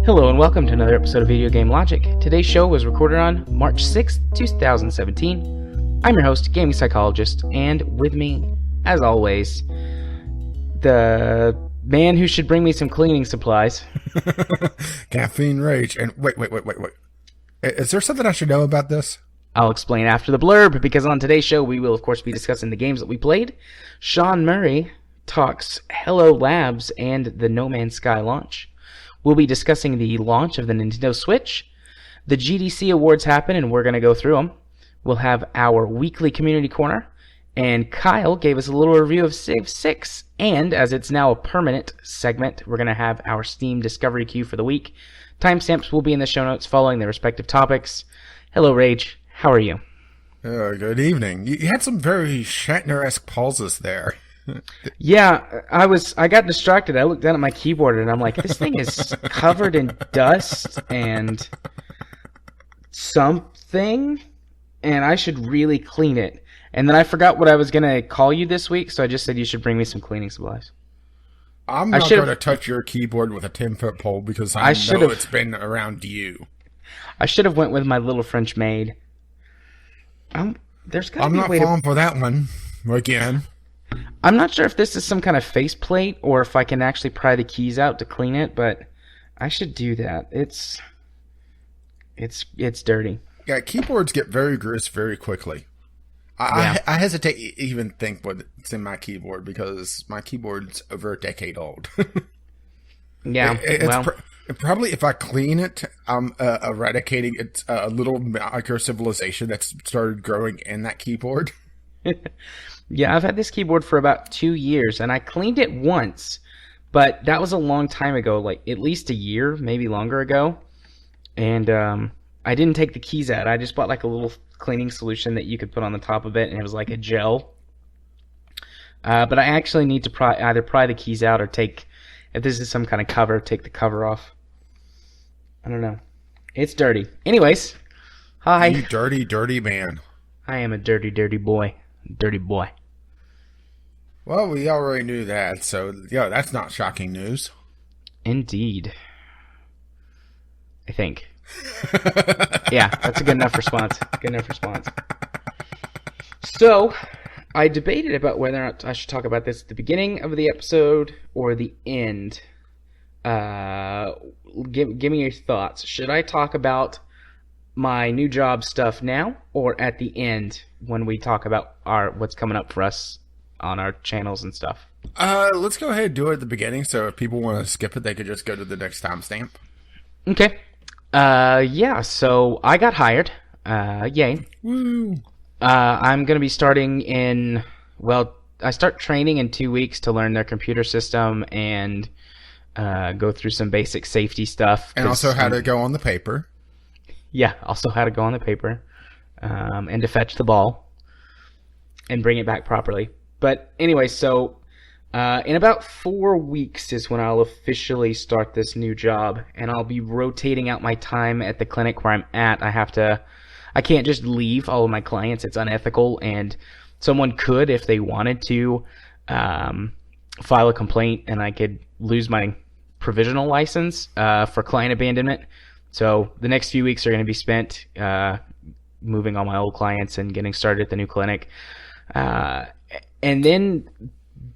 Hello and welcome to another episode of Video Game Logic. Today's show was recorded on March 6th, 2017. I'm your host, Gaming Psychologist, and with me, as always, the man who should bring me some cleaning supplies. Caffeine Rage. And wait. Is there something I should know about this? I'll explain after the blurb, because on today's show we will of course be discussing the games that we played. Sean Murray talks Hello Labs and the No Man's Sky launch. We'll be discussing the launch of the Nintendo Switch. The GDC Awards happen and we're going to go through them. We'll have our weekly community corner. And Kyle gave us a little review of Civ 6. And as it's now a permanent segment, we're going to have our Steam Discovery Queue for the week. Timestamps will be in the show notes following the respective topics. Hello, Rage. How are you? Good evening. You had some very Shatner-esque pauses there. Yeah, I got distracted. I looked down at my keyboard and I'm like, this thing is covered in dust and something, and I should really clean it. And then I forgot what I was going to call you this week, so I just said you should bring me some cleaning supplies. I'm not going to touch your keyboard with a 10-foot pole because I know it's been around you. I should have went with my little French maid. I'm not falling for that one again. I'm not sure if this is some kind of faceplate or if I can actually pry the keys out to clean it, but I should do that. It's dirty. Yeah, keyboards get very gross very quickly. I hesitate to even think what's in my keyboard because my keyboard's over a decade old. Yeah, probably if I clean it, I'm eradicating its a little micro-civilization that's started growing in that keyboard. Yeah, I've had this keyboard for about 2 years, and I cleaned it once, but that was a long time ago, like at least a year, maybe longer ago, and I didn't take the keys out. I just bought like a little cleaning solution that you could put on the top of it, and it was like a gel. But I actually need to either pry the keys out or if this is some kind of cover, take the cover off. I don't know. It's dirty. Anyways, hi. You dirty, dirty man. I am a dirty, dirty boy. Dirty boy. Well, we already knew that, so yeah, that's not shocking news. Indeed. I think. Yeah, that's a good enough response. So, I debated about whether or not I should talk about this at the beginning of the episode or the end. Give me your thoughts. Should I talk about my new job stuff now or at the end when we talk about what's coming up for us on our channels and stuff? Let's go ahead and do it at the beginning, so if people want to skip it, they could just go to the next timestamp. Okay. Yeah, so I got hired. Yay. Woo. I'm going to be starting I start training in 2 weeks to learn their computer system and go through some basic safety stuff. And also how to go on the paper. Yeah, also how to go on the paper and to fetch the ball and bring it back properly. But anyway, so in about 4 weeks is when I'll officially start this new job, and I'll be rotating out my time at the clinic where I'm at. I can't just leave all of my clients. It's unethical, and someone could, if they wanted to, file a complaint, and I could lose my provisional license for client abandonment. So the next few weeks are going to be spent moving all my old clients and getting started at the new clinic. And then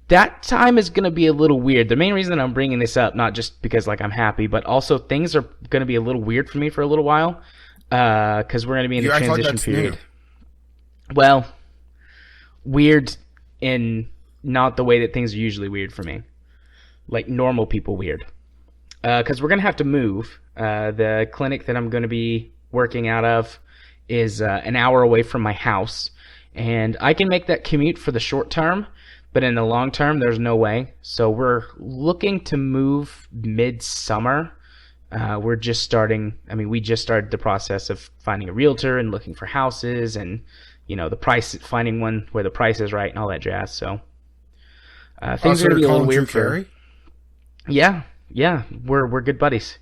that time is going to be a little weird. The main reason I'm bringing this up, not just because like I'm happy, but also things are going to be a little weird for me for a little while because we're going to be in the transition period. New. Well, weird in not the way that things are usually weird for me. Like normal people weird. Because we're going to have to move. The clinic that I'm going to be working out of is an hour away from my house. And I can make that commute for the short term, but in the long term, there's no way. So we're looking to move mid-summer. We just started the process of finding a realtor and looking for houses and, finding one where the price is right and all that jazz. So things are going to be a little weird for... Yeah, we're good buddies.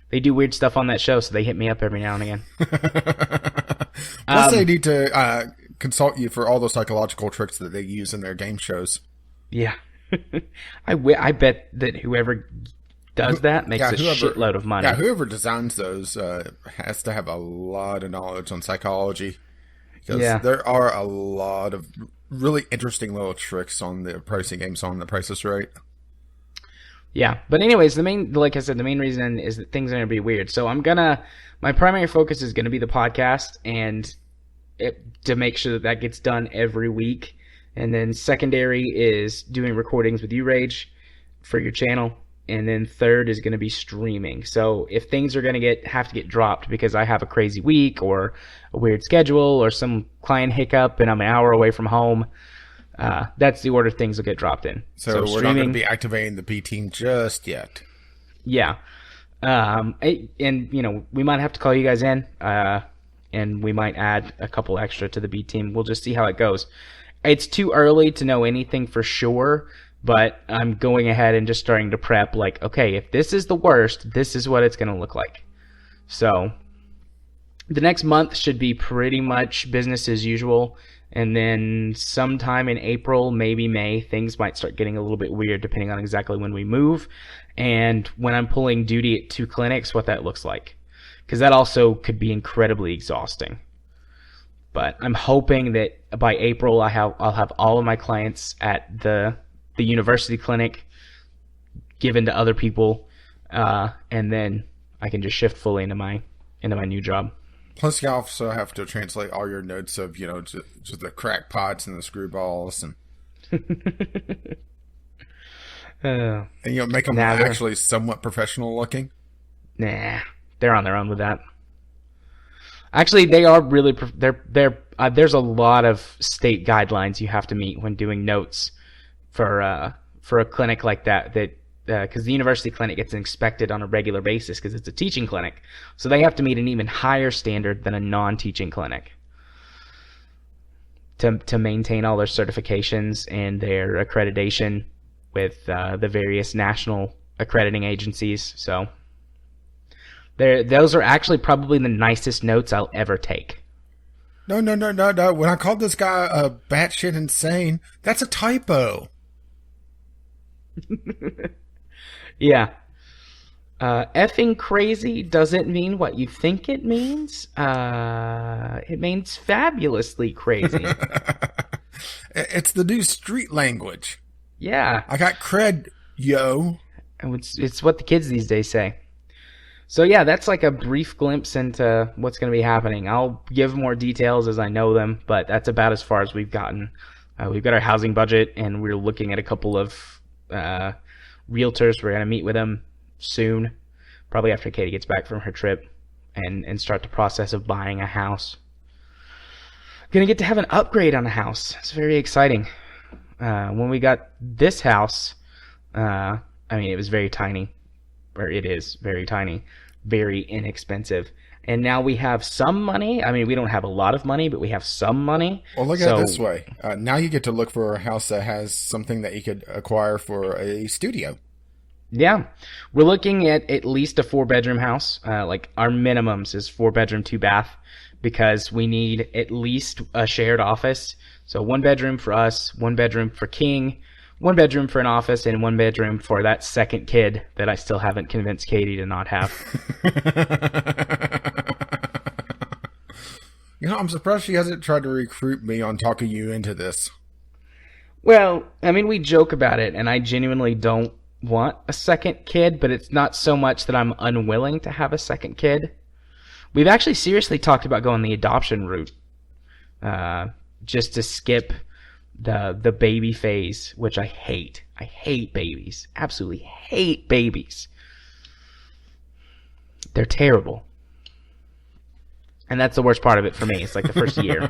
They do weird stuff on that show, so they hit me up every now and again. Plus, they need to consult you for all those psychological tricks that they use in their game shows. Yeah. I bet that whoever does that makes a whoever, shitload of money. Yeah, whoever designs those has to have a lot of knowledge on psychology. Because there are a lot of really interesting little tricks on the pricing games on the Price is Right. Yeah, but anyways, like I said, the main reason is that things are going to be weird. So my primary focus is going to be the podcast and to make sure that gets done every week. And then secondary is doing recordings with you, Rage, for your channel. And then third is going to be streaming. So if things are going to have to get dropped because I have a crazy week or a weird schedule or some client hiccup and I'm an hour away from home, that's the order things will get dropped in. So we're not going to be activating the B team just yet. Yeah. And, we might have to call you guys in, and we might add a couple extra to the B team. We'll just see how it goes. It's too early to know anything for sure. But I'm going ahead and just starting to prep, like, okay, if this is the worst, this is what it's going to look like. So the next month should be pretty much business as usual. And then sometime in April, maybe May, things might start getting a little bit weird depending on exactly when we move. And when I'm pulling duty at 2 clinics, what that looks like. Because that also could be incredibly exhausting. But I'm hoping that by April, I'll have all of my clients at the university clinic given to other people, and then I can just shift fully into my new job. Plus, you also have to translate all your notes of just the crackpots and the screwballs, and make them actually somewhat professional looking. Nah, they're on their own with that. Actually, they are really. There's a lot of state guidelines you have to meet when doing notes for a clinic like that because the university clinic gets inspected on a regular basis because it's a teaching clinic, so they have to meet an even higher standard than a non-teaching clinic to maintain all their certifications and their accreditation with the various national accrediting agencies. So those are actually probably the nicest notes I'll ever take. No. When I called this guy batshit insane, that's a typo. Yeah. Effing crazy doesn't mean what you think it means. It means fabulously crazy. It's the new street language. Yeah. I got cred, yo. It's what the kids these days say. So yeah, that's like a brief glimpse into what's going to be happening. I'll give more details as I know them, but that's about as far as we've gotten. We've got our housing budget, and we're looking at a couple of realtors. We're going to meet with them soon, probably after Katie gets back from her trip, and start the process of buying a house. Going to get to have an upgrade on the house. It's very exciting. When we got this house, it was very tiny, or it is very tiny, very inexpensive. And now we have some money. We don't have a lot of money, but we have some money. Well, look at it this way. Now you get to look for a house that has something that you could acquire for a studio. Yeah. We're looking at least a 4-bedroom house. Like our minimums is 4-bedroom, 2-bath, because we need at least a shared office. So 1 bedroom for us, 1 bedroom for King, 1 bedroom for an office, and 1 bedroom for that second kid that I still haven't convinced Katie to not have. I'm surprised she hasn't tried to recruit me on talking you into this. Well, we joke about it, and I genuinely don't want a second kid, but it's not so much that I'm unwilling to have a second kid. We've actually seriously talked about going the adoption route, just to skip the baby phase, which I hate. I hate babies. Absolutely hate babies. They're terrible. And that's the worst part of it for me. It's like the first year.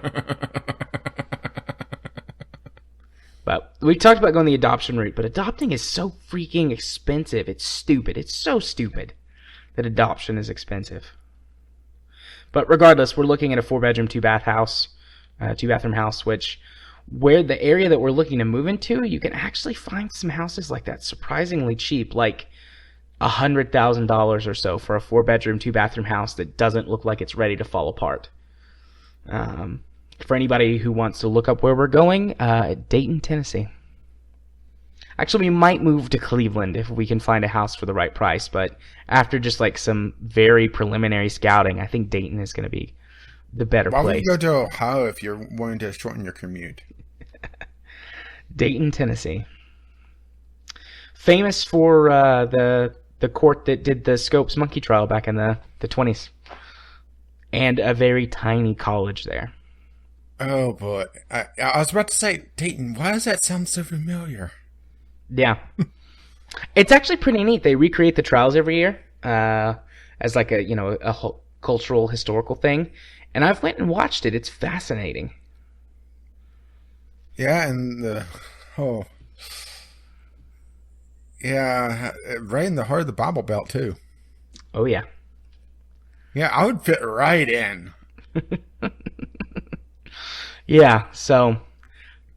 But we talked about going the adoption route, but adopting is so freaking expensive. It's stupid. It's so stupid that adoption is expensive. But regardless, we're looking at a 4-bedroom, 2-bath house, 2-bathroom house, where the area that we're looking to move into, you can actually find some houses like that surprisingly cheap, like $100,000 or so for a 4-bedroom, 2-bathroom house that doesn't look like it's ready to fall apart. For anybody who wants to look up where we're going, Dayton, Tennessee. Actually, we might move to Cleveland if we can find a house for the right price. But after just like some very preliminary scouting, I think Dayton is going to be the better Why place. would you go to Ohio if you're wanting to shorten your commute? Dayton, Tennessee. Famous for the court that did the Scopes monkey trial back in the 20s. And a very tiny college there. Oh, boy. I was about to say, Dayton, why does that sound so familiar? Yeah. It's actually pretty neat. They recreate the trials every year as like a whole cultural, historical thing. And I've went and watched it. It's fascinating. Yeah, and yeah, right in the heart of the Bible Belt, too. Oh, yeah. Yeah, I would fit right in. Yeah, so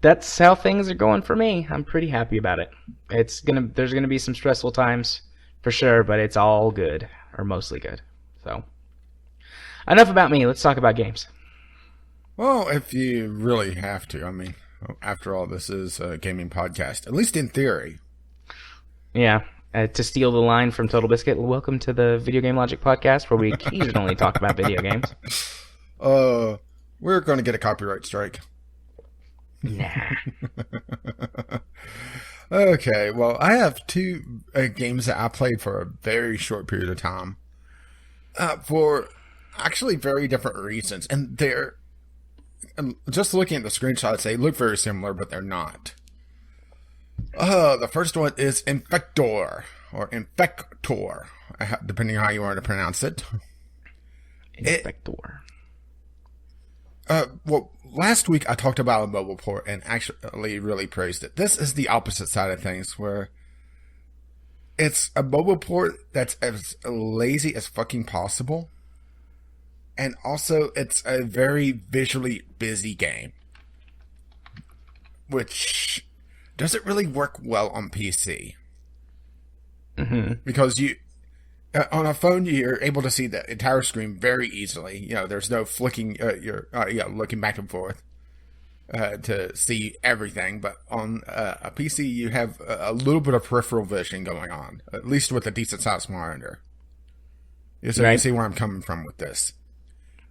that's how things are going for me. I'm pretty happy about it. There's gonna be some stressful times for sure, but it's all good, or mostly good. So enough about me. Let's talk about games. Well, if you really have to, I mean, after all, this is a gaming podcast, at least in theory. Yeah. To steal the line from Total Biscuit, welcome to the Video Game Logic podcast, where we occasionally talk about video games. We're going to get a copyright strike. Nah. Okay, well, I have two games that I played for a very short period of time. For actually very different reasons. And they're, just looking at the screenshots, they look very similar, but they're not. The first one is Infector, or Infector, depending on how you want to pronounce it. Infector. Well, last week I talked about a mobile port and actually really praised it. This is the opposite side of things, where it's a mobile port that's as lazy as fucking possible. And also, it's a very visually busy game, which doesn't really work well on PC. Mm-hmm. Because on a phone, you're able to see the entire screen very easily. You know, there's no flicking, you're looking back and forth to see everything. But on a PC, you have a little bit of peripheral vision going on, at least with a decent sized monitor. So right. You see where I'm coming from with this.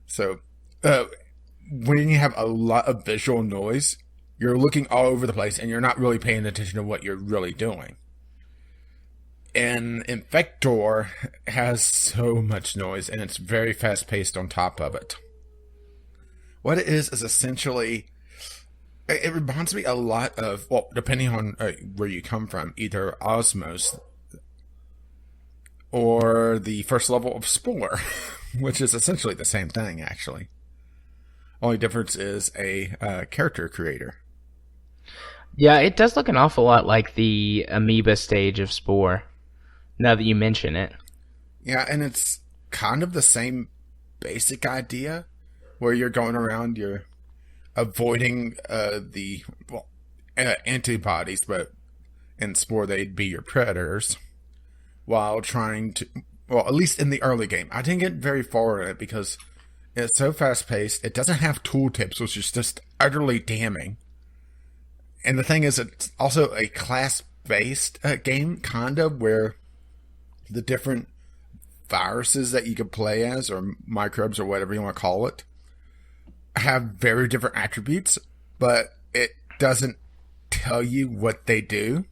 So, when you have a lot of visual noise, you're looking all over the place and you're not really paying attention to what you're really doing. And Infector has so much noise and it's very fast paced on top of it. What it is essentially, it reminds me a lot of, well, depending on where you come from, either Osmos or the first level of Spore, which is essentially the same thing, actually. Only difference is a character creator. Yeah, it does look an awful lot like the amoeba stage of Spore, now that you mention it. Yeah, and it's kind of the same basic idea, where you're going around, you're avoiding antibodies, but in Spore they'd be your predators, while trying to, well, at least in the early game. I didn't get very far in it because it's so fast-paced. It doesn't have tooltips, which is just utterly damning. And the thing is, it's also a class-based game, kind of, where the different viruses that you can play as, or microbes, or whatever you want to call it, have very different attributes, but it doesn't tell you what they do.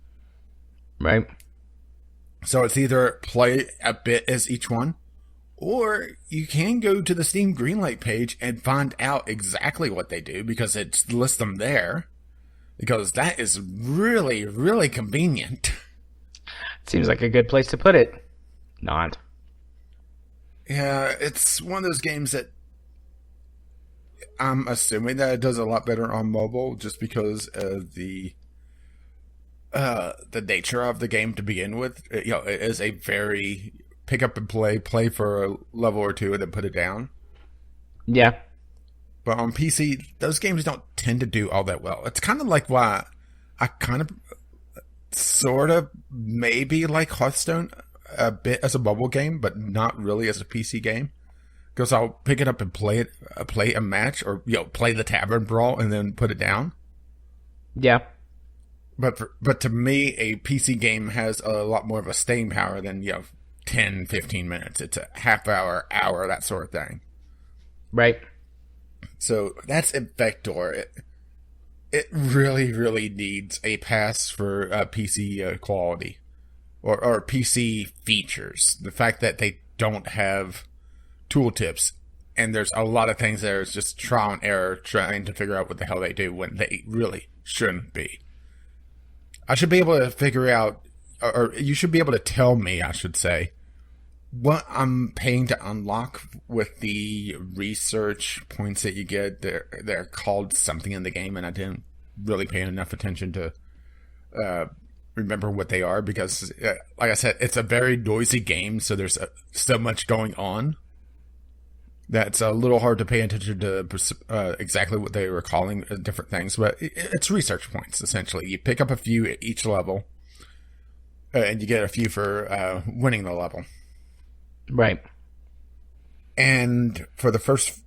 Right. So it's either play a bit as each one, or you can go to the Steam Greenlight page and find out exactly what they do, because it lists them there. Because that is really, really convenient. Seems like a good place to put it. Not. Yeah, it's one of those games that I'm assuming that it does a lot better on mobile, just because of the nature of the game to begin with. It is a very pick up and play for a level or two and then put it down. Yeah. But on PC, those games don't tend to do all that well. It's kind of like why I kind of sort of maybe like Hearthstone a bit as a mobile game, but not really as a PC game. Because I'll pick it up and play a match, or play the Tavern Brawl and then put it down. Yeah. but to me, a PC game has a lot more of a staying power than 10, 15 minutes. It's a half hour, that sort of thing. Right. So that's Vector. It really, really needs a pass for PC quality or PC features. The fact that they don't have tooltips, and there's a lot of things that are just trial and error trying to figure out what the hell they do when they really shouldn't be. I should be able to figure out, or you should be able to tell me, I should say, what I'm paying to unlock with the research points that you get. They're called something in the game, and I didn't really pay enough attention to remember what they are because, like I said, it's a very noisy game, so there's so much going on that's a little hard to pay attention to exactly what they were calling different things. But it's research points, essentially. You pick up a few at each level, and you get a few for winning the level. Right. And for the first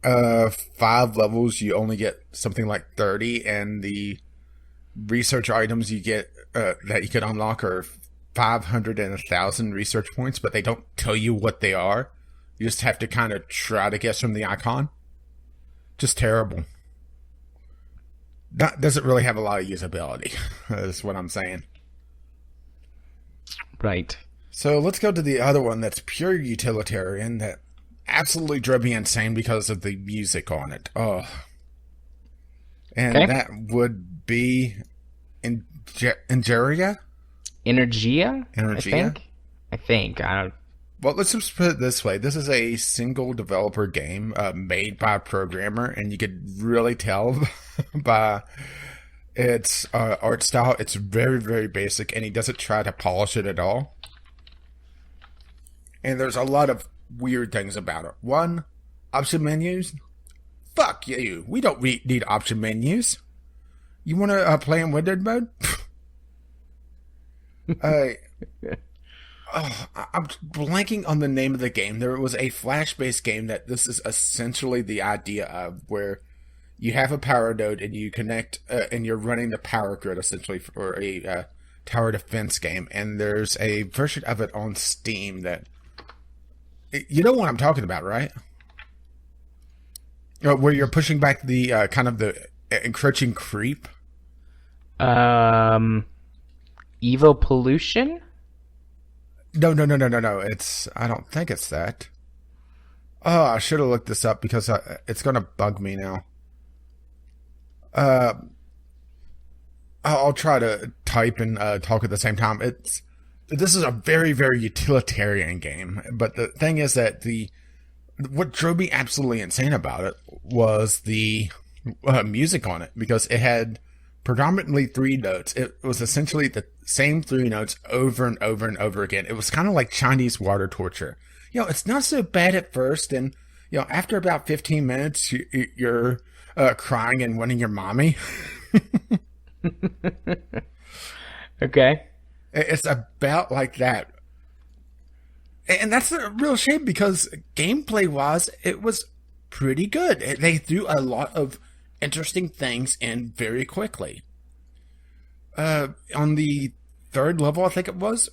5 levels, you only get something like 30, and the research items you get that you can unlock are 500 and 1,000 research points, but they don't tell you what they are. You just have to kind of try to guess from the icon. Just terrible. That doesn't really have a lot of usability, is what I'm saying. Right. So let's go to the other one that's pure utilitarian that absolutely drove me insane because of the music on it. Oh. And that would be Energia? Energia? I think. Well, let's just put it this way. This is a single developer game made by a programmer, and you could really tell by its art style. It's very, very basic, and he doesn't try to polish it at all. And there's a lot of weird things about it. One, option menus. Fuck you. We don't need option menus. You want to play in windowed mode? I'm blanking on the name of the game. There was a Flash-based game that this is essentially the idea of, where you have a power node and you connect, and you're running the power grid essentially for a tower defense game. And there's a version of it on Steam that, you know what I'm talking about, right? Where you're pushing back the kind of the encroaching creep. Evo Pollution? No. I don't think it's that. Oh, I should have looked this up because it's going to bug me now. I'll try to type and talk at the same time. This is a very, very utilitarian game, but the thing is that what drove me absolutely insane about it was the music on it, because it had predominantly 3 notes. It was essentially the same 3 notes over and over and over again. It was kind of like Chinese water torture. It's not so bad at first, and after about 15 minutes, you're crying and wanting your mommy. Okay. It's about like that. And that's a real shame, because gameplay-wise, it was pretty good. They threw a lot of interesting things in very quickly. On the 3rd level, I think it was.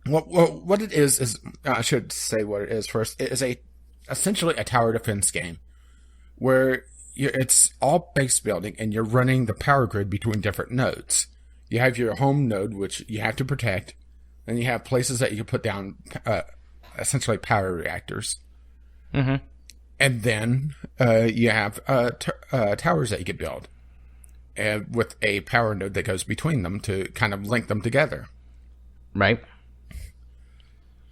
What it is I should say what it is first. It is essentially a tower defense game where it's all base building, and you're running the power grid between different nodes. You have your home node, which you have to protect. Then you have places that you can put down, essentially power reactors. Mm-hmm. And then you have towers that you can build, with a power node that goes between them to kind of link them together. Right.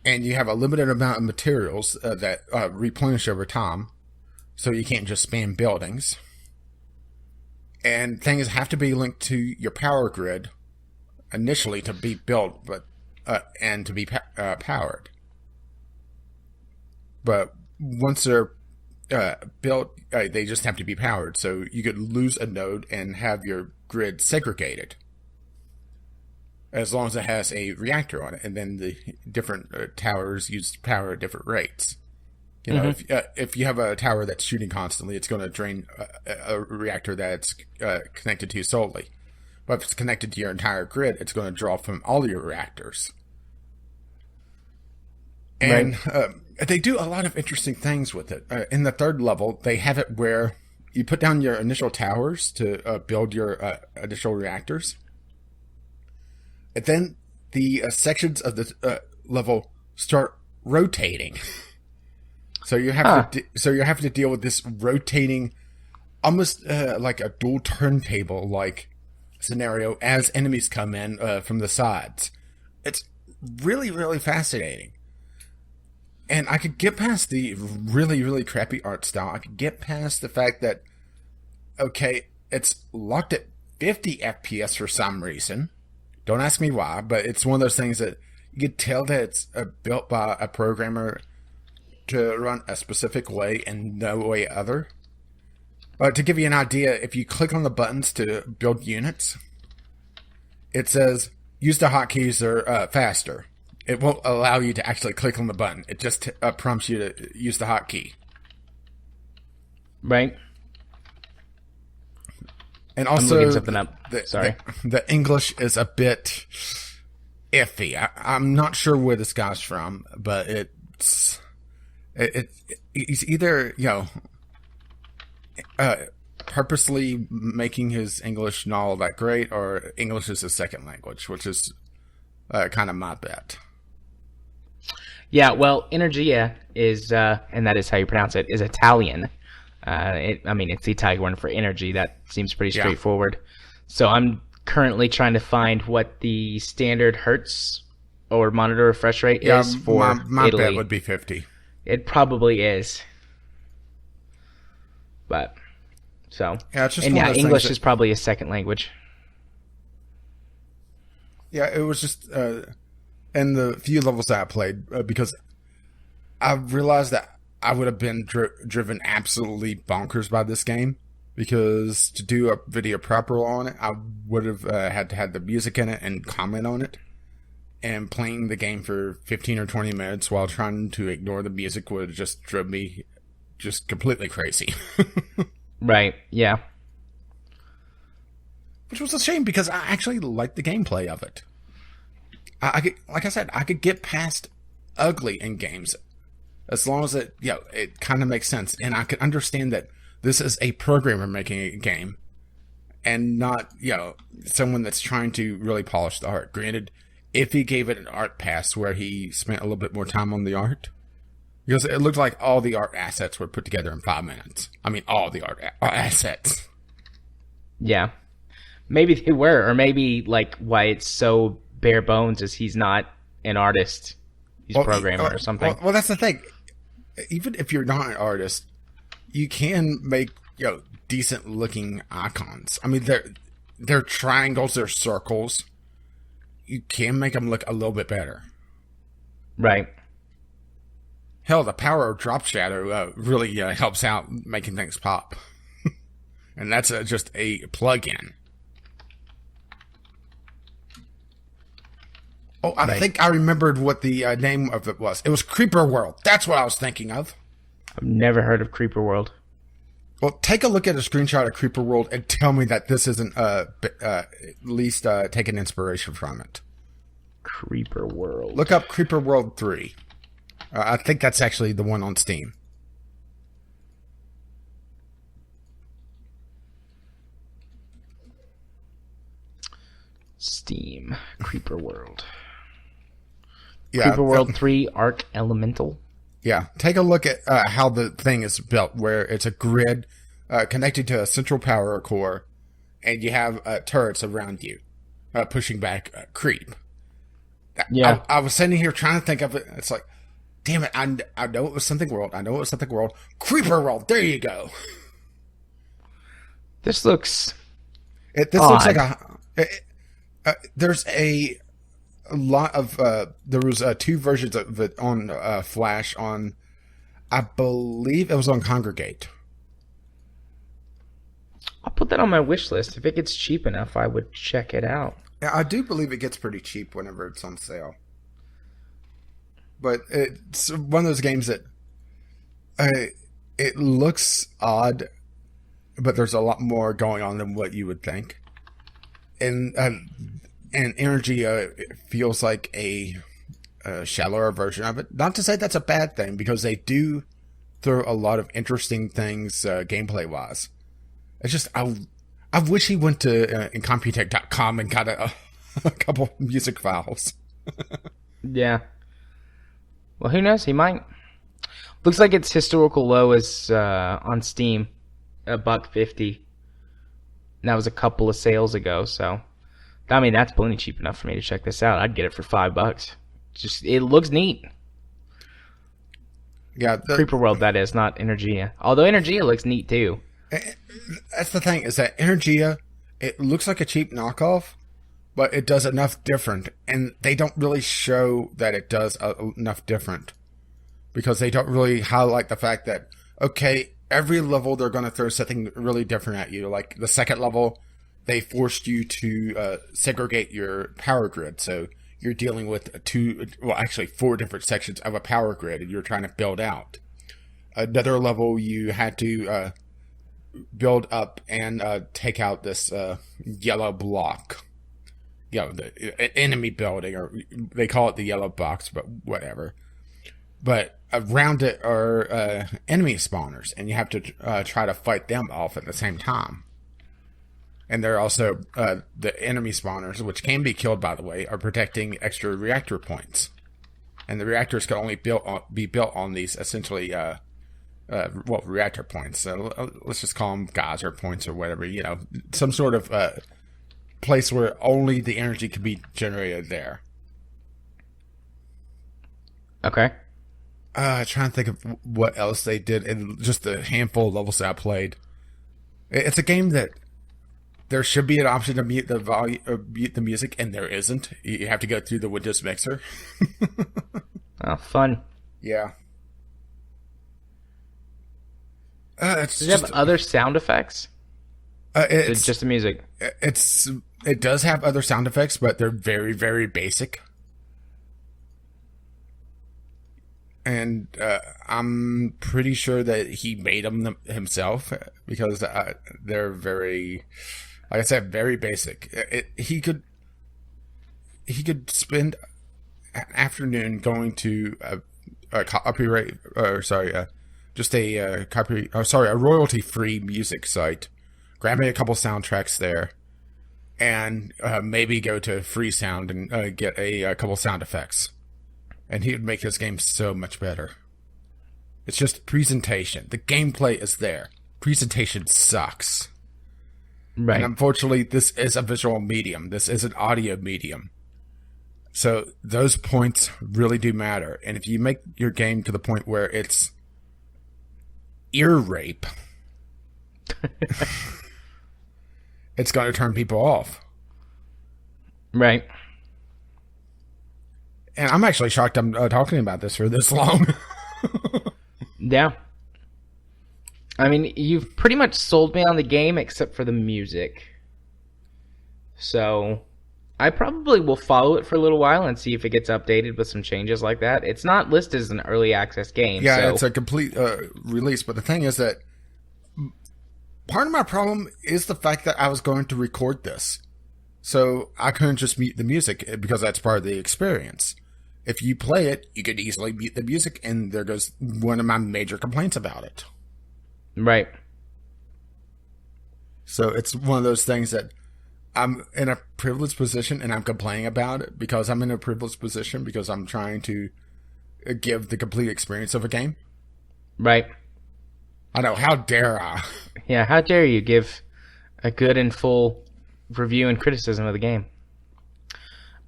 And you have a limited amount of materials that replenish over time, so you can't just spam buildings. And things have to be linked to your power grid initially to be built, and to be powered. But once they're built, they just have to be powered. So you could lose a node and have your grid segregated, as long as it has a reactor on it. And then the different towers use power at different rates. If you have a tower that's shooting constantly, it's going to drain a reactor that's connected to solely. But if it's connected to your entire grid, it's going to draw from all your reactors. And they do a lot of interesting things with it. In the third level, they have it where you put down your initial towers to build your initial reactors. And then the sections of the level start rotating. So you have to deal with this rotating, almost like a dual turntable like scenario as enemies come in from the sides. It's really, really fascinating. And I could get past the really, really crappy art style. I could get past the fact that, okay, it's locked at 50 FPS for some reason. Don't ask me why, but it's one of those things that you could tell that it's built by a programmer to run a specific way and no way other. To give you an idea, if you click on the buttons to build units, it says, use the hotkeys or faster. It won't allow you to actually click on the button. It just prompts you to use the hotkey. Right. And also, I'm looking something up. Sorry. The English is a bit iffy. I'm not sure where this guy's from, but he's either, purposely making his English not all that great, or English is his second language, which is kind of my bet. Yeah, well, Energia is, and that is how you pronounce it, is Italian. It's the Italian word for energy. That seems pretty straightforward. So I'm currently trying to find what the standard hertz or monitor refresh rate is for my Italy. bet would be 50. It probably is. But, so. Yeah, it's just English is probably a second language. Yeah, it was just in the few levels that I played, because I realized that I would have been driven absolutely bonkers by this game, because to do a video proper on it, I would have had to have the music in it and comment on it. And playing the game for 15 or 20 minutes while trying to ignore the music would have just drove me just completely crazy. Right, yeah. Which was a shame, because I actually liked the gameplay of it. Like I said, I could get past ugly in games as long as it kind of makes sense. And I could understand that this is a programmer making a game and not, someone that's trying to really polish the art. Granted, if he gave it an art pass where he spent a little bit more time on the art, because it looked like all the art assets were put together in 5 minutes. I mean, all the art assets. Yeah. Maybe they were, or maybe why it's so bare bones is he's not an artist. He's a programmer or something. Well, that's the thing. Even if you're not an artist, you can make decent looking icons. I mean, they're triangles, they're circles. You can make them look a little bit better. Right. Hell, the power of drop shadow really helps out making things pop. And that's just a plug-in. Oh, I think I remembered what the name of it was. It was Creeper World. That's what I was thinking of. I've never heard of Creeper World. Well, take a look at a screenshot of Creeper World and tell me that this isn't at least taking inspiration from it. Creeper World. Look up Creeper World 3. I think that's actually the one on Steam. Steam. Creeper World. Yeah, Creeper World 3 Arc Elemental. Yeah, take a look at how the thing is built, where it's a grid connected to a central power core, and you have turrets around you pushing back creep. Yeah. I was sitting here trying to think of it. It's like, damn it, I know it was something world. Creeper World, there you go. This looks This looks like there's a lot of there was 2 versions of it on Flash on, I believe it was on Congregate. I'll put that on my wish list. If it gets cheap enough, I would check it out. Yeah, I do believe it gets pretty cheap whenever it's on sale. But it's one of those games that it looks odd, but there's a lot more going on than what you would think. and energy feels like a shallower version of it. Not to say that's a bad thing, because they do throw a lot of interesting things gameplay wise. It's just I wish he went to Incompetech.com and got a couple music files. Yeah. Well, who knows? He might. Looks like its historical low is on Steam, $1.50. And that was a couple of sales ago, so I mean that's plenty cheap enough for me to check this out. I'd get it for $5. Just it looks neat. Yeah, Creeper World, that is, not Energia. Although Energia looks neat too. That's the thing, is that Energia, it looks like a cheap knockoff, but it does enough different, and they don't really show that it does enough different, because they don't really highlight the fact that, okay, every level they're going to throw something really different at you. Like the second level, they forced you to segregate your power grid, so you're dealing with four different sections of a power grid, and you're trying to build out. Another level, you had to build up and take out this yellow block. You know, the enemy building, or they call it the yellow box, but whatever. But around it are enemy spawners, and you have to try to fight them off at the same time. And there are also the enemy spawners, which can be killed, by the way, are protecting extra reactor points. And the reactors can only be built on these, essentially, reactor points. So let's just call them geyser points or whatever, you know, some sort of place where only the energy can be generated there. Okay. Trying to think of what else they did in just the handful of levels that I played. It's a game that there should be an option to mute the volume or mute the music, and there isn't. You have to go through the Windows mixer. Oh, fun. Yeah. Does it have other sound effects? It's just the music. It does have other sound effects, but they're very, very basic. And I'm pretty sure that he made them himself, because they're very, like I said, very basic. He could spend an afternoon going to a royalty-free music site, grabbing a couple soundtracks there, and maybe go to Freesound and get a couple sound effects. And he would make his game so much better. It's just presentation. The gameplay is there. Presentation sucks. Right. And unfortunately, this is a visual medium. This is an audio medium. So those points really do matter. And if you make your game to the point where it's ear rape, it's going to turn people off. Right. And I'm actually shocked I'm talking about this for this long. Yeah. I mean, you've pretty much sold me on the game except for the music. So, I probably will follow it for a little while and see if it gets updated with some changes like that. It's not listed as an early access game. Yeah, so. It's a complete release. But the thing is that part of my problem is the fact that I was going to record this. So, I couldn't just mute the music because that's part of the experience. If you play it, you could easily mute the music, and there goes one of my major complaints about it. Right. So it's one of those things that I'm in a privileged position, and I'm complaining about it because I'm in a privileged position because I'm trying to give the complete experience of a game. Right. I know, how dare I? Yeah, how dare you give a good and full review and criticism of the game.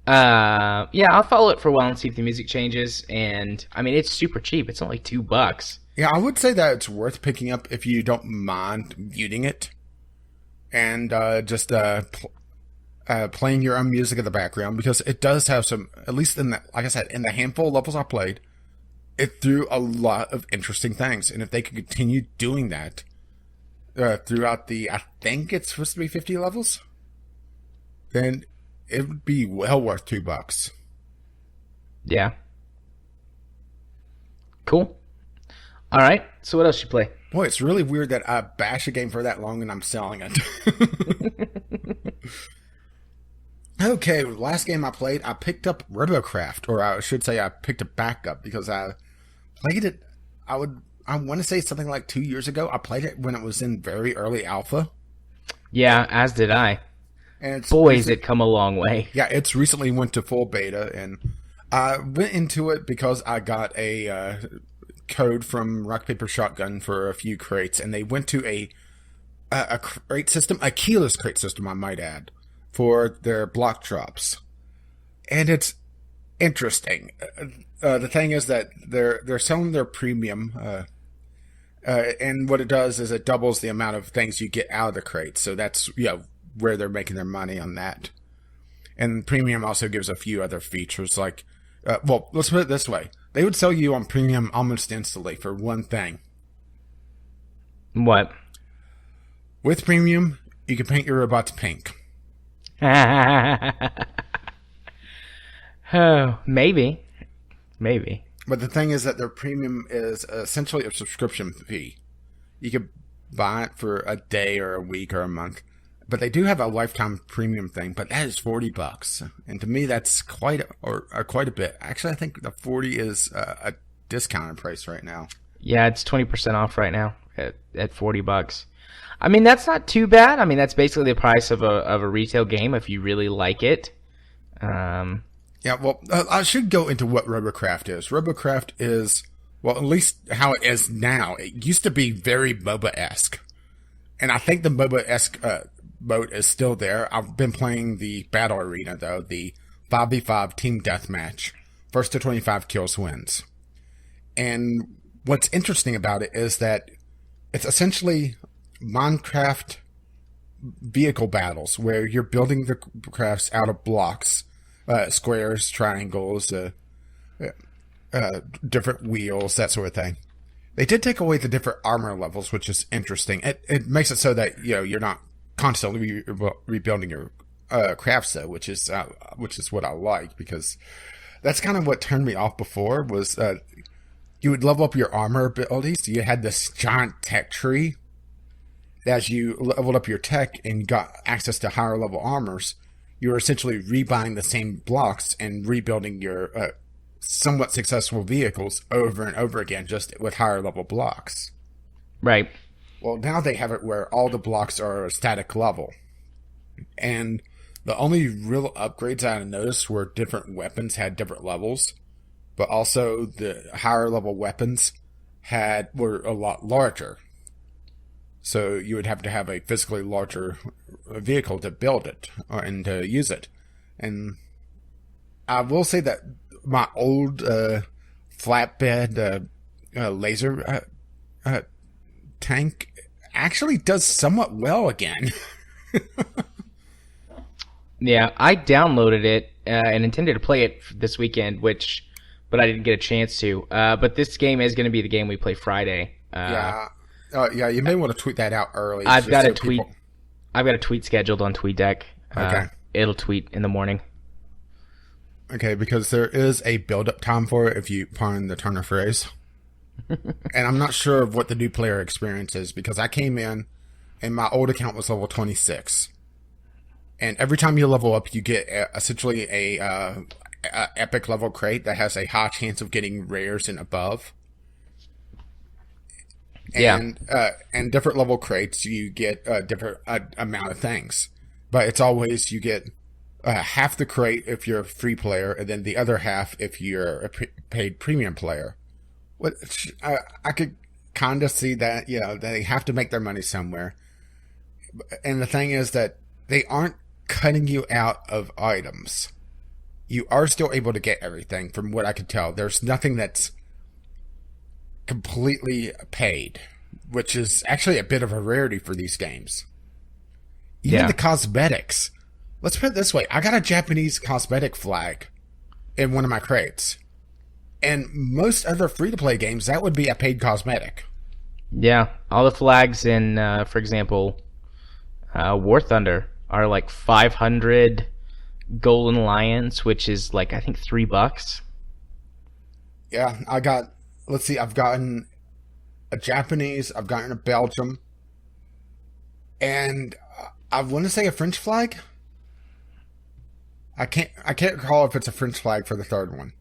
Yeah, I'll follow it for a while and see if the music changes. And I mean, it's super cheap. It's only $2. Yeah, I would say that it's worth picking up if you don't mind muting it and just playing your own music in the background, because it does have some, at least in the, like I said, in the handful of levels I played, it threw a lot of interesting things. And if they could continue doing that throughout the, I think it's supposed to be 50 levels, then it would be well worth $2. Yeah. Cool. All right. So what else you play? Boy, it's really weird that I bash a game for that long and I'm selling it. Okay, last game I played, I picked up RoboCraft, or I should say I picked it back up because I played it. I want to say something like 2 years ago. I played it when it was in very early alpha, Yeah, as did I. and it's Boys, it come a long way. yeah, it's recently went to full beta, and I went into it because I got a code from Rock Paper Shotgun for a few crates, and they went to a crate system, a keyless crate system, I might add, for their block drops, and it's interesting. The thing is that they're selling their premium, and what it does is it doubles the amount of things you get out of the crate. So that's where they're making their money on that. And premium also gives a few other features like, well, let's put it this way: they would sell you on premium almost instantly for one thing. What? With premium, you can paint your robots pink. Oh, maybe. Maybe. But the thing is that their premium is essentially a subscription fee. You could buy it for a day or a week or a month. But they do have a lifetime premium thing, but that is $40. And to me, that's quite a bit. Actually, I think the 40 is a discounted price right now. Yeah, it's 20% off right now at $40. I mean, that's not too bad. I mean, that's basically the price of a retail game if you really like it. Yeah, well, I should go into what RoboCraft is. RoboCraft is, well, at least how it is now. It used to be very MOBA-esque. And I think the MOBA-esque mode is still there. I've been playing the Battle Arena, though, the 5v5 team deathmatch. First to 25 kills wins. And what's interesting about it is that it's essentially Minecraft vehicle battles where you're building the crafts out of blocks. Squares, triangles, different wheels, that sort of thing. They did take away the different armor levels, which is interesting. It makes it so that you're not constantly rebuilding your crafts, though, which is what I like, because that's kind of what turned me off before. Was you would level up your armor abilities. You had this giant tech tree. As you leveled up your tech and got access to higher level armors, you're essentially rebuying the same blocks and rebuilding your somewhat successful vehicles over and over again, just with higher level blocks. Right. Well, now they have it where all the blocks are a static level. And the only real upgrades I noticed were different weapons had different levels, but also the higher level weapons were a lot larger. So you would have to have a physically larger vehicle to build it and to use it. And I will say that my old flatbed laser tank actually does somewhat well again. Yeah, I downloaded it and intended to play it this weekend, but I didn't get a chance to. But this game is going to be the game we play Friday. Yeah. Yeah, you may want to tweet that out early. I've got a tweet scheduled on TweetDeck. Okay. It'll tweet in the morning. Okay, because there is a build-up time for it, if you pardon the turn of phrase. And I'm not sure of what the new player experience is, because I came in and my old account was level 26. And every time you level up, you get essentially a epic level crate that has a high chance of getting rares and above. And different level crates, you get a different amount of things. But it's always, you get half the crate if you're a free player, and then the other half if you're a paid premium player. Which I could kind of see that, they have to make their money somewhere. And the thing is that they aren't cutting you out of items. You are still able to get everything, from what I could tell. There's nothing that's completely paid, which is actually a bit of a rarity for these games. Even the cosmetics. Let's put it this way. I got a Japanese cosmetic flag in one of my crates. And most other free-to-play games, that would be a paid cosmetic. Yeah, all the flags in, for example, War Thunder are like 500 golden lions, which is like, I think, $3. Yeah, I've gotten a Japanese, I've gotten a Belgium, and I want to say a French flag. I can't recall if it's a French flag for the third one,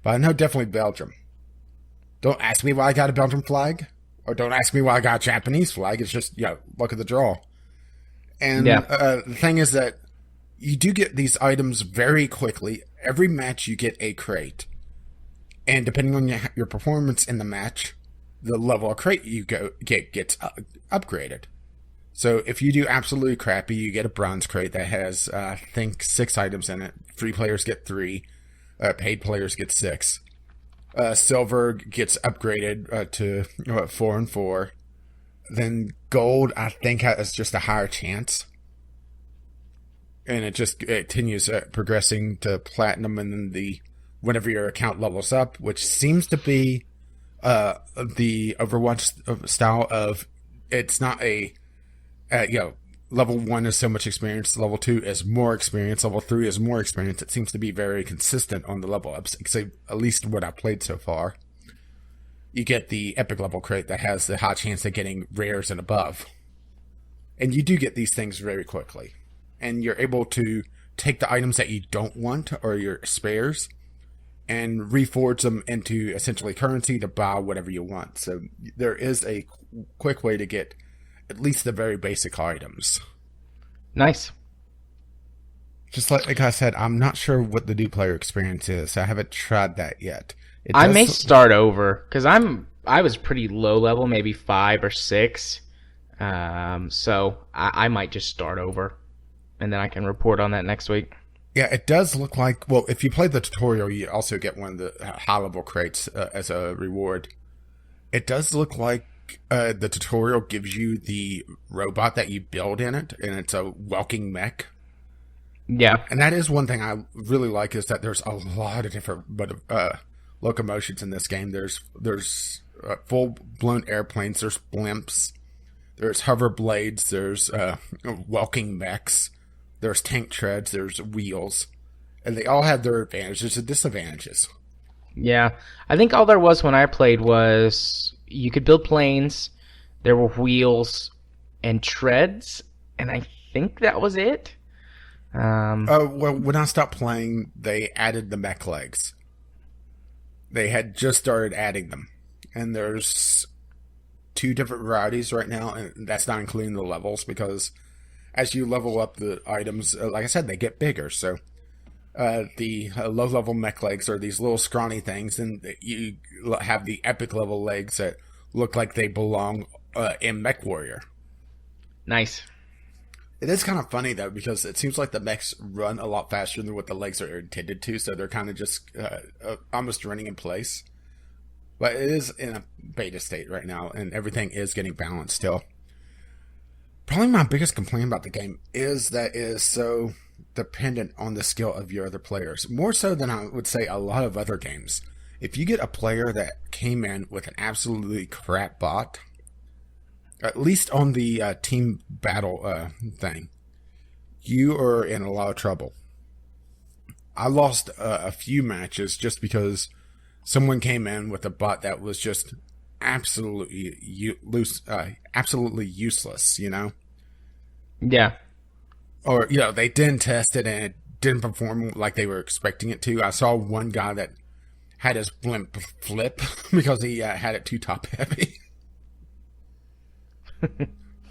but I know definitely Belgium. Don't ask me why I got a Belgium flag, or don't ask me why I got a Japanese flag. It's just, luck of the draw. And the thing is that you do get these items very quickly. Every match you get a crate. And depending on your performance in the match, the level of crate you gets upgraded. So if you do absolutely crappy, you get a bronze crate that has, I think, 6 items in it. Free players get 3. Paid players get 6. Silver gets upgraded to 4 and 4. Then gold, I think, has just a higher chance. And it continues progressing to platinum, and then whenever your account levels up, which seems to be the Overwatch style of, it's not level 1 is so much experience, level 2 is more experience, level 3 is more experience. It seems to be very consistent on the level ups, at least what I've played so far. You get the epic level crate that has the high chance of getting rares and above. And you do get these things very quickly. And you're able to take the items that you don't want, or your spares, and reforge them into essentially currency to buy whatever you want. So there is a quick way to get at least the very basic items. Nice. Just like I said, I'm not sure what the new player experience is. I haven't tried that yet. I may start over, because I was pretty low level, maybe 5 or 6. So I might just start over, and then I can report on that next week. Yeah, it does look like, well, if you play the tutorial, you also get one of the high-level crates as a reward. It does look like the tutorial gives you the robot that you build in it, and it's a walking mech. Yeah. And that is one thing I really like, is that there's a lot of different locomotions in this game. There's full-blown airplanes, there's blimps, there's hover blades, there's walking mechs, there's tank treads, there's wheels, and they all have their advantages and disadvantages. Yeah, I think all there was when I played was you could build planes, there were wheels and treads, and I think that was it. Well, when I stopped playing, they added the mech legs. They had just started adding them, and there's 2 different varieties right now, and that's not including the levels, because as you level up the items, like I said, they get bigger. So the low-level mech legs are these little scrawny things, and you have the epic level legs that look like they belong in Mech Warrior. Nice. It is kind of funny, though, because it seems like the mechs run a lot faster than what the legs are intended to, so they're kind of just almost running in place. But it is in a beta state right now, and everything is getting balanced still. Probably my biggest complaint about the game is that it is so dependent on the skill of your other players. More so than I would say a lot of other games. If you get a player that came in with an absolutely crap bot, at least on the team battle thing, you are in a lot of trouble. I lost a few matches just because someone came in with a bot that was just absolutely useless, you know? Yeah. Or, they didn't test it and it didn't perform like they were expecting it to. I saw one guy that had his blimp flip because he had it too top heavy.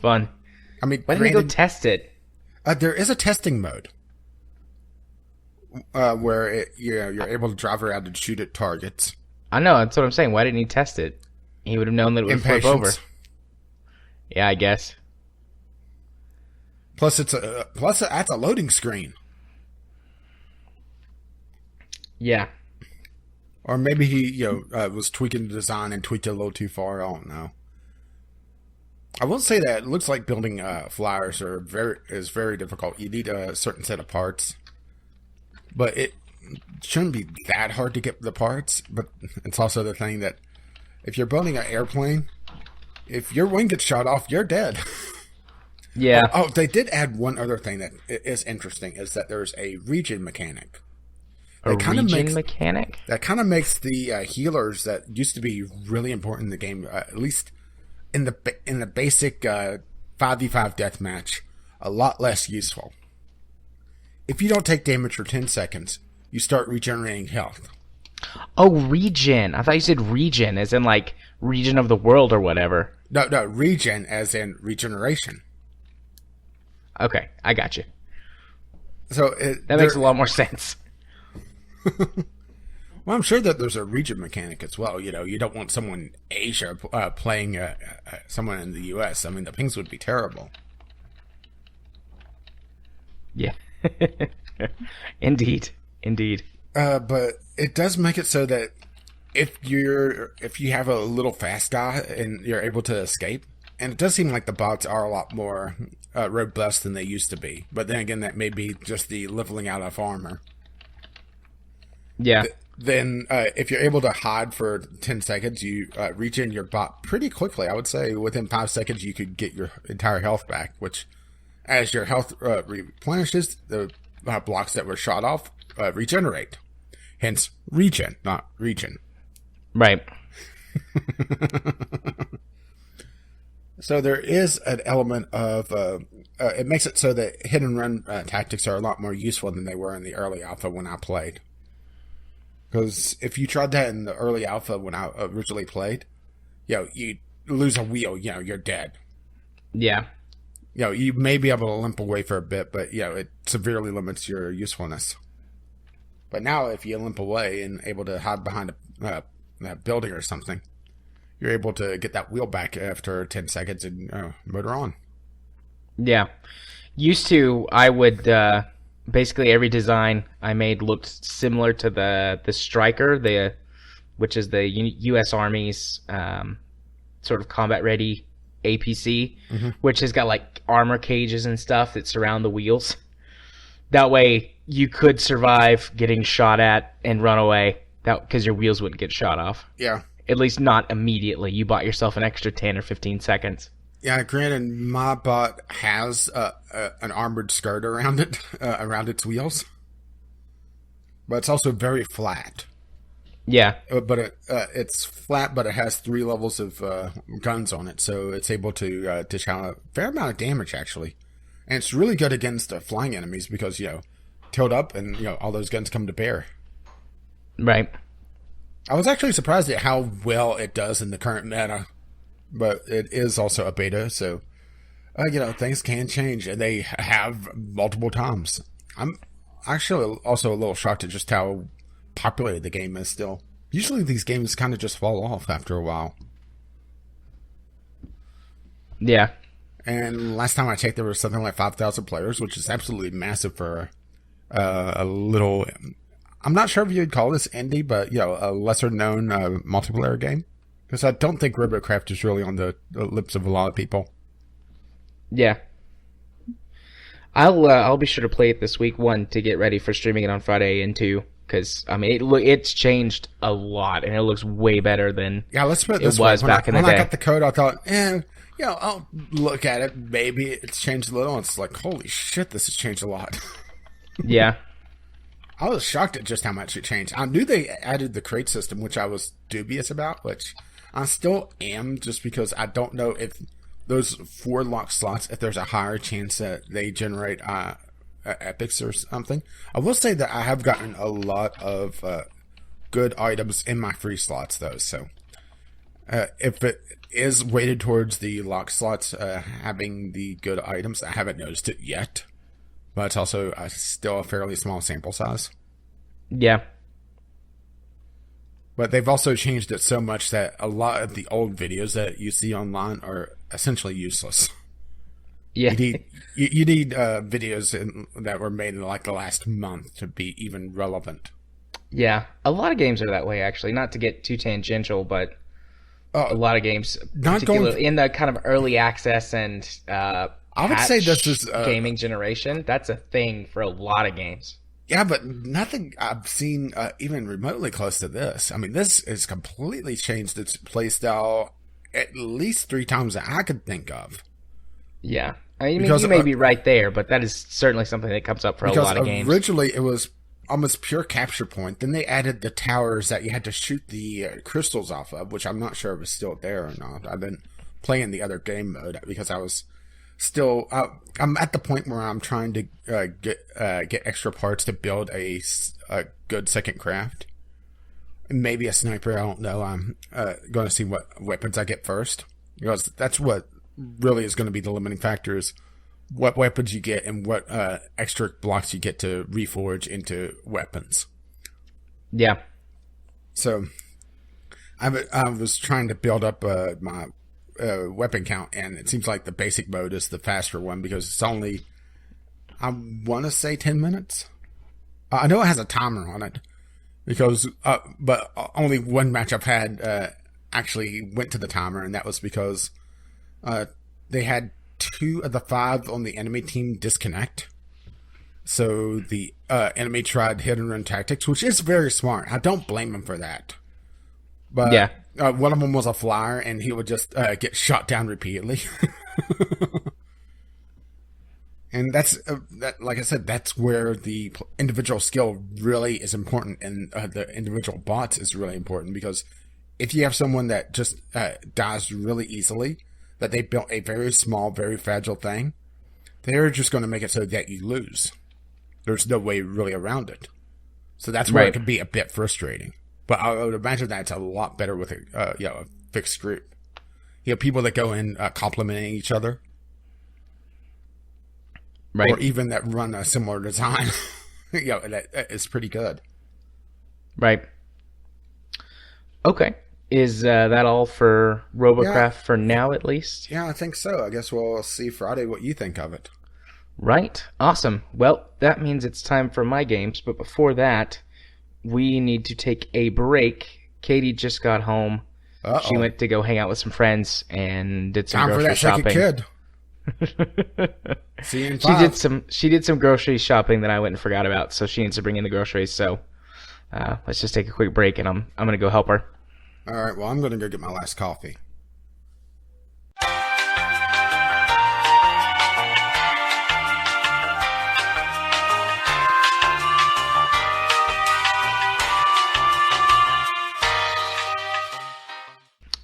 Fun. I mean, why didn't you go test it? There is a testing mode where you're able to drive around and shoot at targets. I know, that's what I'm saying. Why didn't he test it? He would have known that it would flip over. Yeah, I guess. Plus, that's a loading screen. Yeah. Or maybe he, was tweaking the design and tweaked it a little too far. I don't know. I will say that it looks like building flyers is very difficult. You need a certain set of parts, but it shouldn't be that hard to get the parts. But it's also the thing that if you're building an airplane, if your wing gets shot off, you're dead. Yeah. Oh, they did add one other thing that is interesting, is that there's a region mechanic. That kind of makes the healers that used to be really important in the game, at least in the basic 5v5 deathmatch, a lot less useful. if you don't take damage for 10 seconds, you start regenerating health. Oh, regen. I thought you said region, as in like region of the world or whatever. No, regen as in regeneration. Okay, I got you. So that makes a lot more sense. Well, I'm sure that there's a region mechanic as well. You know, you don't want someone in Asia playing someone in the U.S. I mean, the pings would be terrible. Yeah. Indeed. But it does make it so that if you have a little fast guy and you're able to escape, and it does seem like the bots are a lot more robust than they used to be. But then again, that may be just the leveling out of armor. Yeah. Then if you're able to hide for 10 seconds, you regen your bot pretty quickly. I would say within 5 seconds, you could get your entire health back, which as your health replenishes, the blocks that were shot off regenerate. Hence, regen, not region. Right. So there is an element of... it makes it so that hit and run tactics are a lot more useful than they were in the early alpha when I played. Because if you tried that in the early alpha when I originally played, you lose a wheel, you're dead. Yeah. You may be able to limp away for a bit, but, it severely limits your usefulness. But now if you limp away and able to hide behind a building or something, you're able to get that wheel back after 10 seconds and motor on. Yeah. Used to, I would... basically every design I made looked similar to the Striker, which is the U.S. Army's sort of combat-ready APC, which has got like armor cages and stuff that surround the wheels. That way you could survive getting shot at and run away because your wheels wouldn't get shot off. Yeah. At least not immediately. You bought yourself an extra 10 or 15 seconds. Yeah, granted, my bot has an armored skirt around it, around its wheels. But it's also very flat. Yeah. But it's flat, but it has 3 levels of guns on it, so it's able to dish out a fair amount of damage, actually. And it's really good against flying enemies because, tilt up and, all those guns come to bear. Right. I was actually surprised at how well it does in the current meta. But it is also a beta, so, things can change, and they have multiple times. I'm actually also a little shocked at just how popular the game is still. Usually these games kind of just fall off after a while. Yeah. And last time I checked, there was something like 5,000 players, which is absolutely massive for a little... I'm not sure if you'd call this indie, but, a lesser-known multiplayer game. Because I don't think RoboCraft is really on the lips of a lot of people. Yeah. I'll be sure to play it this week, 1, to get ready for streaming it on Friday, and 2, because, it's changed a lot, and it looks way better than let's put it this was way. back in the day. When I got the code, I thought, I'll look at it. Maybe it's changed a little. And it's like, holy shit, this has changed a lot. Yeah. I was shocked at just how much it changed. I knew they added the crate system, which I was dubious about, which... I still am, just because I don't know if those 4 locked slots, if there's a higher chance that they generate epics or something. I will say that I have gotten a lot of good items in my free slots, though. So if it is weighted towards the locked slots having the good items, I haven't noticed it yet. But it's also still a fairly small sample size. Yeah. But they've also changed it so much that a lot of the old videos that you see online are essentially useless. Yeah. You need videos that were made in like the last month to be even relevant. Yeah. A lot of games are that way, actually. Not to get too tangential, but a lot of games, particularly in the kind of early access and I would say this is gaming generation, that's a thing for a lot of games. Yeah, but nothing I've seen even remotely close to this. I mean, this has completely changed its playstyle at least 3 times that I could think of. Yeah. I mean, you may be right there, but that is certainly something that comes up for a lot of games. Originally, it was almost pure capture point. Then they added the towers that you had to shoot the crystals off of, which I'm not sure if it's still there or not. I've been playing the other game mode because I was still, I'm at the point where I'm trying to get extra parts to build a good second craft. Maybe a sniper, I don't know. I'm going to see what weapons I get first. Because that's what really is going to be the limiting factor, is what weapons you get and what extra blocks you get to reforge into weapons. Yeah. So I was trying to build up my weapon count, and it seems like the basic mode is the faster one because it's only, I want to say 10 minutes. I know it has a timer on it because, but only one match I've had actually went to the timer, and that was because they had 2 of the 5 on the enemy team disconnect. So the enemy tried hit and run tactics, which is very smart. I don't blame him for that. But yeah. One of them was a flyer, and he would just get shot down repeatedly. And that's, like I said, that's where the individual skill really is important, and the individual bots is really important, because if you have someone that just dies really easily, that they built a very small, very fragile thing, they're just going to make it so that you lose. There's no way really around it. So that's where it can be a bit frustrating. But I would imagine that's a lot better with a fixed group. People that go in complimenting each other. Right. Or even that run a similar design. That is pretty good. Right. Okay. Is that all for Robocraft for now, at least? Yeah, I think so. I guess we'll see Friday what you think of it. Right. Awesome. Well, that means it's time for my games. But before that, we need to take a break. Katie just got home. Uh-oh. She went to go hang out with some friends and did some time grocery for that shopping. Second kid. See you in 5. She did some grocery shopping that I went and forgot about, so she needs to bring in the groceries. So let's just take a quick break, and I'm gonna go help her. All right. Well, I'm gonna go get my last coffee.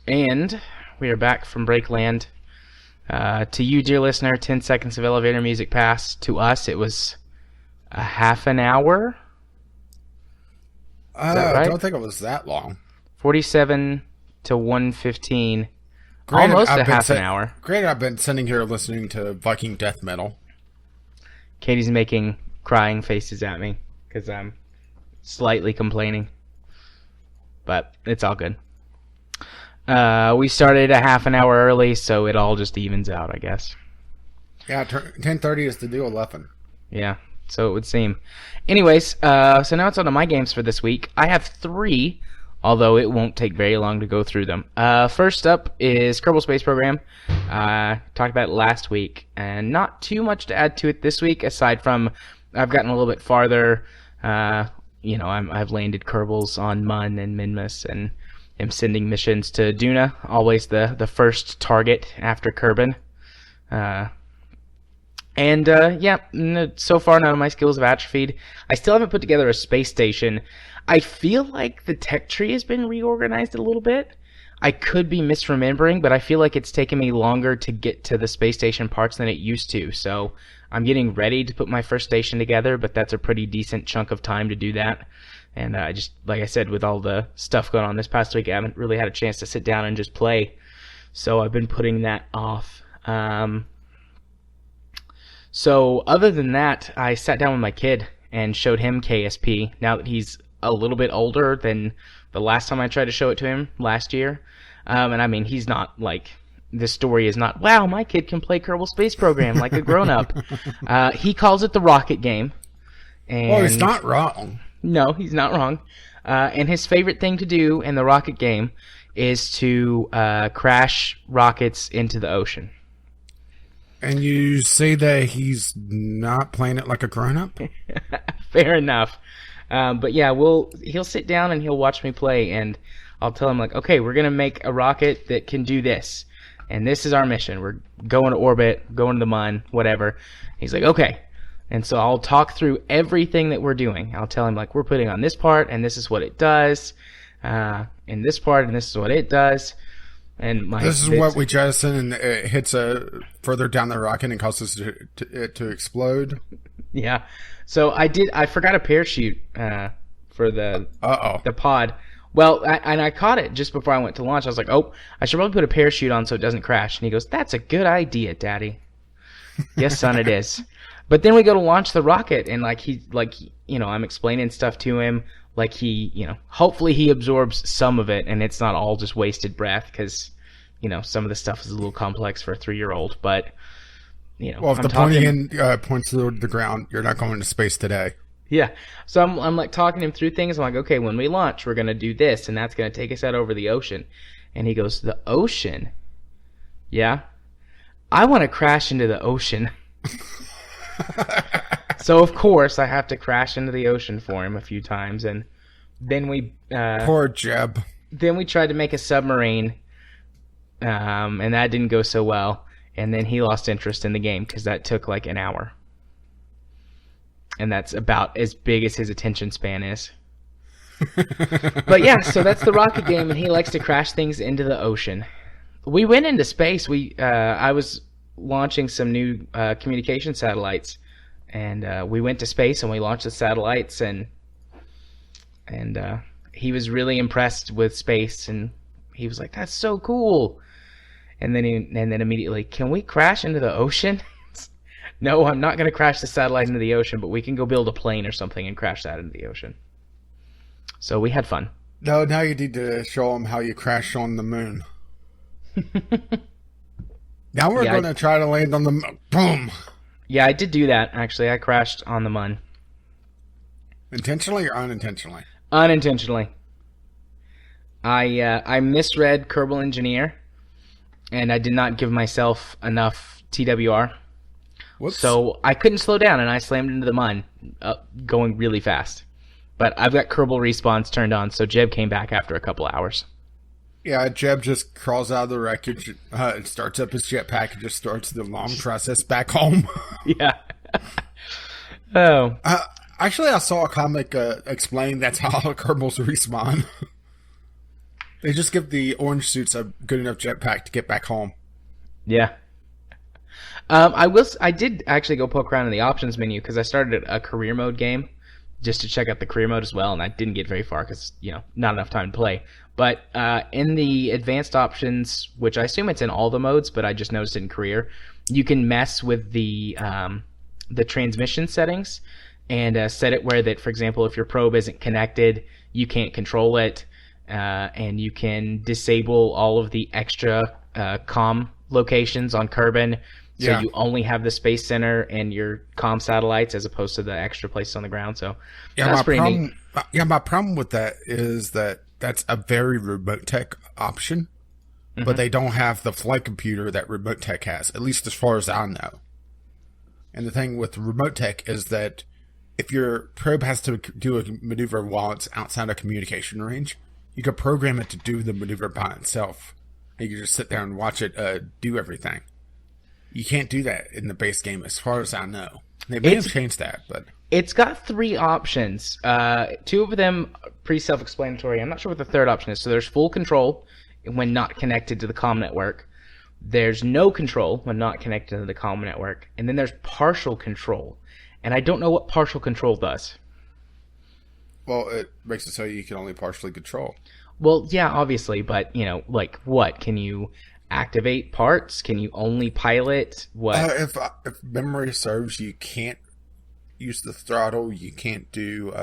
And we are back from Breakland. To you, dear listener, 10 seconds of elevator music pass. To us, it was a half an hour. Is that right? I don't think it was that long. 47 to 115. Almost a half an hour. Granted, I've been sitting here listening to Viking death metal. Katie's making crying faces at me because I'm slightly complaining. But it's all good. We started a half an hour early, so it all just evens out, I guess. Yeah, 10:30 is the deal, 11. Yeah, so it would seem. Anyways, so now it's on to my games for this week. I have 3, although it won't take very long to go through them. First up is Kerbal Space Program. Talked about it last week, and not too much to add to it this week, aside from I've gotten a little bit farther. I've landed Kerbals on Mun and Minmus, and am sending missions to Duna, always the first target after Kerbin. So far none of my skills have atrophied. I still haven't put together a space station. I feel like the tech tree has been reorganized a little bit. I could be misremembering, but I feel like it's taken me longer to get to the space station parts than it used to. So I'm getting ready to put my first station together, but that's a pretty decent chunk of time to do that. And just like I said, with all the stuff going on this past week, I haven't really had a chance to sit down and just play. So I've been putting that off. So other than that, I sat down with my kid and showed him KSP. Now that he's a little bit older than the last time I tried to show it to him last year. And I mean, he's not like, this story is not, wow, my kid can play Kerbal Space Program like a grown-up. He calls it the Rocket game. And well, he's not wrong. No, he's not wrong. And his favorite thing to do in the rocket game is to crash rockets into the ocean. And you say that he's not playing it like a grown-up? Fair enough. But yeah, he'll sit down and he'll watch me play, and I'll tell him, like, okay, we're going to make a rocket that can do this. And this is our mission. We're going to orbit, going to the Mun, whatever. He's like, okay. And so I'll talk through everything that we're doing. I'll tell him, like, we're putting on this part, and this is what it does. And this part, and this is what it does. And this is what we jettison, and it hits further down the rocket and causes it to explode. Yeah. So I forgot a parachute for the pod. Well, I caught it just before I went to launch. I was like, oh, I should probably put a parachute on so it doesn't crash. And he goes, that's a good idea, Daddy. Yes, son, it is. But then we go to launch the rocket, and I'm explaining stuff to him. Like hopefully he absorbs some of it, and it's not all just wasted breath, because, some of the stuff is a little complex for a 3-year-old. But, well, if the pointy end points to the ground, you're not going to space today. Yeah. So I'm like talking him through things. I'm like, okay, when we launch, we're going to do this, and that's going to take us out over the ocean. And he goes, the ocean? Yeah. I want to crash into the ocean. So, of course, I have to crash into the ocean for him a few times. And then we... Poor Jeb. Then we tried to make a submarine, and that didn't go so well. And then he lost interest in the game because that took like an hour. And that's about as big as his attention span is. But yeah, so that's the rocket game, and he likes to crash things into the ocean. We went into space. I was launching some new communication satellites, and we went to space and we launched the satellites, and he was really impressed with space, and he was like, "That's so cool." And then immediately, can we crash into the ocean? No, I'm not going to crash the satellite into the ocean, but we can go build a plane or something and crash that into the ocean. So we had fun. No, now you need to show them how you crash on the moon. Now we're going to try to land on the moon. Boom! Yeah, I did do that, actually. I crashed on the moon. Intentionally or unintentionally? Unintentionally. I misread Kerbal Engineer, and I did not give myself enough TWR. Whoops. So I couldn't slow down, and I slammed into the mun, going really fast. But I've got Kerbal respawns turned on, so Jeb came back after a couple hours. Yeah, Jeb just crawls out of the wreckage, starts up his jetpack, and just starts the long process back home. Yeah. Oh. Actually, I saw a comic explain that's how Kerbals respawn. They just give the orange suits a good enough jetpack to get back home. Yeah. I did actually go poke around in the options menu because I started a career mode game just to check out the career mode as well, and I didn't get very far because, not enough time to play. But in the advanced options, which I assume it's in all the modes, but I just noticed it in career, you can mess with the transmission settings and set it where that, for example, if your probe isn't connected, you can't control it, and you can disable all of the extra comm locations on Kerbin. So you only have the Space Center and your comm satellites as opposed to the extra places on the ground. So that's pretty neat. Yeah, my problem with that is that's a very remote tech option, but they don't have the flight computer that remote tech has, at least as far as I know. And the thing with remote tech is that if your probe has to do a maneuver while it's outside of communication range, you could program it to do the maneuver by itself. You can just sit there and watch it do everything. You can't do that in the base game, as far as I know. They may have changed that, but it's got 3 options. 2 of them are pretty self-explanatory. I'm not sure what the third option is. So there's full control when not connected to the comm network. There's no control when not connected to the comm network, and then there's partial control. And I don't know what partial control does. Well, it makes it so you can only partially control. Well, yeah, obviously, but like what? Can you activate parts? Can you only pilot? What? If memory serves, you can't use the throttle. You can't do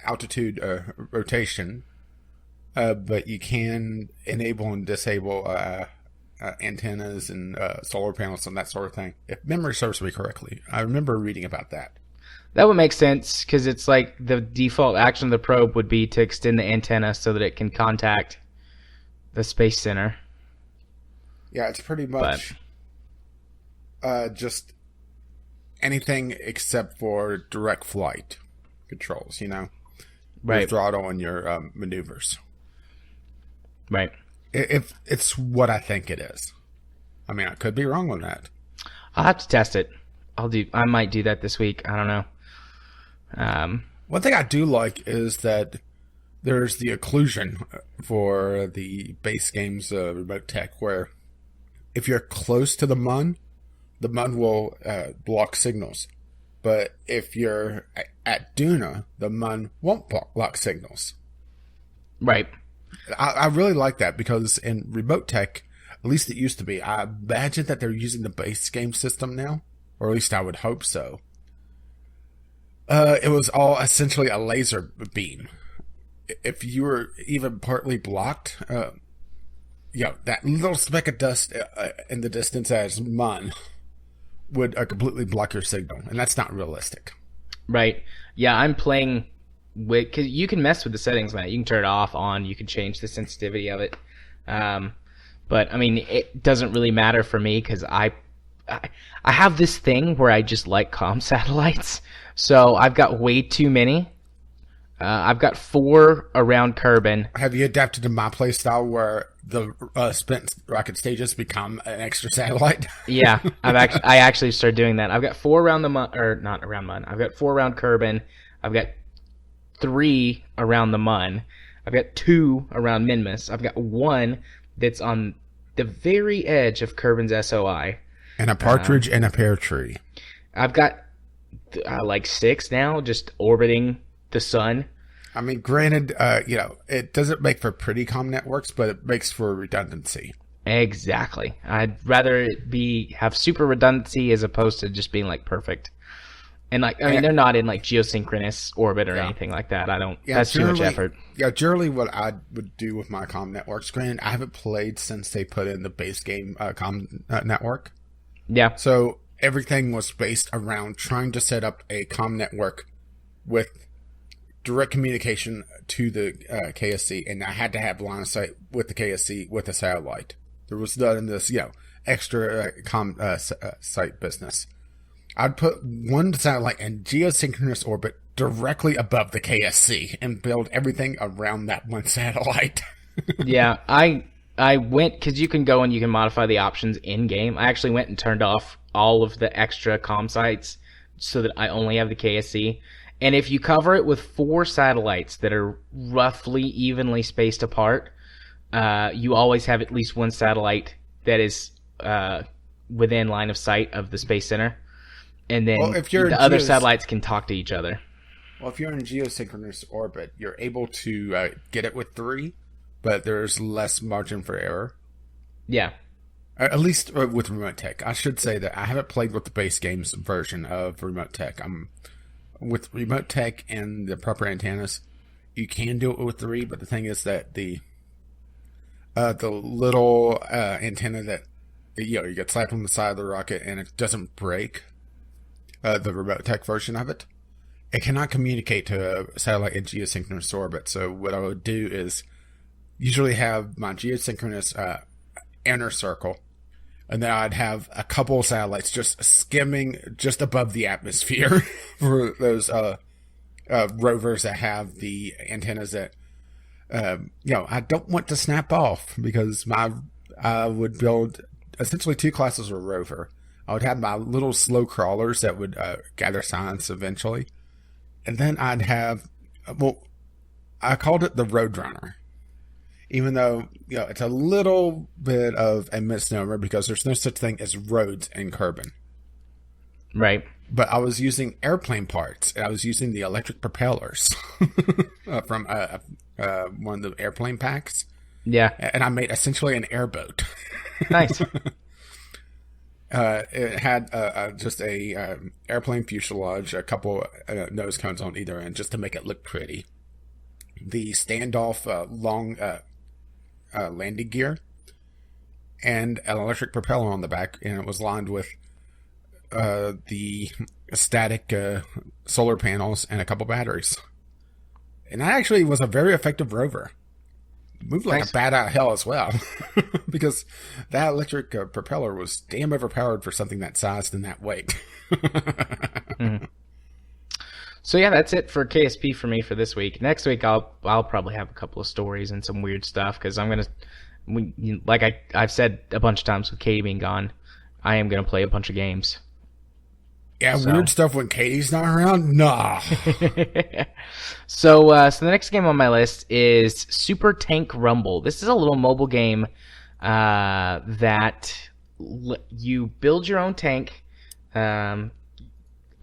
altitude rotation, but you can enable and disable antennas and solar panels and that sort of thing. If memory serves me correctly, I remember reading about that. That would make sense because it's like the default action of the probe would be to extend the antenna so that it can contact the Space Center. Yeah, it's pretty much just anything except for direct flight controls, right? Your throttle and your maneuvers. Right. If it's what I think it is. I mean, I could be wrong on that. I'll have to test it. I might do that this week. I don't know. One thing I do like is that there's the occlusion for the base game's remote tech, where if you're close to the mun will block signals. But if you're at Duna, the mun won't block signals. Right. I really like that because in remote tech, at least it used to be, I imagine that they're using the base game system now, or at least I would hope so. It was all essentially a laser beam. If you were even partly blocked, that little speck of dust in the distance as mun would completely block your signal, and that's not realistic. Right. Yeah, I'm playing with, because you can mess with the settings, man. You can turn it off, on. You can change the sensitivity of it. But I mean, it doesn't really matter for me because I have this thing where I just like comm satellites. So I've got way too many. I've got 4 around Kerbin. Have you adapted to my play style where the spent rocket stages become an extra satellite? Yeah, I actually started doing that. I've got 4 around the mun, or not around mun. I've got 4 around Kerbin. I've got 3 around the mun. I've got 2 around Minmus. I've got 1 that's on the very edge of Kerbin's SOI. And a partridge and a pear tree. I've got like 6 now, just orbiting the sun. I mean, granted, it doesn't make for pretty comm networks, but it makes for redundancy. Exactly. I'd rather it have super redundancy as opposed to just being like perfect. And like, I mean, they're not in like geosynchronous orbit or anything like that. That's too much effort. Yeah, generally what I would do with my comm networks, granted, I haven't played since they put in the base game comm network. Yeah. So everything was based around trying to set up a comm network with direct communication to the KSC, and I had to have line of sight with the KSC with the satellite. There was none in this, extra site business. I'd put one satellite in geosynchronous orbit directly above the KSC and build everything around that one satellite. Yeah, I went, because you can go and you can modify the options in-game. I actually went and turned off all of the extra comm sites so that I only have the KSC. And if you cover it with 4 satellites that are roughly evenly spaced apart, you always have at least one satellite that is within line of sight of the Space Center. And then the other satellites can talk to each other. Well, if you're in geosynchronous orbit, you're able to get it with 3, but there's less margin for error. Yeah. At least with remote tech. I should say that I haven't played with the base games version of remote tech. With remote tech and the proper antennas, you can do it with 3, but the thing is that the little antenna that you get slapped on the side of the rocket and it doesn't break, the remote tech version of it, it cannot communicate to a satellite in geosynchronous orbit. So what I would do is usually have my geosynchronous inner circle, and then I'd have a couple of satellites just skimming just above the atmosphere for those rovers that have the antennas that I don't want to snap off, because I would build essentially 2 classes of rover. I would have my little slow crawlers that would gather science eventually, and then I'd have, I called it the Roadrunner. Even though, it's a little bit of a misnomer because there's no such thing as roads in Kerbin. Right. But I was using airplane parts, and I was using the electric propellers from one of the airplane packs. Yeah. And I made essentially an airboat. Nice. It had just a airplane fuselage, a couple nose cones on either end, just to make it look pretty. The standoff long landing gear, and an electric propeller on the back, and it was lined with the static solar panels and a couple batteries. And that actually was a very effective rover. Moved like a bat out of hell as well, because that electric propeller was damn overpowered for something that sized and that weight. Mm-hmm. So yeah, that's it for KSP for me for this week. Next week, I'll probably have a couple of stories and some weird stuff, because I'm gonna, like I've said a bunch of times with Katie being gone, I am gonna play a bunch of games. Yeah, weird stuff when Katie's not around? Nah. So the next game on my list is Super Tank Rumble. This is a little mobile game that you build your own tank, a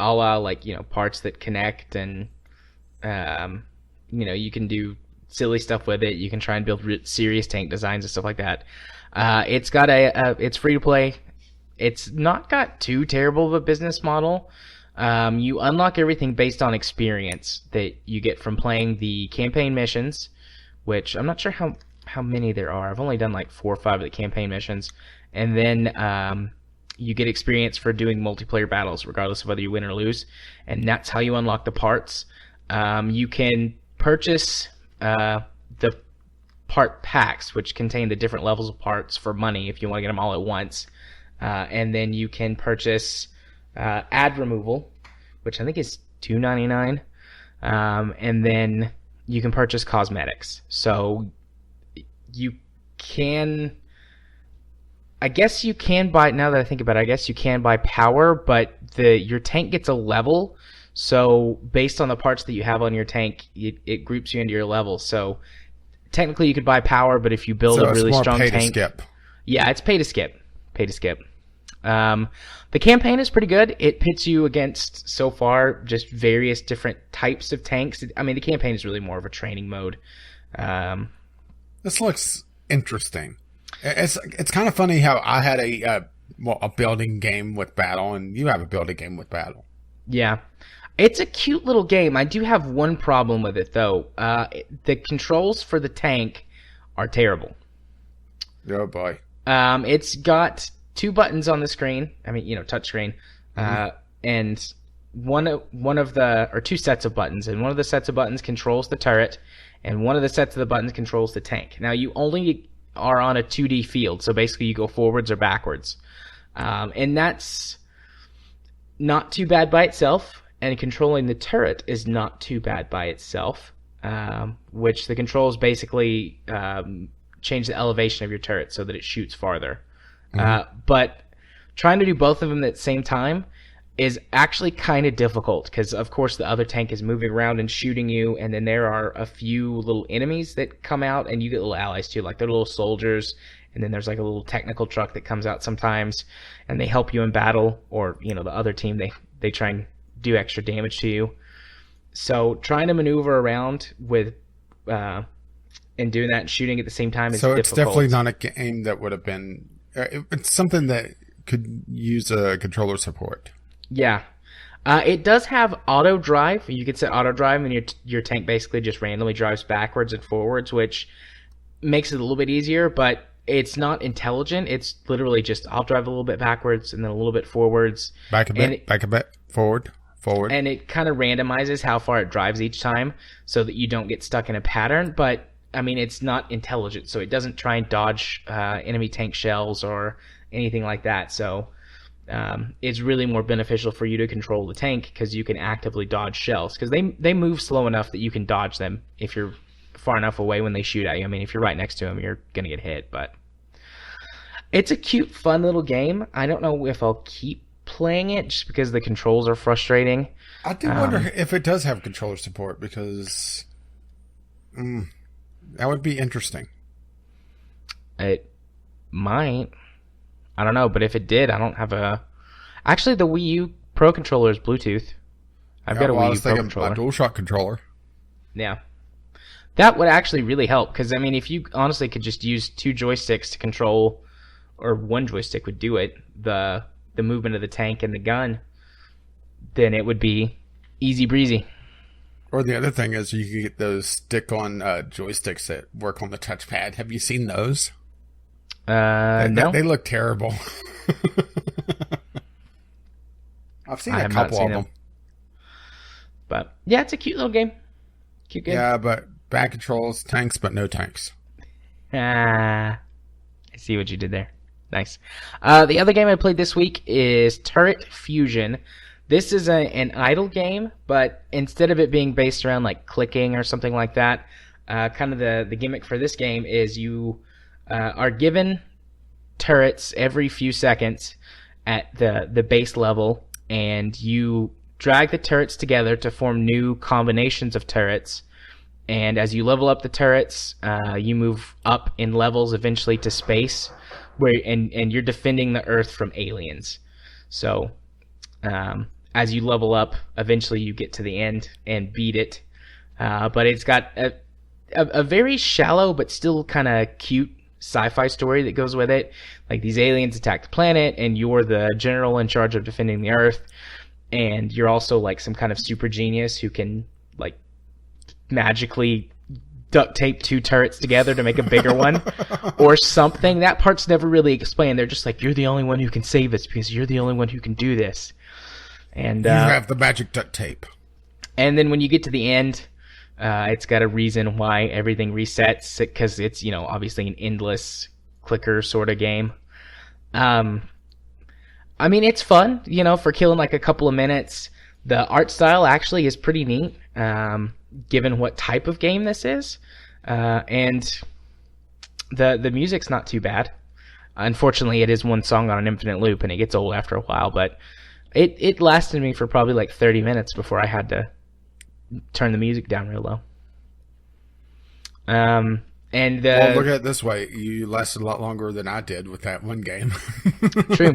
la like, parts that connect, and you can do silly stuff with it. You can try and build serious tank designs and stuff like that. It's free to play. It's not got too terrible of a business model. You unlock everything based on experience that you get from playing the campaign missions, which I'm not sure how many there are. I've only done like 4 or 5 of the campaign missions. And then you get experience for doing multiplayer battles, regardless of whether you win or lose. And that's how you unlock the parts. You can purchase the part packs, which contain the different levels of parts for money if you want to get them all at once. And then you can purchase ad removal, which I think is $2.99. And then you can purchase cosmetics. So you can... I guess you can buy, now that I think about it, I guess you can buy power, but your tank gets a level. So based on the parts that you have on your tank, it groups you into your level. So technically you could buy power, but if you build a really strong tank... pay to skip. Yeah, it's pay to skip. Pay to skip. The campaign is pretty good. It pits you against, so far, just various different types of tanks. I mean, the campaign is really more of a training mode. This looks interesting. It's kind of funny how I had a building game with battle, and you have a building game with battle. Yeah. It's a cute little game. I do have one problem with it, though. The controls for the tank are terrible. Oh, boy. It's got 2 buttons on the screen. I mean, touch screen. And one of the, or 2 sets of buttons, and one of the sets of buttons controls the turret, and one of the sets of the buttons controls the tank. Now, you only are on a 2D field, so basically you go forwards or backwards. And that's not too bad by itself, and controlling the turret is not too bad by itself, which the controls basically change the elevation of your turret so that it shoots farther. But trying to do both of them at the same time is actually kind of difficult, because of course the other tank is moving around and shooting you, and then there are a few little enemies that come out, and you get little allies too, like they're little soldiers, and then there's like a little technical truck that comes out sometimes, and they help you in battle, or the other team, they try and do extra damage to you. So trying to maneuver around with and doing that and shooting at the same time is difficult. So it's definitely not a game that would have been... it's something that could use a controller support. Yeah. It does have auto drive. You could set auto drive, and your tank basically just randomly drives backwards and forwards, which makes it a little bit easier, but it's not intelligent. It's literally just, I'll drive a little bit backwards and then a little bit forwards. Back a bit, forward. And it kind of randomizes how far it drives each time so that you don't get stuck in a pattern, but I mean, it's not intelligent, so it doesn't try and dodge enemy tank shells or anything like that. So it's really more beneficial for you to control the tank, because you can actively dodge shells, because they move slow enough that you can dodge them if you're far enough away when they shoot at you. I mean, if you're right next to them, you're going to get hit, but it's a cute, fun little game. I don't know if I'll keep playing it just because the controls are frustrating. I do wonder if it does have controller support, because that would be interesting. It might. I don't know, but if it did, I don't have a... Actually, the Wii U Pro Controller is Bluetooth. I've got a Wii U Pro Controller. A DualShock controller. Yeah. That would actually really help, because, I mean, if you honestly could just use 2 joysticks to control, or 1 joystick would do it, the movement of the tank and the gun, then it would be easy breezy. Or the other thing is you can get those stick-on joysticks that work on the touchpad. Have you seen those? No. They look terrible. I've seen a couple of them. But, yeah, it's a cute little game. Cute game. Yeah, but bad controls, tanks, but no tanks. I see what you did there. Nice. The other game I played this week is Turret Fusion. This is an idle game, but instead of it being based around like clicking or something like that, kind of the gimmick for this game is you are given turrets every few seconds at the base level, and you drag the turrets together to form new combinations of turrets. And as you level up the turrets, you move up in levels eventually to space, and you're defending the Earth from aliens. So as you level up, eventually you get to the end and beat it. But it's got a very shallow but still kind of cute sci-fi story that goes with it. Like, these aliens attack the planet, and you're the general in charge of defending the Earth. And you're also like some kind of super genius who can like magically duct tape 2 turrets together to make a bigger one or something. That part's never really explained. They're just like, you're the only one who can save us because you're the only one who can do this. And you have the magic duct tape. And then when you get to the end, it's got a reason why everything resets, because it's, obviously an endless clicker sort of game. I mean, it's fun, for killing like a couple of minutes. The art style actually is pretty neat, given what type of game this is. And the music's not too bad. Unfortunately, it is one song on an infinite loop, and it gets old after a while, but it lasted me for probably like 30 minutes before I had to turn the music down real low. Well, look at it this way. You lasted a lot longer than I did with that one game. True.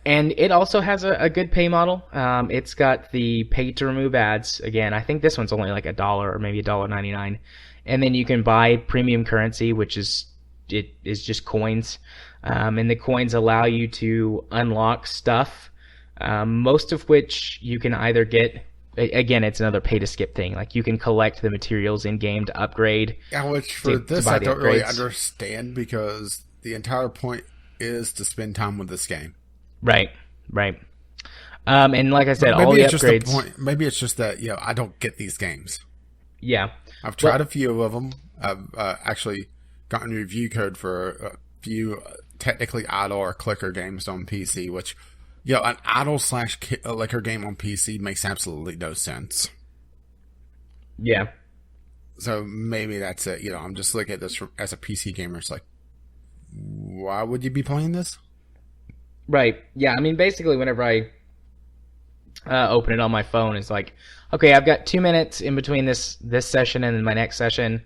And it also has a good pay model. It's got the pay to remove ads. Again, I think this one's only like $1 or maybe $1.99. And then you can buy premium currency, which is just coins. And the coins allow you to unlock stuff, most of which you can either get. Again, it's another pay-to-skip thing. Like, you can collect the materials in-game to upgrade. Yeah, which for this I don't really understand, because the entire point is to spend time with this game. Right. And like I said, all the upgrades... Maybe it's just that, I don't get these games. Yeah. I've tried a few of them. I've actually gotten review code for a few technically idle or clicker games on PC, which... an idle/clicker game on PC makes absolutely no sense. Yeah. So maybe that's it. I'm just looking at this as a PC gamer. It's like, why would you be playing this? Right. Yeah, I mean, basically, whenever I open it on my phone, it's like, okay, I've got 2 minutes in between this session and then my next session.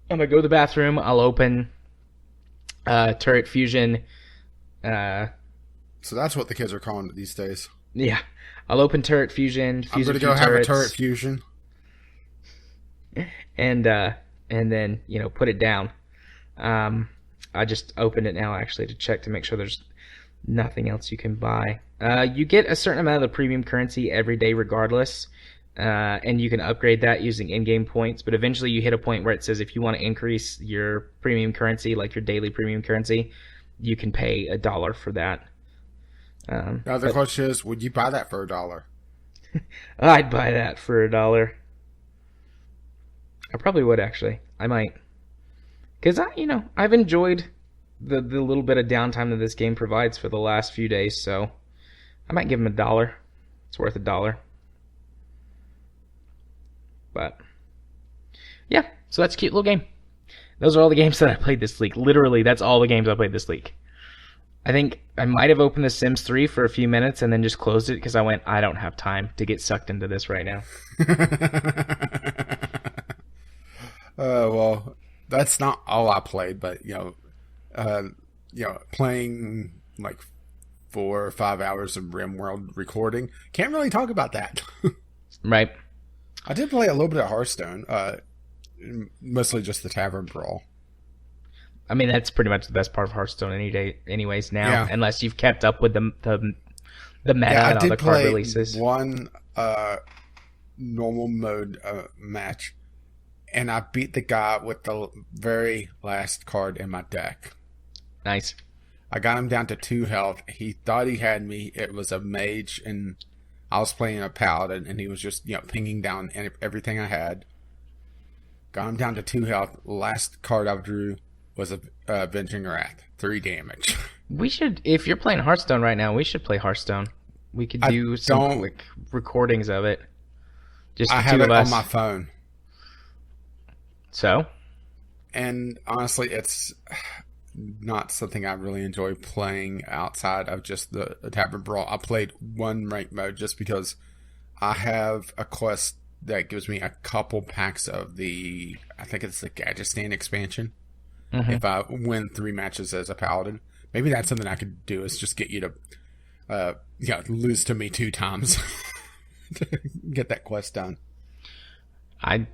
I'm going to go to the bathroom. I'll open Turret Fusion. So that's what the kids are calling it these days. Yeah. I'll open Turret Fusion. I'm going to go have a Turret Fusion. And then, put it down. I just opened it now, actually, to check to make sure there's nothing else you can buy. You get a certain amount of the premium currency every day regardless. And you can upgrade that using in-game points. But eventually you hit a point where it says if you want to increase your premium currency, like your daily premium currency, you can pay $1 for that. Now the question is, would you buy that for $1? I'd buy that for $1. I probably would, actually. I might, because I've enjoyed the little bit of downtime that this game provides for the last few days. So I might give him $1. It's worth $1. But yeah, so that's a cute little game. Those are all the games that I played this week. Literally, that's all the games I played this week. I think I might have opened The Sims 3 for a few minutes and then just closed it because I went, I don't have time to get sucked into this right now. Well, that's not all I played, but playing like 4 or 5 hours of RimWorld recording. Can't really talk about that. Right. I did play a little bit of Hearthstone, mostly just the Tavern Brawl. I mean, that's pretty much the best part of Hearthstone any day, anyways. Now, unless you've kept up with the meta and all the card releases. One normal mode match, and I beat the guy with the very last card in my deck. Nice. I got him down to 2 health. He thought he had me. It was a mage, and I was playing a paladin, and he was just pinging down everything I had. Got him down to 2 health. Last card I drew was a Avenging Wrath, 3 damage. We should, if you're playing Hearthstone right now, we should play Hearthstone. We could do some quick recordings of it. Just I have it on my phone. So? And honestly, not something I really enjoy playing outside of just the Tavern Brawl. I played one ranked mode just because I have a quest that gives me a couple packs of I think it's the Gadgetstan expansion. Mm-hmm. If I win 3 matches as a paladin, maybe that's something I could do, is just get you to, lose to me 2 times to get that quest done. I'd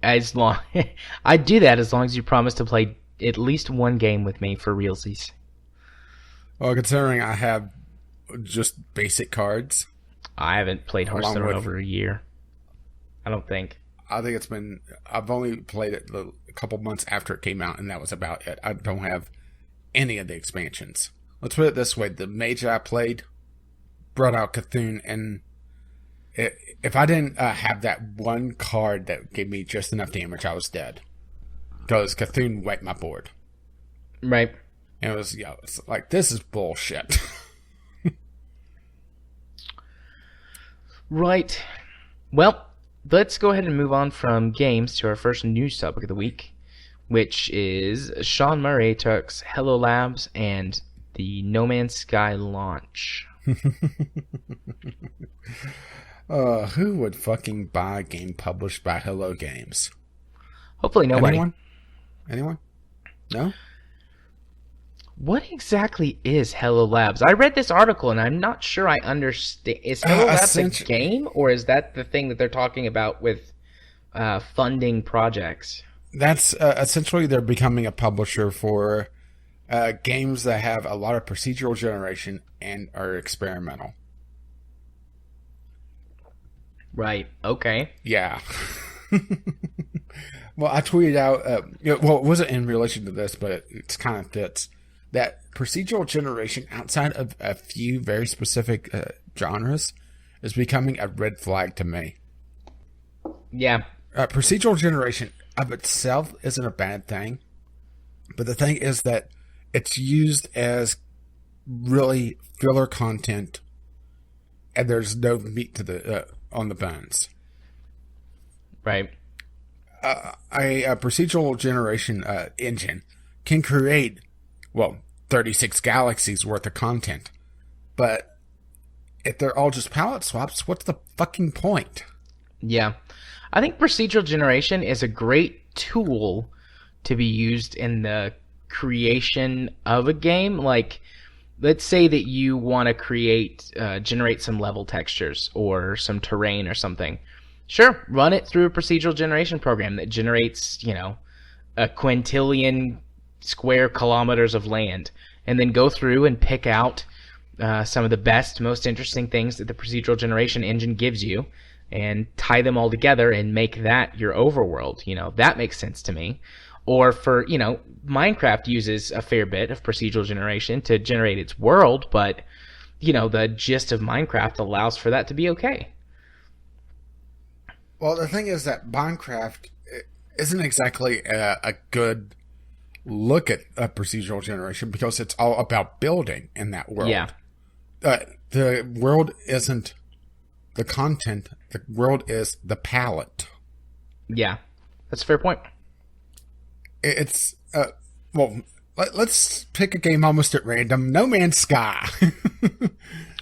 do that as long as you promise to play at least one game with me for realsies. Well, considering I have just basic cards, I haven't played Hearthstone in over a year. I don't think. I think I've only played it a couple months after it came out, and that was about it. I don't have any of the expansions. Let's put it this way: the mage I played brought out Cthulhu, and if I didn't have that one card that gave me just enough damage, I was dead. Because Cthulhu wiped my board. Right. And it was, it's like, this is bullshit. Right. Well, let's go ahead and move on from games to our first news topic of the week, which is Sean Murray took Hello Labs and the No Man's Sky launch. Who would fucking buy a game published by Hello Games? Hopefully nobody. Anyone? No? What exactly is Hello Labs? I read this article and I'm not sure I understand. Is Hello Labs a game, or is that the thing that they're talking about with funding projects? That's essentially they're becoming a publisher for games that have a lot of procedural generation and are experimental. Right. Okay. Yeah. Well, I tweeted out, it wasn't in relation to this, but it kind of fits, that procedural generation outside of a few very specific genres is becoming a red flag to me. Yeah. Procedural generation of itself isn't a bad thing, but the thing is that it's used as really filler content, and there's no meat to the on the bones. Right. A procedural generation engine can create, 36 galaxies worth of content. But if they're all just palette swaps, what's the fucking point? Yeah. I think procedural generation is a great tool to be used in the creation of a game. Like, let's say that you want to generate some level textures or some terrain or something. Sure, run it through a procedural generation program that generates, a quintillion square kilometers of land, and then go through and pick out some of the best, most interesting things that the procedural generation engine gives you, and tie them all together and make that your overworld. That makes sense to me. Or for, Minecraft uses a fair bit of procedural generation to generate its world, but, the gist of Minecraft allows for that to be okay. Well, the thing is that Minecraft isn't exactly a good look at procedural generation because it's all about building in that world. Yeah. The world isn't the content. The world is the palette. Yeah. That's a fair point. It's, let's pick a game almost at random. No Man's Sky.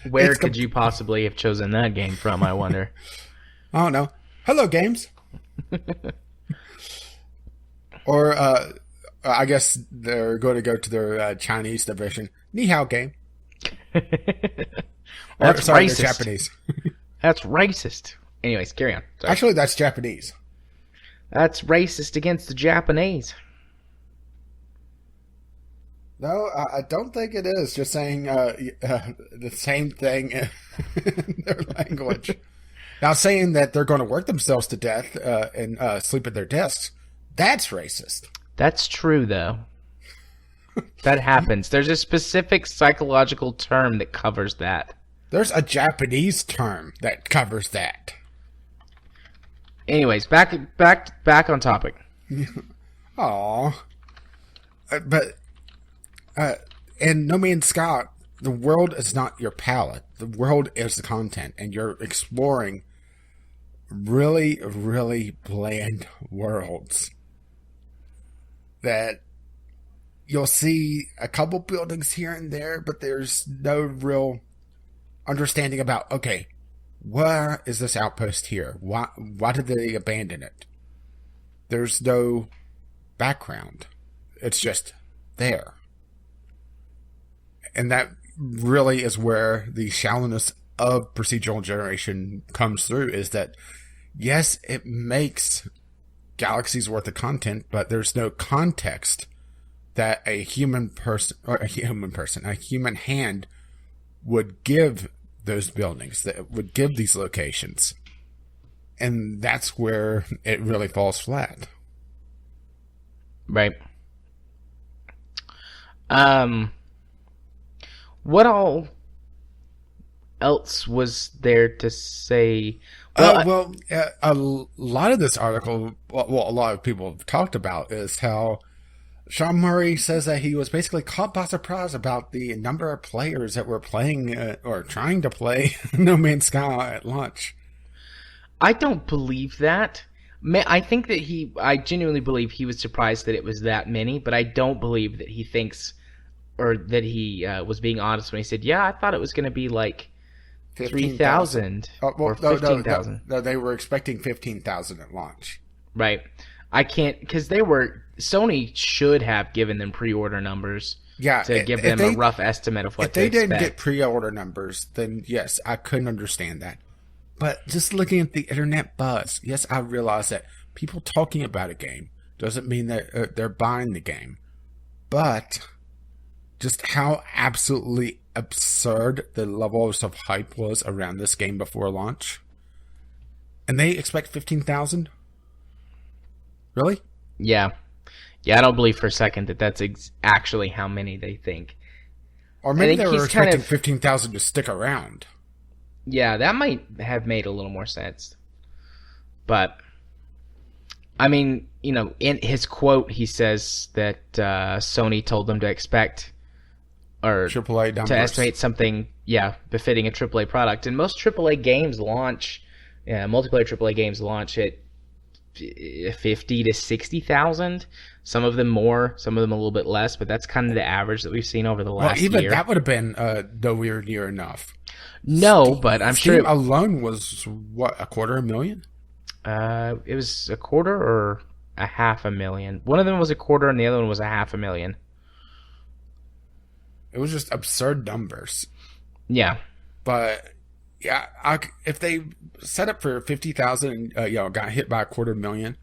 Where could you possibly have chosen that game from, I wonder? I don't know. Hello Games. Or, I guess they're going to go to their Chinese division. Ni hao game. That's racist. They're Japanese. That's racist. Anyways, carry on. Sorry. Actually, that's Japanese. That's racist against the Japanese. No, I don't think it is. Just saying the same thing in their language. Now, saying that they're going to work themselves to death and sleep at their desks, that's racist. That's true, though. That happens. There's a specific psychological term that covers that. There's a Japanese term that covers that. Anyways, back on topic. Aw. In No Man's Sky, the world is not your palette. The world is the content, and you're exploring really, really bland worlds that you'll see a couple buildings here and there, but there's no real understanding about, okay, where is this outpost here? Why did they abandon it? There's no background. It's just there. And that really is where the shallowness of procedural generation comes through, is that, yes, it makes galaxies worth of content, but there's no context that a human hand would give those buildings, that would give these locations. And that's where it really falls flat. Right. What all else was there to say? Well, a lot of this article, a lot of people have talked about, is how Sean Murray says that he was basically caught by surprise about the number of players that were playing or trying to play No Man's Sky at launch. I don't believe that. I think that I genuinely believe he was surprised that it was that many, but I don't believe that he thinks, or that he was being honest when he said, yeah, I thought it was going to be like 3,000 or 15,000. No, they were expecting 15,000 at launch. Right. I can't, because Sony should have given them pre-order numbers to give them a rough estimate of what they expect. If they didn't get pre-order numbers, then yes, I couldn't understand that. But just looking at the internet buzz, yes, I realize that people talking about a game doesn't mean that they're buying the game. But just how absolutely absurd the levels of hype was around this game before launch. And they expect 15,000? Really? Yeah. Yeah, I don't believe for a second that that's actually how many they think. Or maybe they were expecting 15,000 to stick around. Yeah, that might have made a little more sense. But, I mean, in his quote, he says that Sony told them to expect, or AAA numbers, to estimate something, befitting a AAA product. And most AAA games launch, multiplayer AAA games launch at 50 to 60,000. Some of them more, some of them a little bit less, but that's kind of the average that we've seen over the last year. Even that would have been nowhere near enough. No, but I'm sure Steam alone was what, $250,000? It was a quarter or $500,000. One of them was a quarter, and the other one was $500,000. It was just absurd numbers. Yeah, but yeah, if they set up for 50,000, and got hit by $250,000,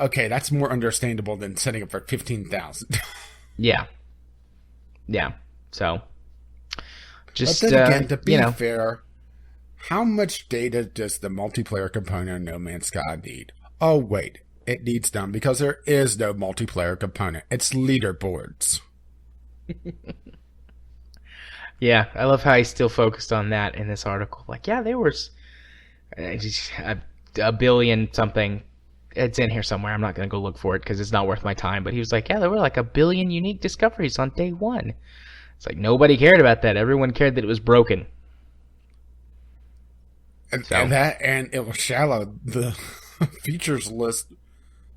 okay, that's more understandable than setting up for 15,000. Yeah. So. Just, but then again, to be fair, how much data does the multiplayer component of No Man's Sky need? Oh, wait. It needs none, because there is no multiplayer component. It's leaderboards. Yeah, I love how he's still focused on that in this article. Like, yeah, there was a billion something. It's in here somewhere. I'm not going to go look for it because it's not worth my time. But he was like, yeah, there were like 1 billion unique discoveries on day one. It's like nobody cared about that. Everyone cared that it was broken. And it was shallow. The features list,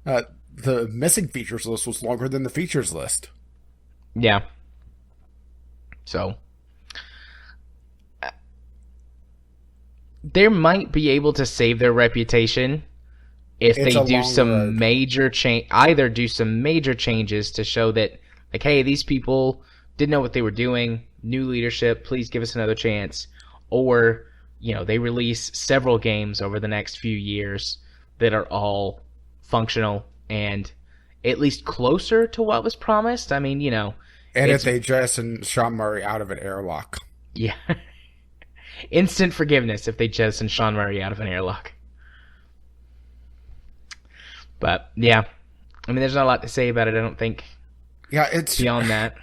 the missing features list was longer than the features list. Yeah. So they might be able to save their reputation if they do some major change. Either do some major changes to show that, like, hey, these people didn't know what they were doing, new leadership, please give us another chance. Or, they release several games over the next few years that are all functional and at least closer to what was promised. I mean, And if they jettison Sean Murray out of an airlock. Yeah. Instant forgiveness if they jettison Sean Murray out of an airlock. But, yeah. I mean, there's not a lot to say about it, I don't think. Yeah, it's beyond that.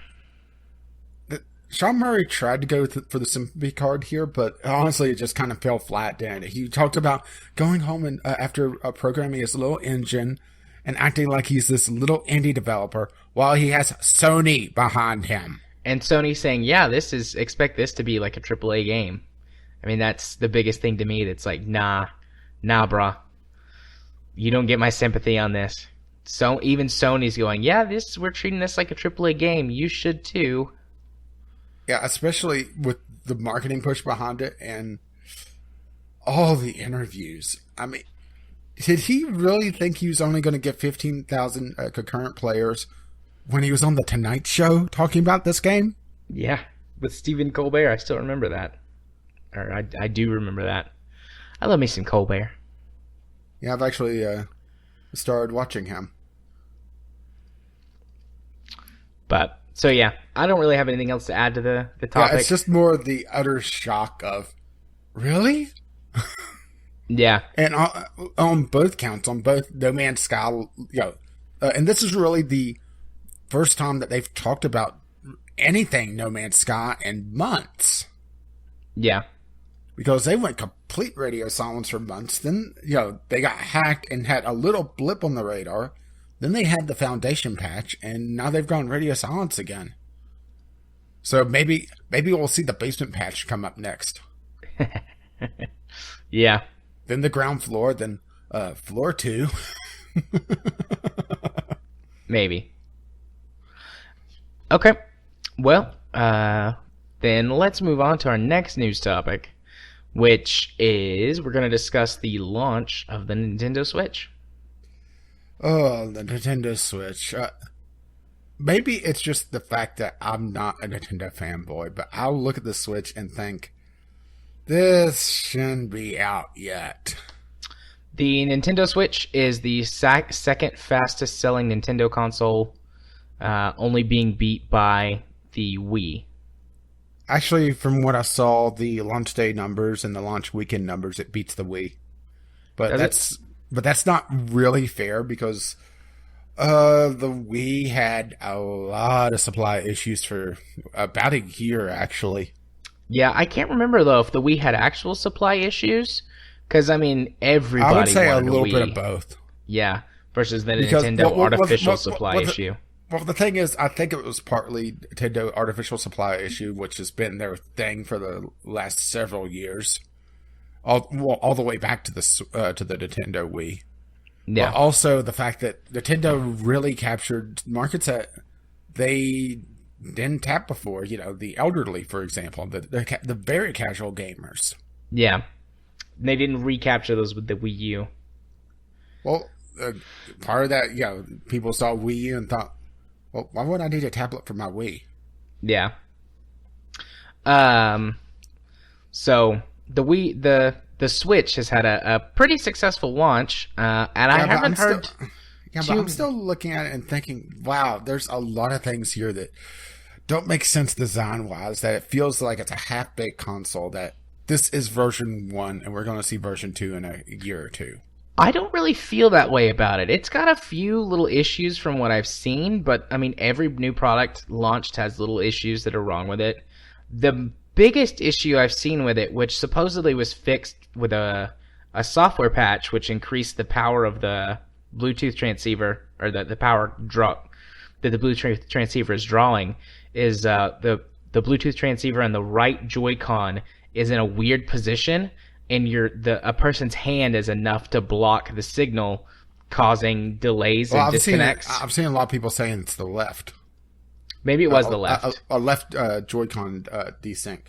Sean Murray tried to go for the sympathy card here, but honestly, it just kind of fell flat, didn't it? He talked about going home and after programming his little engine and acting like he's this little indie developer while he has Sony behind him. And Sony saying, yeah, expect this to be like a AAA game. I mean, that's the biggest thing to me. That's like, nah, brah. You don't get my sympathy on this. So even Sony's going, yeah, we're treating this like a AAA game. You should too. Yeah, especially with the marketing push behind it and all the interviews. I mean, did he really think he was only going to get 15,000 concurrent players when he was on the Tonight Show talking about this game? Yeah, with Stephen Colbert. I still remember that. Or I do remember that. I love me some Colbert. Yeah, I've actually started watching him. But, so yeah, I don't really have anything else to add to the topic. Yeah, it's just more the utter shock of, really? Yeah. And on both counts, on both No Man's Sky, and this is really the first time that they've talked about anything No Man's Sky in months. Yeah. Because they went complete radio silence for months. Then, they got hacked and had a little blip on the radar. Then they had the Foundation patch, and now they've gone radio silence again. So maybe we'll see the basement patch come up next. Yeah. Then the ground floor, then floor 2. Maybe. Okay. Well, then let's move on to our next news topic, which is we're going to discuss the launch of the Nintendo Switch. Oh, the Nintendo Switch. Maybe it's just the fact that I'm not a Nintendo fanboy, but I'll look at the Switch and think, this shouldn't be out yet. The Nintendo Switch is the second fastest selling Nintendo console, only being beat by the Wii. Actually, from what I saw, the launch day numbers and the launch weekend numbers, it beats the Wii. But that's not really fair because the Wii had a lot of supply issues for about a year, actually. Yeah, I can't remember, though, if the Wii had actual supply issues. Because, I mean, everybody I would say a wanted little Wii. bit of both. Yeah, versus the Nintendo artificial supply issue. Well, the thing is, I think it was partly Nintendo artificial supply issue, which has been their thing for the last several years. All the way back to the Nintendo Wii. Yeah. But also the fact that Nintendo really captured markets that they didn't tap before. The elderly, for example, the very casual gamers. Yeah. They didn't recapture those with the Wii U. Well, part of that, people saw Wii U and thought, well, why would I need a tablet for my Wii? Yeah. So the Switch has had a pretty successful launch, and I haven't heard. But I'm still looking at it and thinking, wow, there's a lot of things here that don't make sense design-wise. That it feels like it's a half-baked console. That this is version 1, and we're going to see version 2 in a year or two. I don't really feel that way about it. It's got a few little issues from what I've seen, but I mean, every new product launched has little issues that are wrong with it. The biggest issue I've seen with it, which supposedly was fixed with a software patch, which increased the power of the Bluetooth transceiver, or the power drop that the Bluetooth transceiver is drawing, is the Bluetooth transceiver and the right Joy-Con is in a weird position, and a person's hand is enough to block the signal, causing delays and disconnects. I've seen a lot of people saying it's the left. Maybe it was the left. A left Joy-Con desync.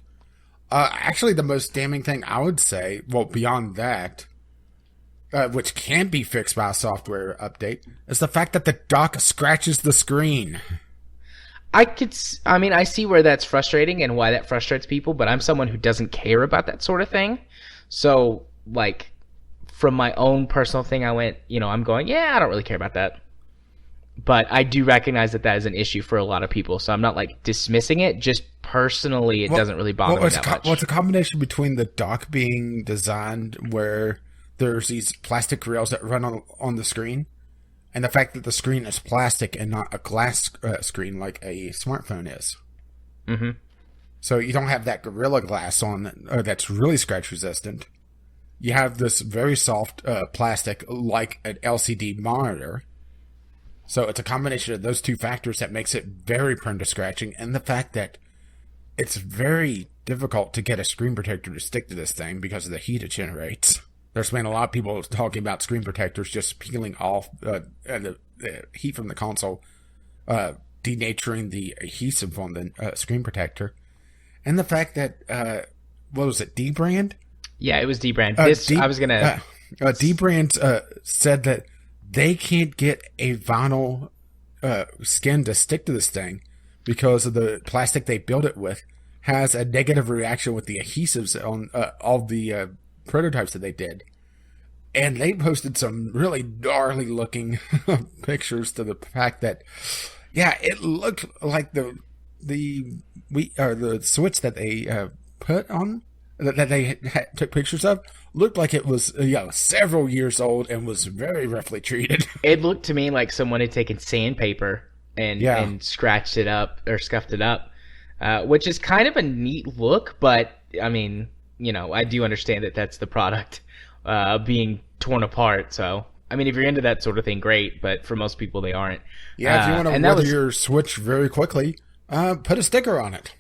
Actually, the most damning thing I would say, well, beyond that, which can be fixed by a software update, is the fact that the dock scratches the screen. I see where that's frustrating and why that frustrates people, but I'm someone who doesn't care about that sort of thing. So, like, from my own personal thing, I'm going, yeah, I don't really care about that. But I do recognize that is an issue for a lot of people, so I'm not, dismissing it. Just personally, it doesn't really bother me that much. Well, it's a combination between the dock being designed where there's these plastic rails that run on the screen, and the fact that the screen is plastic and not a glass screen like a smartphone is. Mm-hmm. So you don't have that Gorilla Glass on that's really scratch resistant. You have this very soft plastic like an LCD monitor. So it's a combination of those two factors that makes it very prone to scratching, and the fact that it's very difficult to get a screen protector to stick to this thing because of the heat it generates. There's been a lot of people talking about screen protectors just peeling off heat from the console, denaturing the adhesive on the screen protector, and the fact that what was it, Dbrand? Yeah, it was Dbrand. Dbrand said that they can't get a vinyl skin to stick to this thing because of the plastic they built it with has a negative reaction with the adhesives on all the prototypes that they did. And they posted some really gnarly looking pictures to the fact that, yeah, it looked like the Switch that they put on, that they took pictures of, looked like it was several years old and was very roughly treated. It looked to me like someone had taken sandpaper and scratched it up or scuffed it up, which is kind of a neat look. But I mean, I do understand that that's the product being torn apart. So I mean, if you're into that sort of thing, great. But for most people, they aren't. Yeah, if you want to weather your Switch very quickly, put a sticker on it.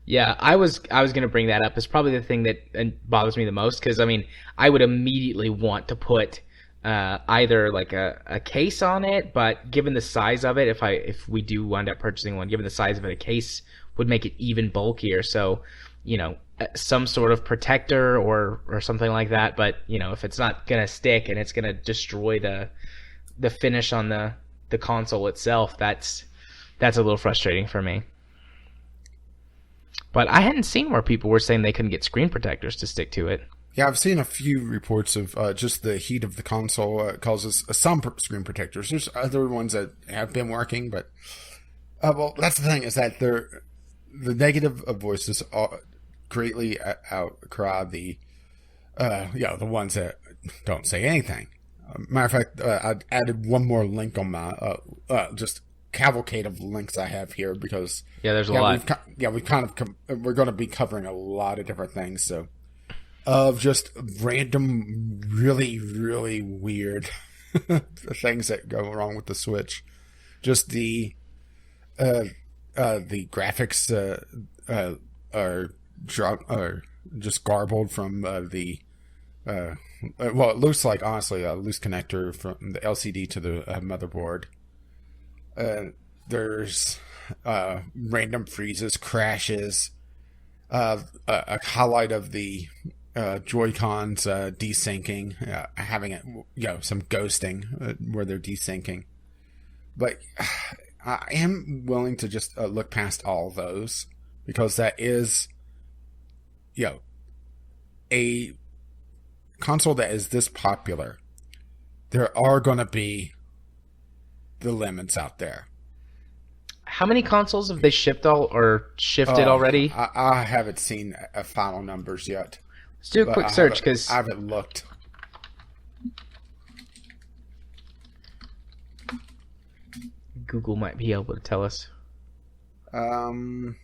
Yeah, I was going to bring that up. It's probably the thing that bothers me the most because, I mean, I would immediately want to put either like a case on it, but given the size of it, if we do wind up purchasing one, given the size of it, a case would make it even bulkier. So, some sort of protector or something like that. But, if it's not going to stick and it's going to destroy the finish on the console itself, that's a little frustrating for me. But I hadn't seen where people were saying they couldn't get screen protectors to stick to it. Yeah, I've seen a few reports of just the heat of the console causes some screen protectors. There's other ones that have been working, but well, that's the thing is that the negative voices greatly outcry the ones that don't say anything. Matter of fact, I added one more link on my just cavalcade of links I have here because there's a lot. We're going to be covering a lot of different things. So, of just random, really, really weird things that go wrong with the Switch. Just the graphics are just garbled from the. Well, it looks like honestly a loose connector from the LCD to the motherboard. There's random freezes, crashes, a highlight of the Joy-Cons desyncing, having some ghosting where they're desyncing. But I am willing to just look past all those because that is, a console that is this popular. There are going to be the lemons out there. How many consoles have they shipped already? I haven't seen final numbers yet. Let's do a quick search because I haven't looked. Google might be able to tell us. I'm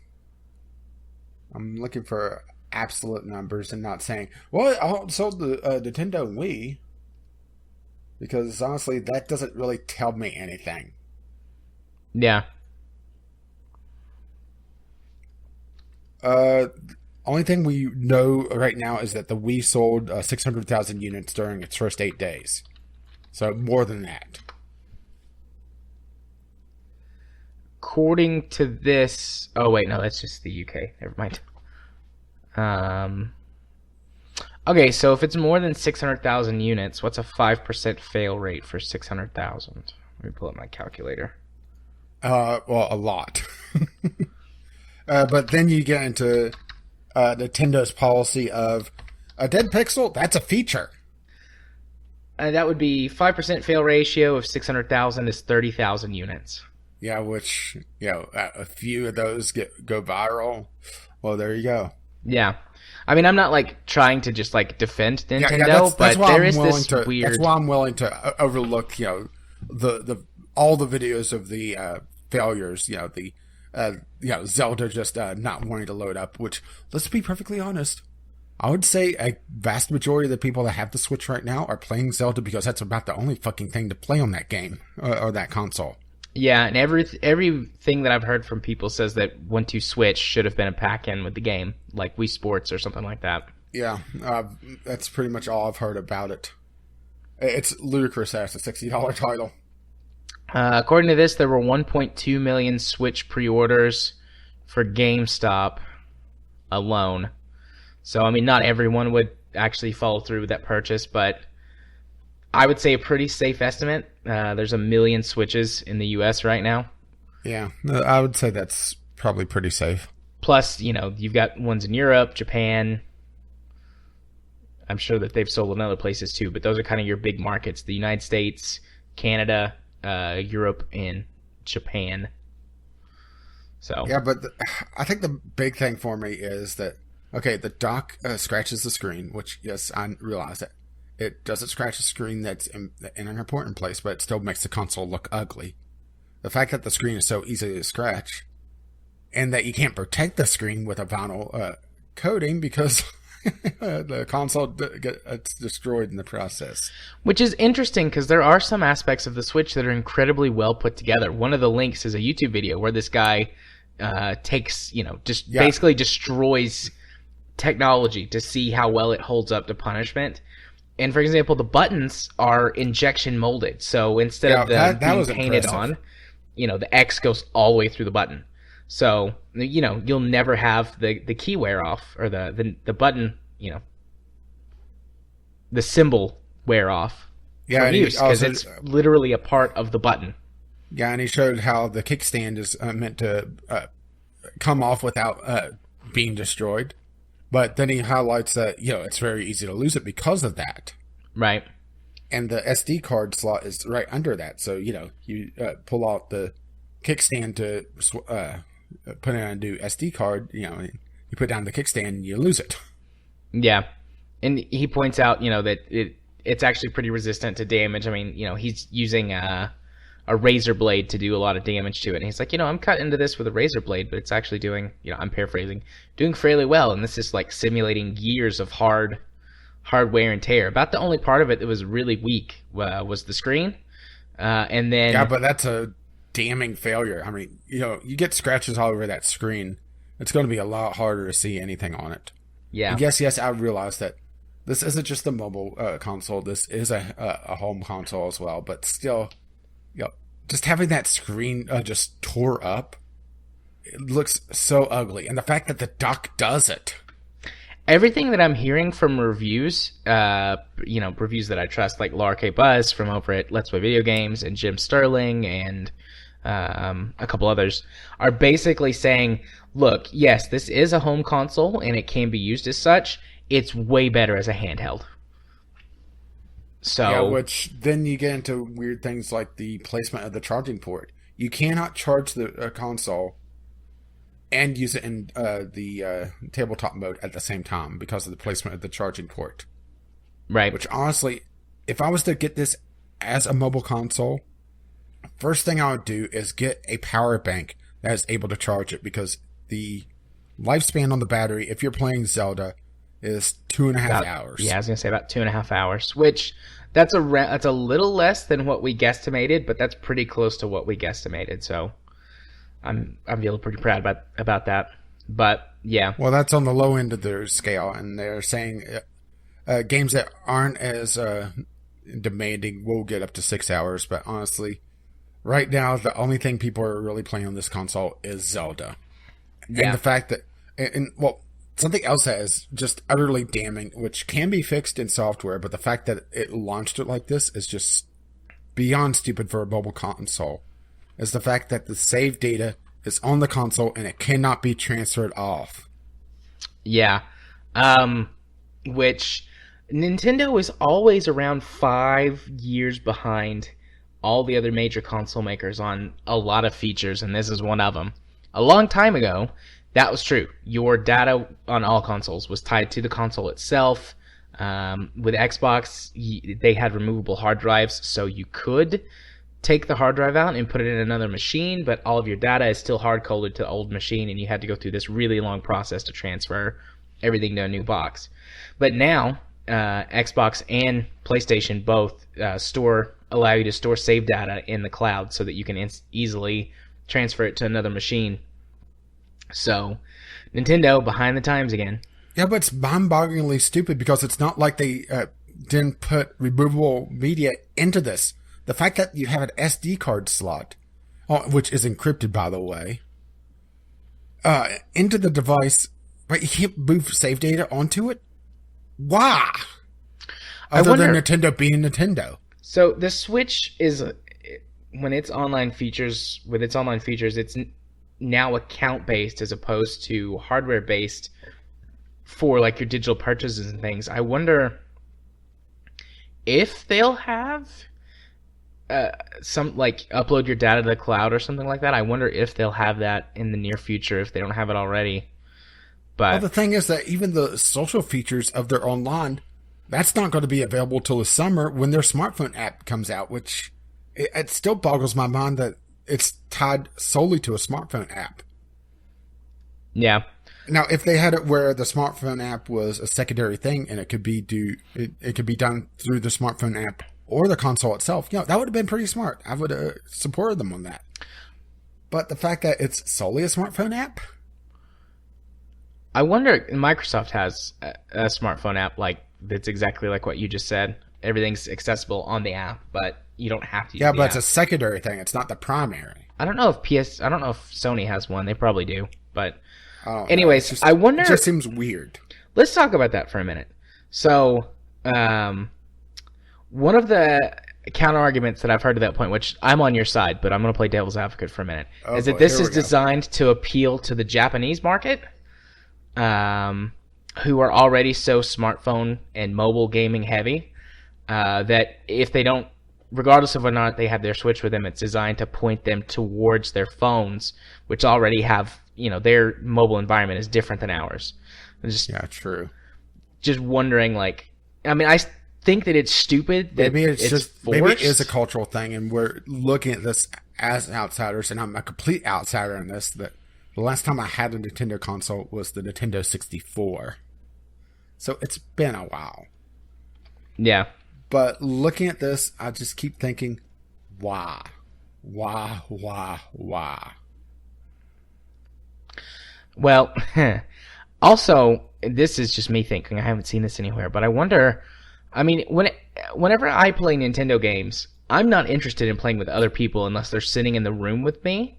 looking for absolute numbers and not saying, well, I sold the Nintendo Wii. Because honestly, that doesn't really tell me anything. Yeah. Only thing we know right now is that the Wii sold 600,000 units during its first 8 days. So more than that. According to this... Oh, wait, no, that's just the UK. Never mind. Okay, so if it's more than 600,000 units, what's a 5% fail rate for 600,000? Let me pull up my calculator. Well, a lot. But then you get into Nintendo's policy of a dead pixel, that's a feature. That would be 5% fail ratio of 600,000 is 30,000 units. Yeah, which, a few of those go viral. Well, there you go. Yeah. I mean, I'm not trying to just defend Nintendo, but there is this weird. That's why I'm willing to overlook, the all the videos of the failures. Zelda just not wanting to load up. Which, let's be perfectly honest, I would say a vast majority of the people that have the Switch right now are playing Zelda because that's about the only fucking thing to play on that game or that console. Yeah, and everything that I've heard from people says that 1-2 Switch should have been a pack-in with the game, like Wii Sports or something like that. Yeah, that's pretty much all I've heard about it. It's ludicrous as a $60 title. According to this, there were 1.2 million Switch pre-orders for GameStop alone. So, I mean, not everyone would actually follow through with that purchase, but I would say a pretty safe estimate. There's a million Switches in the U.S. right now. Yeah, I would say that's probably pretty safe. Plus, you've got ones in Europe, Japan. I'm sure that they've sold in other places too, but those are kind of your big markets: the United States, Canada, Europe, and Japan. So yeah, but I think the big thing for me is that the dock scratches the screen, which yes, I realize that it doesn't scratch the screen that's in an important place, but it still makes the console look ugly. The fact that the screen is so easy to scratch, and that you can't protect the screen with a vinyl coating because the console gets destroyed in the process. Which is interesting because there are some aspects of the Switch that are incredibly well put together. One of the links is a YouTube video where this guy takes, basically destroys technology to see how well it holds up to punishment. And for example, the buttons are injection molded. So instead of them being painted on, the X goes all the way through the button. So, you'll never have the key wear off or the button, the symbol wear off from use because it's literally a part of the button. Yeah, and he showed how the kickstand is meant to come off without being destroyed. But then he highlights that, it's very easy to lose it because of that. Right. And the SD card slot is right under that. So, you pull out the kickstand to put in a new SD card, you put down the kickstand and you lose it. Yeah. And he points out, that it's actually pretty resistant to damage. I mean, he's using a razor blade to do a lot of damage to it. And he's like, I'm cut into this with a razor blade, but it's actually doing, I'm paraphrasing, doing fairly well. And this is like simulating years of hard wear and tear. About the only part of it that was really weak was the screen. And then... Yeah, but that's a damning failure. I mean, you get scratches all over that screen. It's going to be a lot harder to see anything on it. Yeah. And yes, I realize that this isn't just a mobile console. This is a home console as well. But still, just having that screen just tore up, it looks so ugly. And the fact that the dock does it. Everything that I'm hearing from reviews, reviews that I trust, like Laura K. Buzz from over at Let's Play Video Games and Jim Sterling and a couple others, are basically saying, look, yes, this is a home console and it can be used as such. It's way better as a handheld. So, yeah, which then you get into weird things like the placement of the charging port. You cannot charge the console and use it in the tabletop mode at the same time because of the placement of the charging port. Right. Which honestly, if I was to get this as a mobile console, first thing I would do is get a power bank that is able to charge it, because the lifespan on the battery, if you're playing Zelda, is 2.5 hours. Yeah, I was going to say about 2.5 hours, which that's a little less than what we guesstimated, but that's pretty close to what we guesstimated. So I'm feeling pretty proud about that. But yeah. Well, that's on the low end of their scale, and they're saying games that aren't as demanding will get up to 6 hours. But honestly, right now, the only thing people are really playing on this console is Zelda. Yeah. And the fact that, something else that is just utterly damning, which can be fixed in software, but the fact that it launched it like this is just beyond stupid for a mobile console, is the fact that the save data is on the console and it cannot be transferred off. Yeah. Which Nintendo is always around 5 years behind all the other major console makers on a lot of features, and this is one of them. A long time ago, that was true. Your data on all consoles was tied to the console itself. With Xbox, they had removable hard drives, so you could take the hard drive out and put it in another machine, but all of your data is still hard-coded to the old machine, and you had to go through this really long process to transfer everything to a new box. But now, Xbox and PlayStation both allow you to store save data in the cloud so that you can easily transfer it to another machine. So, Nintendo, behind the times again. Yeah, but it's mind-bogglingly stupid, because it's not like they didn't put removable media into this. the fact that you have an SD card slot, which is encrypted, by the way, into the device, but you can't move save data onto it? Why? Other than Nintendo being Nintendo. So the Switch is, when its online features, it's now account based as opposed to hardware based for like your digital purchases and things. I wonder if they'll have some like upload your data to the cloud or something like that. I wonder if they'll have that in the near future if they don't have it already. But well, the thing is that even the social features of their online, that's not going to be available till the summer when their smartphone app comes out, which it still boggles my mind that it's tied solely to a smartphone app. Yeah. Now, if they had it where the smartphone app was a secondary thing and it could be done through the smartphone app or the console itself, that would have been pretty smart. I would have supported them on that. But the fact that it's solely a smartphone app, I wonder. Microsoft has a smartphone app that's exactly like what you just said. Everything's accessible on the app, but you don't have to use the but app. it's a secondary thing. It's not the primary. I don't know if Sony has one. They probably do, but. Anyways, I wonder. It just seems weird. Let's talk about that for a minute. So, one of the counter arguments that I've heard to that point, which I'm on your side, but I'm going to play devil's advocate for a minute, is that this is designed to appeal to the Japanese market, who are already so smartphone and mobile gaming heavy, that if they don't, regardless of whether or not they have their Switch with them, it's designed to point them towards their phones, which already have, their mobile environment is different than ours. True. Just wondering, I think that it's stupid that maybe it's just forced. Maybe it is a cultural thing, and we're looking at this as outsiders, and I'm a complete outsider in this. That the last time I had a Nintendo console was the Nintendo 64, so it's been a while. Yeah. But looking at this, I just keep thinking, why? Well, also, this is just me thinking. I haven't seen this anywhere, but I wonder. I mean, whenever I play Nintendo games, I'm not interested in playing with other people unless they're sitting in the room with me,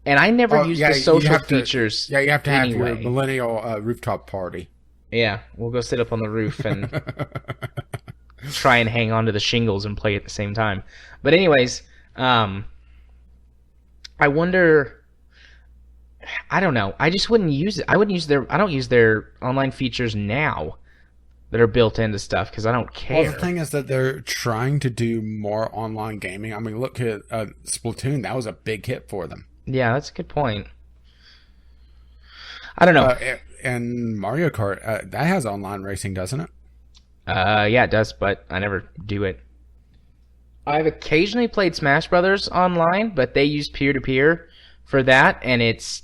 and I never use the social features. You have to anyway. have your millennial rooftop party. Yeah, we'll go sit up on the roof and try and hang on to the shingles and play at the same time. But anyways, I wonder. I don't know. I just wouldn't use it. I don't use their online features now that are built into stuff because I don't care. Well, the thing is that they're trying to do more online gaming. I mean, look at Splatoon. That was a big hit for them. Yeah, that's a good point. I don't know. And Mario Kart, that has online racing, doesn't it? Yeah, it does, but I never do it. I've occasionally played Smash Brothers online, but they use peer-to-peer for that, and it's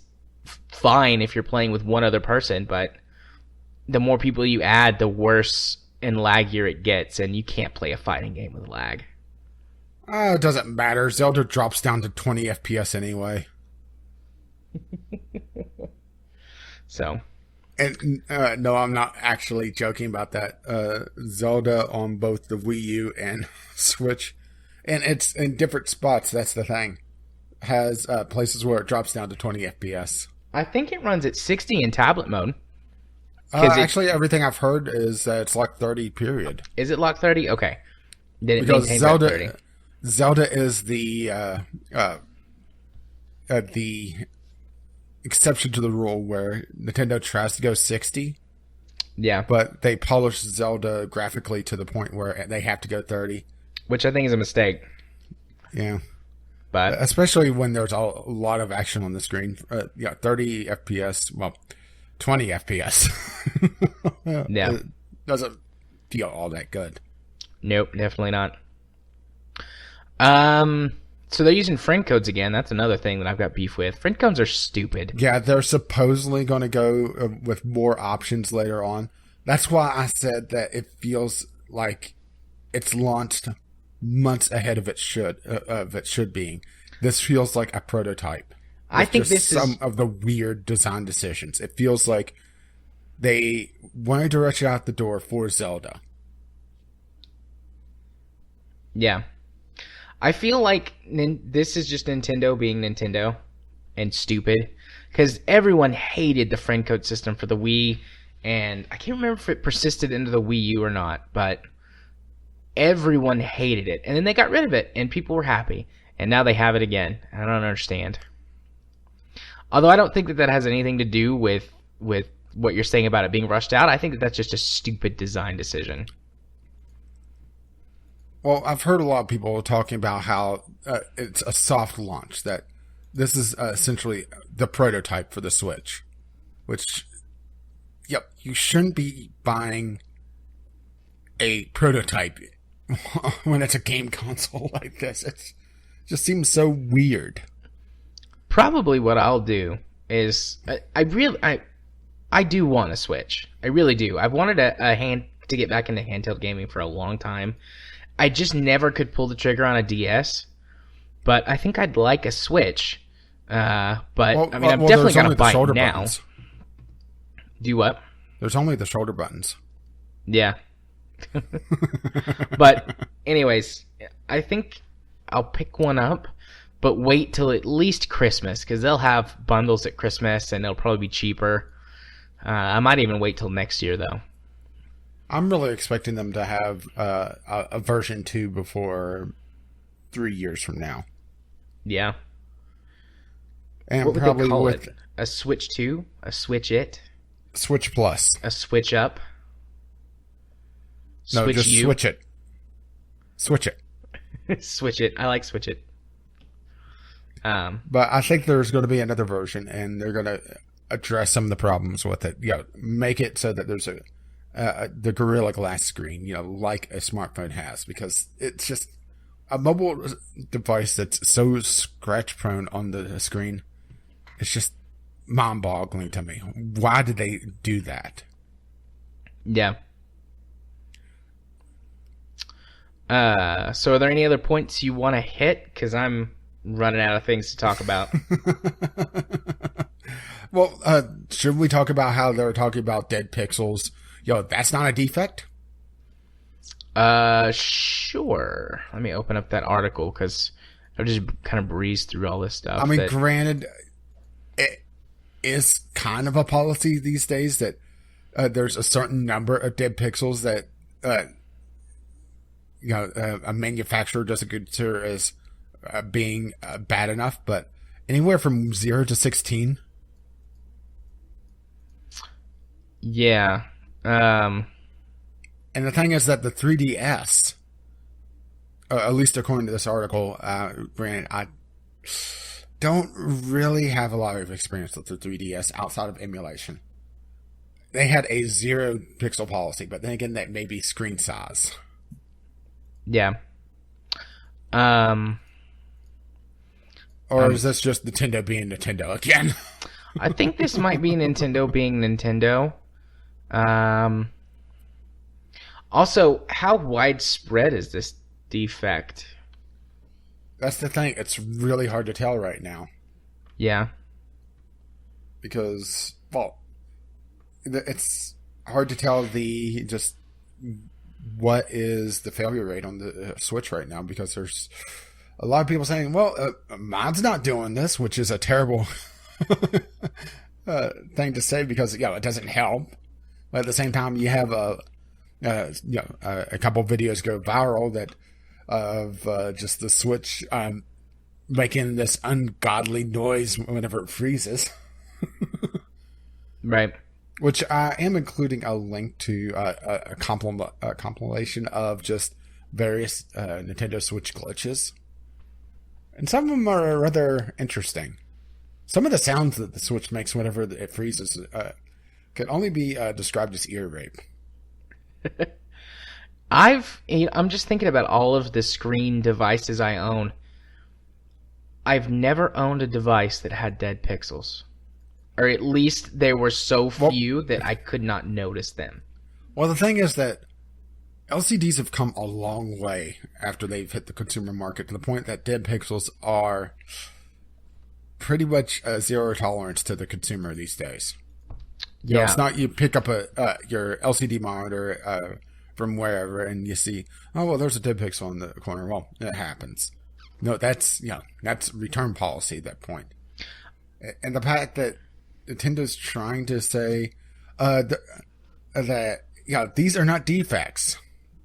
fine if you're playing with one other person, but the more people you add, the worse and laggier it gets, and you can't play a fighting game with lag. It doesn't matter. Zelda drops down to 20 FPS anyway. So... And no, I'm not actually joking about that. Zelda on both the Wii U and Switch, and it's in different spots. That's the thing. Has places where it drops down to 20 FPS. I think it runs at 60 in tablet mode. Actually, everything I've heard is that it's like 30. Period. Is it lock 30? Okay. Then it because maintains at 30. Zelda is the exception to the rule where Nintendo tries to go 60. Yeah. But they polish Zelda graphically to the point where they have to go 30. Which I think is a mistake. Yeah. But especially when there's a lot of action on the screen. 30 FPS. Well, 20 FPS. Yeah. It doesn't feel all that good. Nope, definitely not. So they're using friend codes again. That's another thing that I've got beef with. Friend codes are stupid. Yeah, they're supposedly going to go with more options later on. That's why I said that it feels like it's launched months ahead of it should be. This feels like a prototype. I think this is some of the weird design decisions. It feels like they wanted to rush out the door for Zelda. Yeah. I feel like this is just Nintendo being Nintendo and stupid, because everyone hated the friend code system for the Wii, and I can't remember if it persisted into the Wii U or not, but everyone hated it, and then they got rid of it, and people were happy, and now they have it again. I don't understand. Although I don't think that that has anything to do with what you're saying about it being rushed out. I think that that's just a stupid design decision. Well, I've heard a lot of people talking about how it's a soft launch, that this is essentially the prototype for the Switch, which, yep, you shouldn't be buying a prototype when it's a game console like this. It just seems so weird. Probably what I'll do is I do want a Switch. I really do. I've wanted a hand to get back into handheld gaming for a long time. I just never could pull the trigger on a DS, but I think I'd like a Switch. I'm definitely gonna buy it now. Buttons. Do what? There's only the shoulder buttons. Yeah. But anyways, I think I'll pick one up, but wait till at least Christmas, because they'll have bundles at Christmas and they'll probably be cheaper. I might even wait till next year, though. I'm really expecting them to have a version 2 before 3 years from now. Yeah. And what would probably they call with it? A Switch 2? A Switch It? Switch Plus. A Switch Up? No, Switch just U? Switch it. Switch it. Switch It. I like Switch It. But I think there's going to be another version, and they're going to address some of the problems with it. Make it so that there's the Gorilla Glass screen, like a smartphone has, because it's just a mobile device that's so scratch prone on the screen. It's just mind-boggling to me. Why did they do that? Yeah. So are there any other points you want to hit? Because I'm running out of things to talk about. Well, should we talk about how they're talking about dead pixels? That's not a defect? Sure. Let me open up that article, because I've just kind of breezed through all this stuff. I mean, granted, it is kind of a policy these days that there's a certain number of dead pixels that a manufacturer doesn't consider as being bad enough, but anywhere from 0 to 16. Yeah. And the thing is that the 3DS, at least according to this article, Brandon, I don't really have a lot of experience with the 3DS outside of emulation. They had a 0 pixel policy, but then again, that may be screen size. Yeah. Or is this just Nintendo being Nintendo again? I think this might be Nintendo being Nintendo. Also, how widespread is this defect? That's the thing. It's really hard to tell right now. Yeah. Because, it's hard to tell what is the failure rate on the Switch right now, because there's a lot of people saying, mine's not doing this, which is a terrible thing to say, because, it doesn't help. But at the same time, you have a couple videos go viral that of just the Switch making this ungodly noise whenever it freezes. Right. Which I am including a link to a compilation of just various Nintendo Switch glitches. And some of them are rather interesting. Some of the sounds that the Switch makes whenever it freezes can only be described as ear rape. I'm just thinking about all of the screen devices I own. I've never owned a device that had dead pixels. Or at least they were so few that I could not notice them. Well, the thing is that LCDs have come a long way after they've hit the consumer market, to the point that dead pixels are pretty much zero tolerance to the consumer these days. Yeah. It's not you pick up your LCD monitor from wherever and you see, there's a dead pixel in the corner. Well, it happens. No, that's return policy at that point. And the fact that Nintendo's trying to say that these are not defects.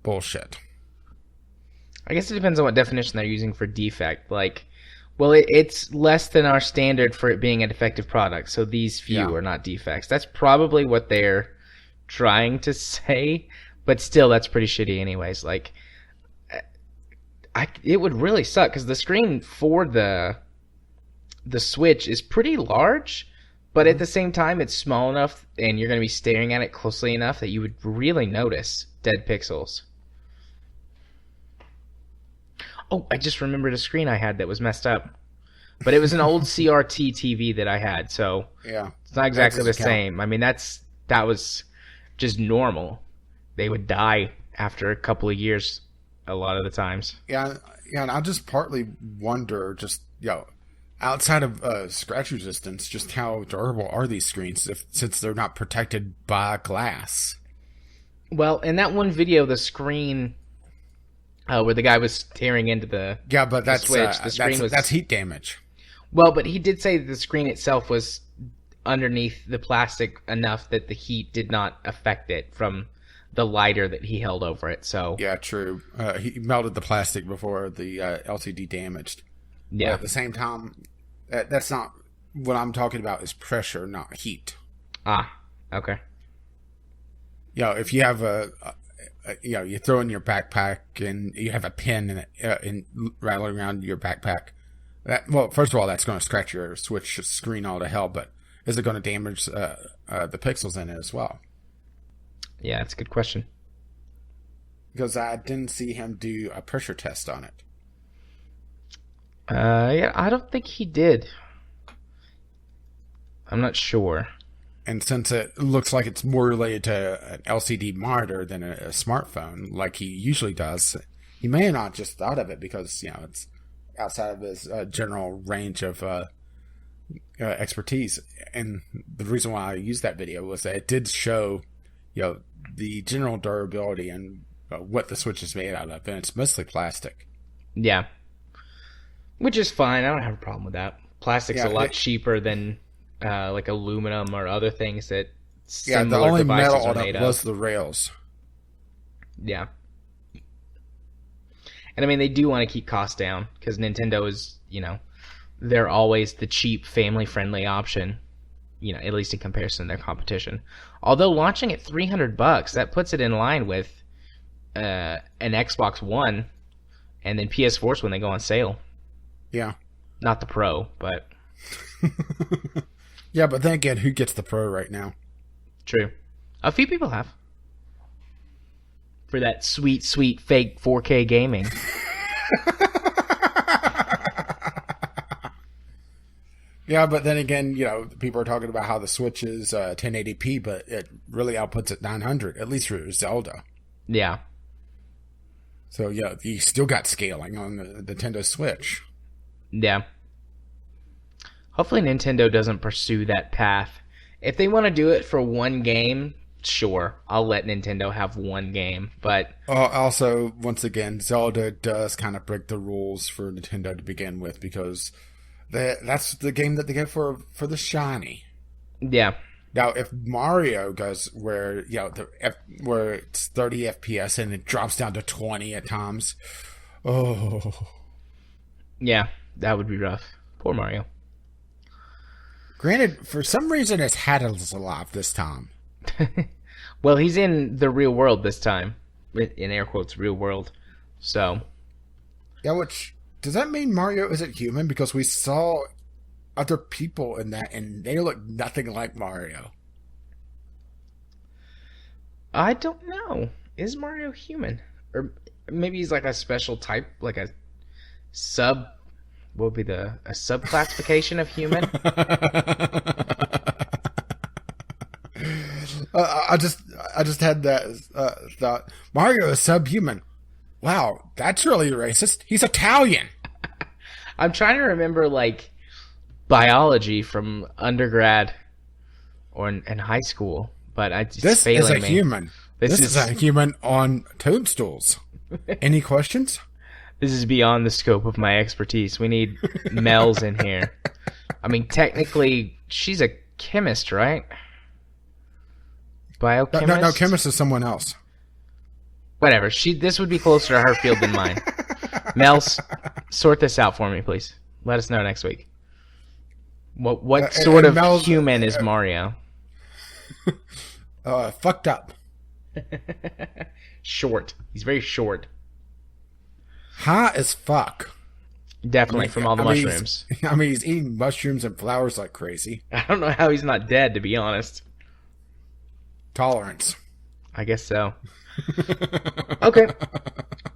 Bullshit. I guess it depends on what definition they're using for defect. Like, well, it's less than our standard for it being a defective product, so these few are not defects. That's probably what they're trying to say, but still, that's pretty shitty anyways. Like, it would really suck, because the screen for the Switch is pretty large, but at the same time, it's small enough, and you're going to be staring at it closely enough that you would really notice dead pixels. Oh, I just remembered a screen I had that was messed up. But it was an old CRT TV that I had, so it's not exactly the same. I mean, that was just normal. They would die after a couple of years a lot of the times. Yeah, and I just partly wonder, just, outside of scratch resistance, just how durable are these screens since they're not protected by glass? Well, in that one video, the screen... where the guy was tearing into the Switch. The screen that's heat damage. Well, but he did say that the screen itself was underneath the plastic enough that the heat did not affect it from the lighter that he held over it. So yeah, true. He melted the plastic before the LCD damaged. Yeah. But at the same time, that's not what I'm talking about. Is pressure, not heat. Ah, okay. If you have you throw in your backpack and you have a pin and rattling around your backpack. First of all, that's going to scratch your Switch screen all to hell, but is it going to damage the pixels in it as well? Yeah, that's a good question. Because I didn't see him do a pressure test on it. Yeah, I don't think he did. I'm not sure. And since it looks like it's more related to an LCD monitor than a smartphone, like he usually does, he may have not just thought of it because, it's outside of his general range of expertise. And the reason why I used that video was that it did show, the general durability and what the Switch is made out of, and it's mostly plastic. Yeah. Which is fine. I don't have a problem with that. Plastic's a lot cheaper than... like aluminum or other things that similar the only devices metal are on made it of. was the rails. Yeah. And I mean, they do want to keep costs down because Nintendo is, they're always the cheap, family-friendly option, at least in comparison to their competition. Although launching at $300, that puts it in line with an Xbox One and then PS4s when they go on sale. Yeah. Not the Pro, but... Yeah, but then again, who gets the Pro right now? True. A few people have. For that sweet, sweet fake 4K gaming. Yeah, but then again, people are talking about how the Switch is 1080p, but it really outputs at 900, at least for Zelda. Yeah. So, you still got scaling on the Nintendo Switch. Yeah. Hopefully Nintendo doesn't pursue that path. If they want to do it for one game, sure, I'll let Nintendo have one game. But also, once again, Zelda does kind of break the rules for Nintendo to begin with because that's the game that they get for the shiny. Yeah. Now, if Mario goes where where it's 30 FPS and it drops down to 20 at times, yeah, that would be rough. Poor Mario. Granted, for some reason, his hat is alive this time. Well, he's in the real world this time. In air quotes, real world. So. Yeah, which, does that mean Mario isn't human? Because we saw other people in that, and they look nothing like Mario. I don't know. Is Mario human? Or maybe he's like a special type, like a sub... What would be a sub-classification of human? I just had that thought. Mario is subhuman. Wow, that's really racist. He's Italian. I'm trying to remember biology from undergrad or in high school, but this is a human. This is a human on toadstools. Any questions? This is beyond the scope of my expertise. We need Mel's in here. I mean, technically, she's a chemist, right? Biochemist? No, chemist is someone else. Whatever. This would be closer to her field than mine. Mel, sort this out for me, please. Let us know next week. What sort of Mel's, human is Mario? Fucked up. Short. He's very short. High as fuck. Definitely from all the mushrooms. He's eating mushrooms and flowers like crazy. I don't know how he's not dead, to be honest. Tolerance. I guess so. Okay.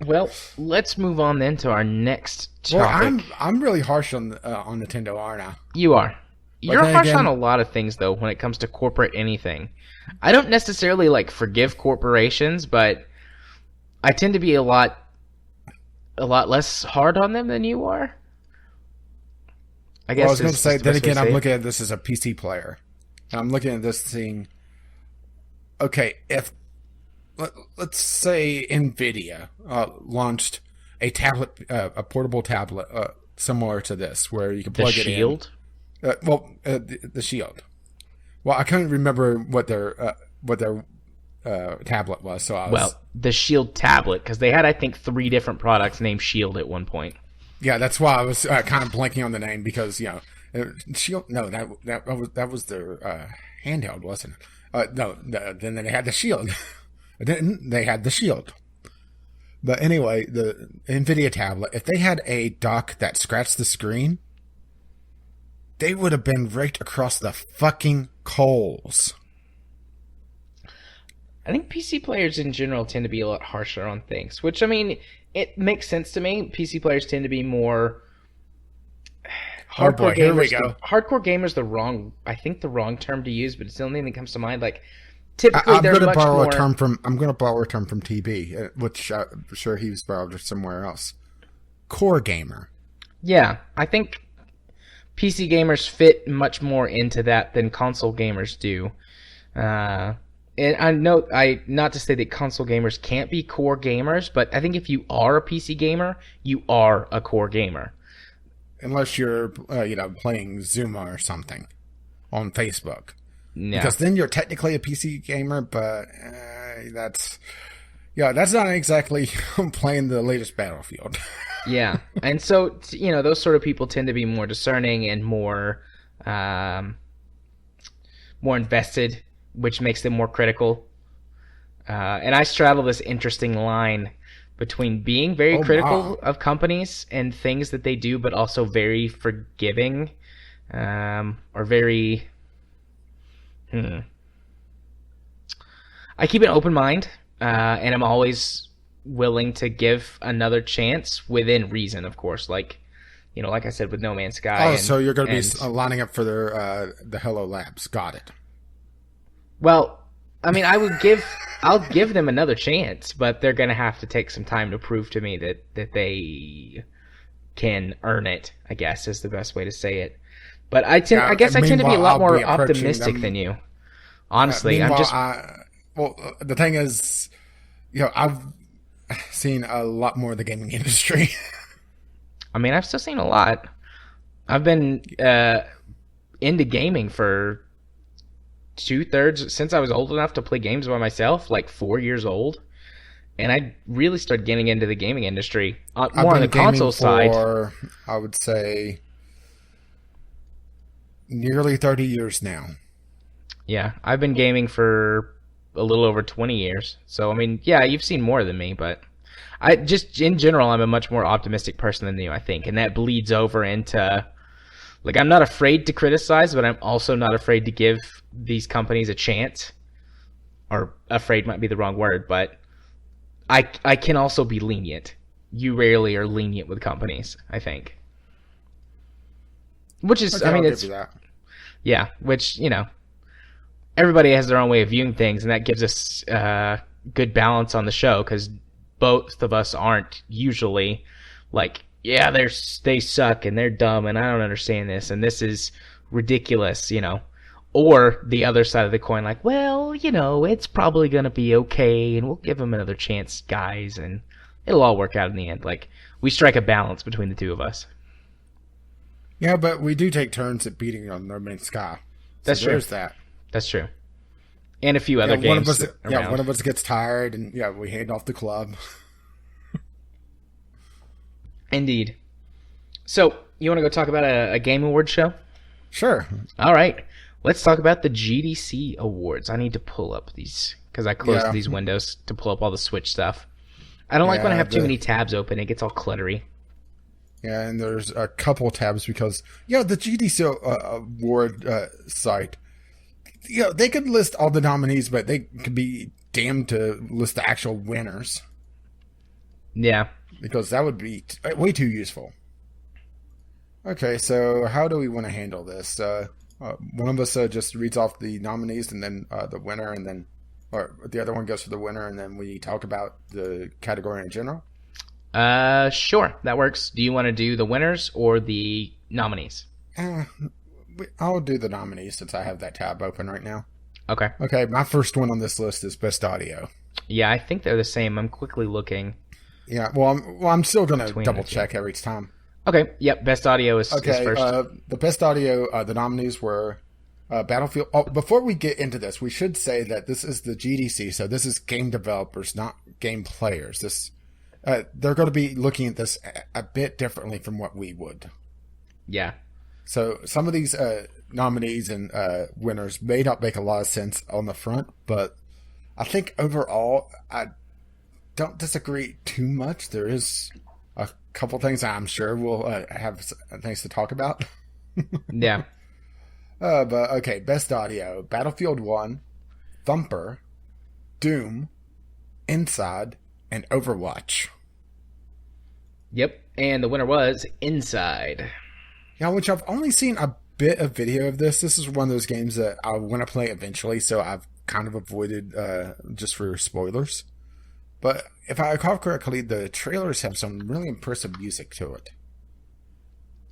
Well, let's move on then to our next topic. Well, I'm really harsh on Nintendo, aren't I? You are. You're harsh on a lot of things, though, when it comes to corporate anything. I don't necessarily forgive corporations, but I tend to be a lot less hard on them than you are. I guess. Well, I was going to say, then again, I'm looking at this as a PC player. I'm looking at this thing. Okay, if let's say NVIDIA launched a tablet, a portable tablet similar to this, where you can plug it in. The Shield. Well, I can't remember what their tablet was. The Shield tablet, because they had, I think, 3 different products named Shield at one point. Yeah, that's why I was kind of blanking on the name, because Shield. No, that was their handheld, wasn't it? Then they had the Shield. Then they had the Shield. But anyway, the NVIDIA tablet, if they had a dock that scratched the screen, they would have been raked across the fucking coals. I think PC players in general tend to be a lot harsher on things, which, I mean, it makes sense to me. PC players tend to be more hardcore gamers. Here we go. Hardcore gamers, the wrong term to use, but it's the only thing that comes to mind. Typically, I'm going to borrow more... a term from TB, which I'm sure he was borrowed somewhere else. Core gamer. Yeah, I think PC gamers fit much more into that than console gamers do. And I know, not to say that console gamers can't be core gamers, but I think if you are a PC gamer, you are a core gamer. Unless you're, playing Zuma or something on Facebook. No. Because then you're technically a PC gamer, but that's not exactly playing the latest Battlefield. Yeah, and so, those sort of people tend to be more discerning and more invested, which makes them more critical. And I straddle this interesting line between being very critical of companies and things that they do, but also very forgiving, or very... I keep an open mind, and I'm always willing to give another chance within reason, of course. Like I said with No Man's Sky. So you're going to be lining up for the Hello Labs. Got it. Well, I mean, I'll give them another chance, but they're going to have to take some time to prove to me that they can earn it, I guess is the best way to say it. But I tend to be a lot more optimistic than you. Honestly, the thing is, I've seen a lot more of the gaming industry. I mean, I've still seen a lot. I've been into gaming for 2/3 since I was old enough to play games by myself, 4 years old. And I really started getting into the gaming industry more on the console side. I would say, nearly 30 years now. Yeah, I've been gaming for a little over 20 years. So, I mean, yeah, you've seen more than me, but in general, I'm a much more optimistic person than you, I think. And that bleeds over into, I'm not afraid to criticize, but I'm also not afraid to give these companies a chance. Or afraid might be the wrong word, but I can also be lenient. You rarely are lenient with companies, I think. Which is, okay, it's... Yeah, which, everybody has their own way of viewing things, and that gives us good balance on the show, because both of us aren't usually they suck, and they're dumb, and I don't understand this, and this is ridiculous, Or the other side of the coin, it's probably going to be okay, and we'll give them another chance, guys, and it'll all work out in the end. Like, we strike a balance between the two of us. Yeah, but we do take turns at beating on No Man's Sky. So That's true. There's that. That's true. And a few other games. One of us gets tired, and we hand off the club. Indeed. So, you want to go talk about a Game Awards show? Sure. All right. Let's talk about the GDC Awards. I need to pull up these, because I closed these windows to pull up all the Switch stuff. I don't like when I have too many tabs open. It gets all cluttery. Yeah, and there's a couple tabs because, the GDC award site, they could list all the nominees, but they could be damned to list the actual winners. Yeah. Because that would be way too useful. Okay, so how do we want to handle this? One of us just reads off the nominees and then the winner, and then, or the other one goes for the winner, and then we talk about the category in general? Sure, that works. Do you want to do the winners or the nominees? I'll do the nominees since I have that tab open right now. Okay. Okay, my first one on this list is Best Audio. Yeah, I think they're the same. I'm quickly looking. Yeah, I'm still going to double check every time. Okay, yep, Best Audio is first. The Best Audio, the nominees were Battlefield. Oh, before we get into this, we should say that this is the GDC, so this is game developers, not game players. They're going to be looking at this a bit differently from what we would. Yeah. So some of these nominees and winners may not make a lot of sense on the front, but I think overall, I don't disagree too much. There is a couple things I'm sure we'll have things to talk about. Yeah. But okay, Best Audio: Battlefield 1, Thumper, Doom, Inside, and Overwatch. Yep, and the winner was Inside. Yeah, which I've only seen a bit of video of this. This is one of those games that I want to play eventually, so I've kind of avoided just for spoilers. But if I recall correctly, the trailers have some really impressive music to it.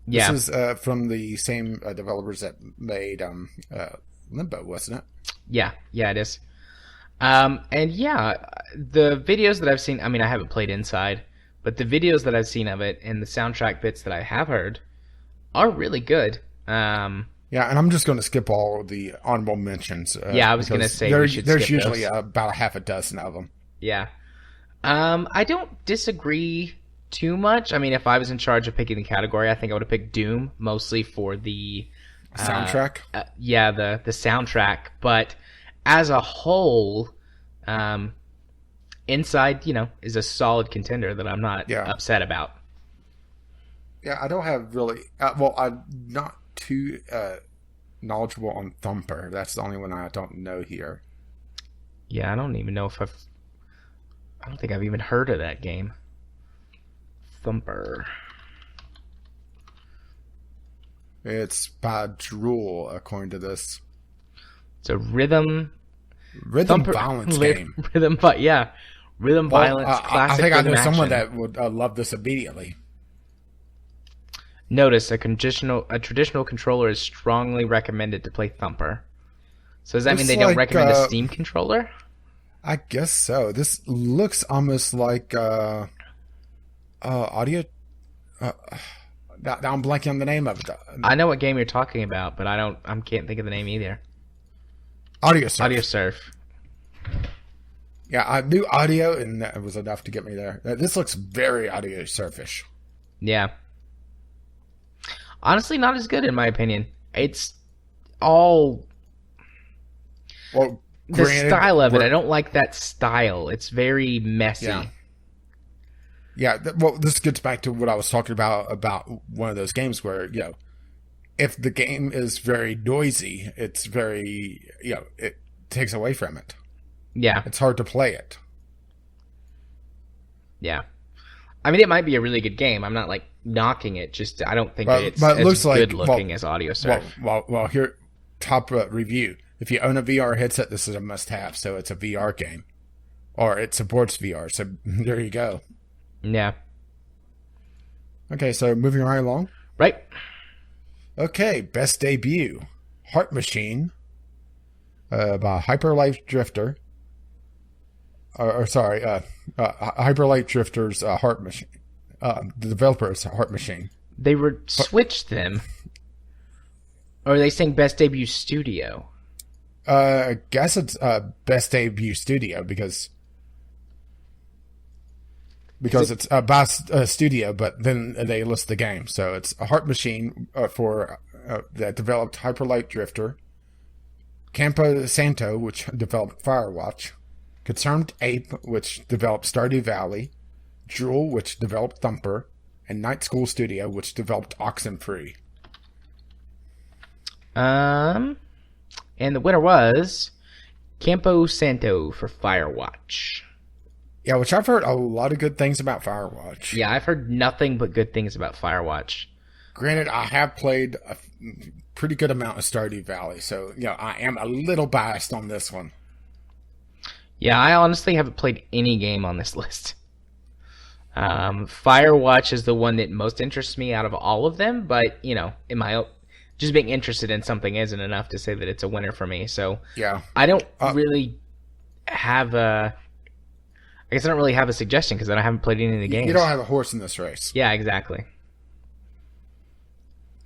Yeah. This is from the same developers that made Limbo, wasn't it? Yeah, it is. And yeah, the videos that I've seen, I mean, I haven't played Inside, but the videos that I've seen of it and the soundtrack bits that I have heard are really good. Yeah, and I'm just going to skip all the honorable mentions. Yeah, I was going to say there's usually about a half a dozen of them. Yeah. I don't disagree too much. I mean, if I was in charge of picking the category, I think I would have picked Doom, mostly for the soundtrack. The soundtrack. But as a whole, Inside, is a solid contender that I'm not upset about. Yeah, I don't have really. I'm not too knowledgeable on Thumper. That's the only one I don't know here. Yeah, I don't even know if I don't think I've even heard of that game. Thumper. It's by Drool, according to this. It's a rhythm violence game. Rhythm violence. Classic. I think I know action. someone that would love this immediately. Notice a traditional controller is strongly recommended to play Thumper. So does that mean they don't recommend a Steam controller? I guess so. This looks almost like audio. Now I'm blanking on the name of it. I know what game you're talking about, but I can't think of the name either. Audio Surf. Audio Surf. Yeah, I knew audio, and that was enough to get me there. This looks very Audio Surfish. Yeah. Honestly, not as good in my opinion. It's all the style of it. I don't like that style. It's very messy. Yeah. This gets back to what I was talking about one of those games where, if the game is very noisy, it's very, it takes away from it. Yeah. It's hard to play it. Yeah. I mean, it might be a really good game. I'm not, knocking it. Just, I don't think it's but as good looking as Audio Surf. Well, here, top review. If you own a VR headset, this is a must-have. So it's a VR game. Or it supports VR. So there you go. Yeah. Okay, so moving right along. Right. Okay, best debut. Heart Machine by Hyperlife Drifter. or sorry, Hyper Light Drifter's Heart Machine. The developer's Heart Machine. They were switched them. Or are they saying best debut studio? I guess it's best debut studio because it's by studio, but then they list the game. So it's a Heart Machine for that developed Hyper Light Drifter, Campo Santo, which developed Firewatch, Concerned Ape, which developed Stardew Valley, Jewel, which developed Thumper, and Night School Studio, which developed Oxenfree. And the winner was Campo Santo for Firewatch. Yeah, which I've heard a lot of good things about Firewatch. Yeah, I've heard nothing but good things about Firewatch. Granted, I have played a pretty good amount of Stardew Valley, so I am a little biased on this one. Yeah, I honestly haven't played any game on this list. Firewatch is the one that most interests me out of all of them, but just being interested in something isn't enough to say that it's a winner for me. So yeah, I don't really have a. I guess I don't really have a suggestion because I haven't played any of the games. You don't have a horse in this race. Yeah, exactly.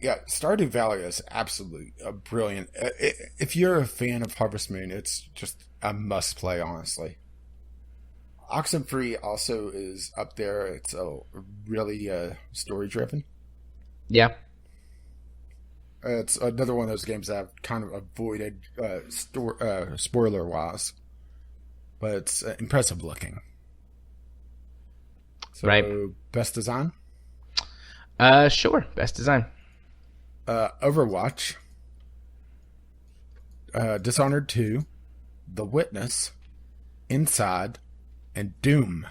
Yeah, Stardew Valley is absolutely brilliant. If you're a fan of Harvest Moon, it's just a must play, honestly. Oxenfree also is up there. It's really story driven. Yeah. It's another one of those games that I've kind of avoided spoiler wise, but it's impressive looking. So, right. Best design? Sure. Best design. Overwatch, Dishonored 2, The Witness, Inside, and Doom.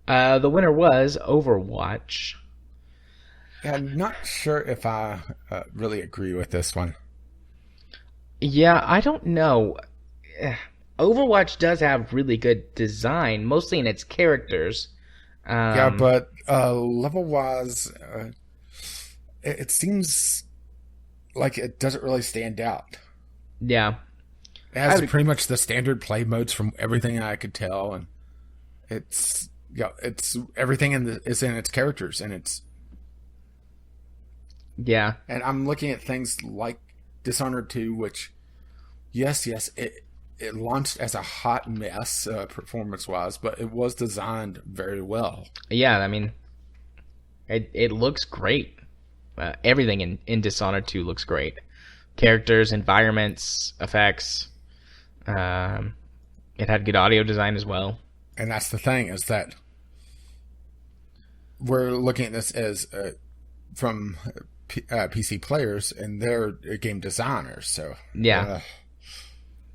The winner was Overwatch. I'm not sure if I really agree with this one. Yeah, I don't know. Overwatch does have really good design, mostly in its characters. Yeah, but level-wise, it seems like it doesn't really stand out. Yeah. It has pretty much the standard play modes from everything I could tell, and it's everything is in its characters, and it's yeah. And I'm looking at things like Dishonored 2, which yes, it launched as a hot mess performance-wise, but it was designed very well. Yeah, I mean, it looks great. Everything in Dishonored 2 looks great. Characters, environments, effects. It had good audio design as well. And that's the thing, is that we're looking at this as from PC players, and they're game designers. So yeah,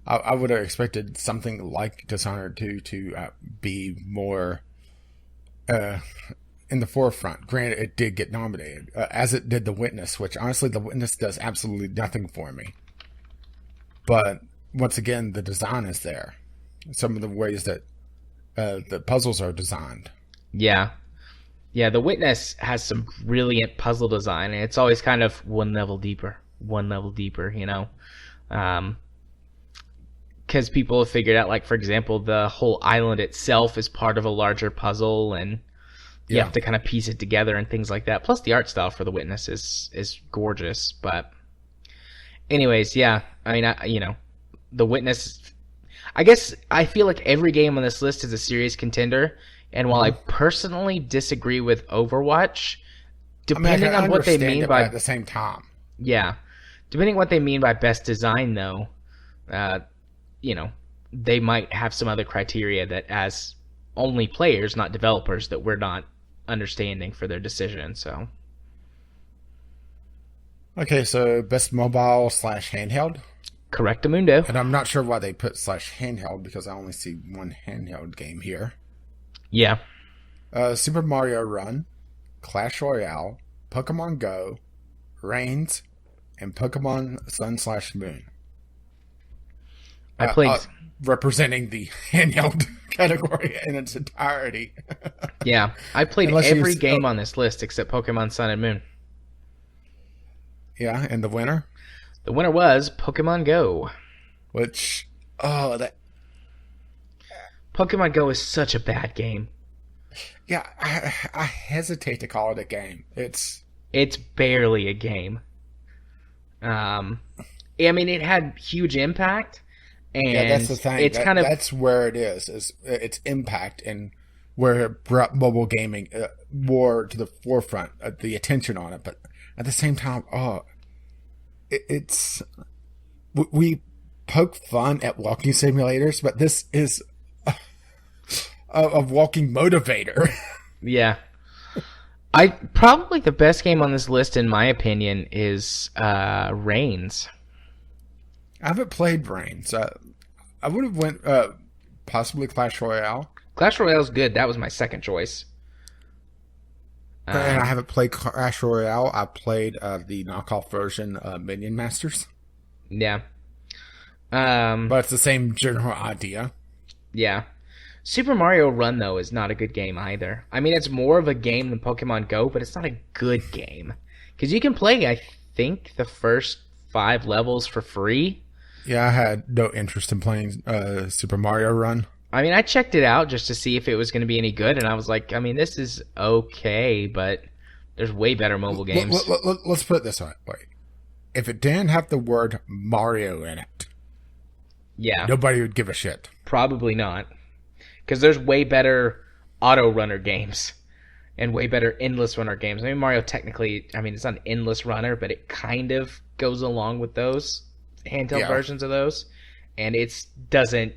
I would have expected something like Dishonored 2 to be more in the forefront. Granted, it did get nominated, as it did The Witness, which honestly, The Witness does absolutely nothing for me. But once again, the design is there. Some of the ways that the puzzles are designed. Yeah. Yeah, The Witness has some brilliant puzzle design, and it's always kind of one level deeper, because people have figured out, like, for example, the whole island itself is part of a larger puzzle, and you have to kind of piece it together and things like that. Plus, the art style for The Witness is gorgeous. But anyways, yeah, I mean, The Witness, I guess I feel like every game on this list is a serious contender. And while I personally disagree with Overwatch, depending on what they mean by at the same time, depending on what they mean by best design, though, they might have some other criteria that, as only players, not developers, that we're not understanding for their decision. So, okay, so best mobile / handheld. Correctamundo. And I'm not sure why they put / handheld, because I only see one handheld game here. Yeah. Super Mario Run, Clash Royale, Pokemon Go, Reigns, and Pokemon Sun / Moon. I played representing the handheld category in its entirety. Yeah, I played every game on this list except Pokemon Sun and Moon. Yeah, and the winner? The winner was Pokemon Go. Which, Pokemon Go is such a bad game. Yeah, I hesitate to call it a game. It's barely a game. I mean, it had huge impact, and yeah, that's the thing. it's kind of that's where it is its impact and where it brought mobile gaming more to the forefront, the attention on it. But at the same time, it's we poke fun at walking simulators, but this is a walking motivator. yeah. I probably the best game on this list, in my opinion, is Reigns. I haven't played Reigns. I would have went possibly Clash Royale. Clash Royale's good. That was my second choice. And I haven't played Clash Royale. I played the knockoff version, Minion Masters. Yeah. But it's the same general idea. Yeah. Super Mario Run, though, is not a good game either. I mean, it's more of a game than Pokemon Go, but it's not a good game. Because you can play, I think, the first 5 levels for free. Yeah, I had no interest in playing Super Mario Run. I mean, I checked it out just to see if it was going to be any good, and I was like, I mean, this is okay, but there's way better mobile games. Let's put it this way. If it didn't have the word Mario in it, yeah, nobody would give a shit. Probably not. Because there's way better auto runner games and way better endless runner games. I mean, Mario technically, I mean, it's not an endless runner, but it kind of goes along with those handheld versions of those. And it doesn't,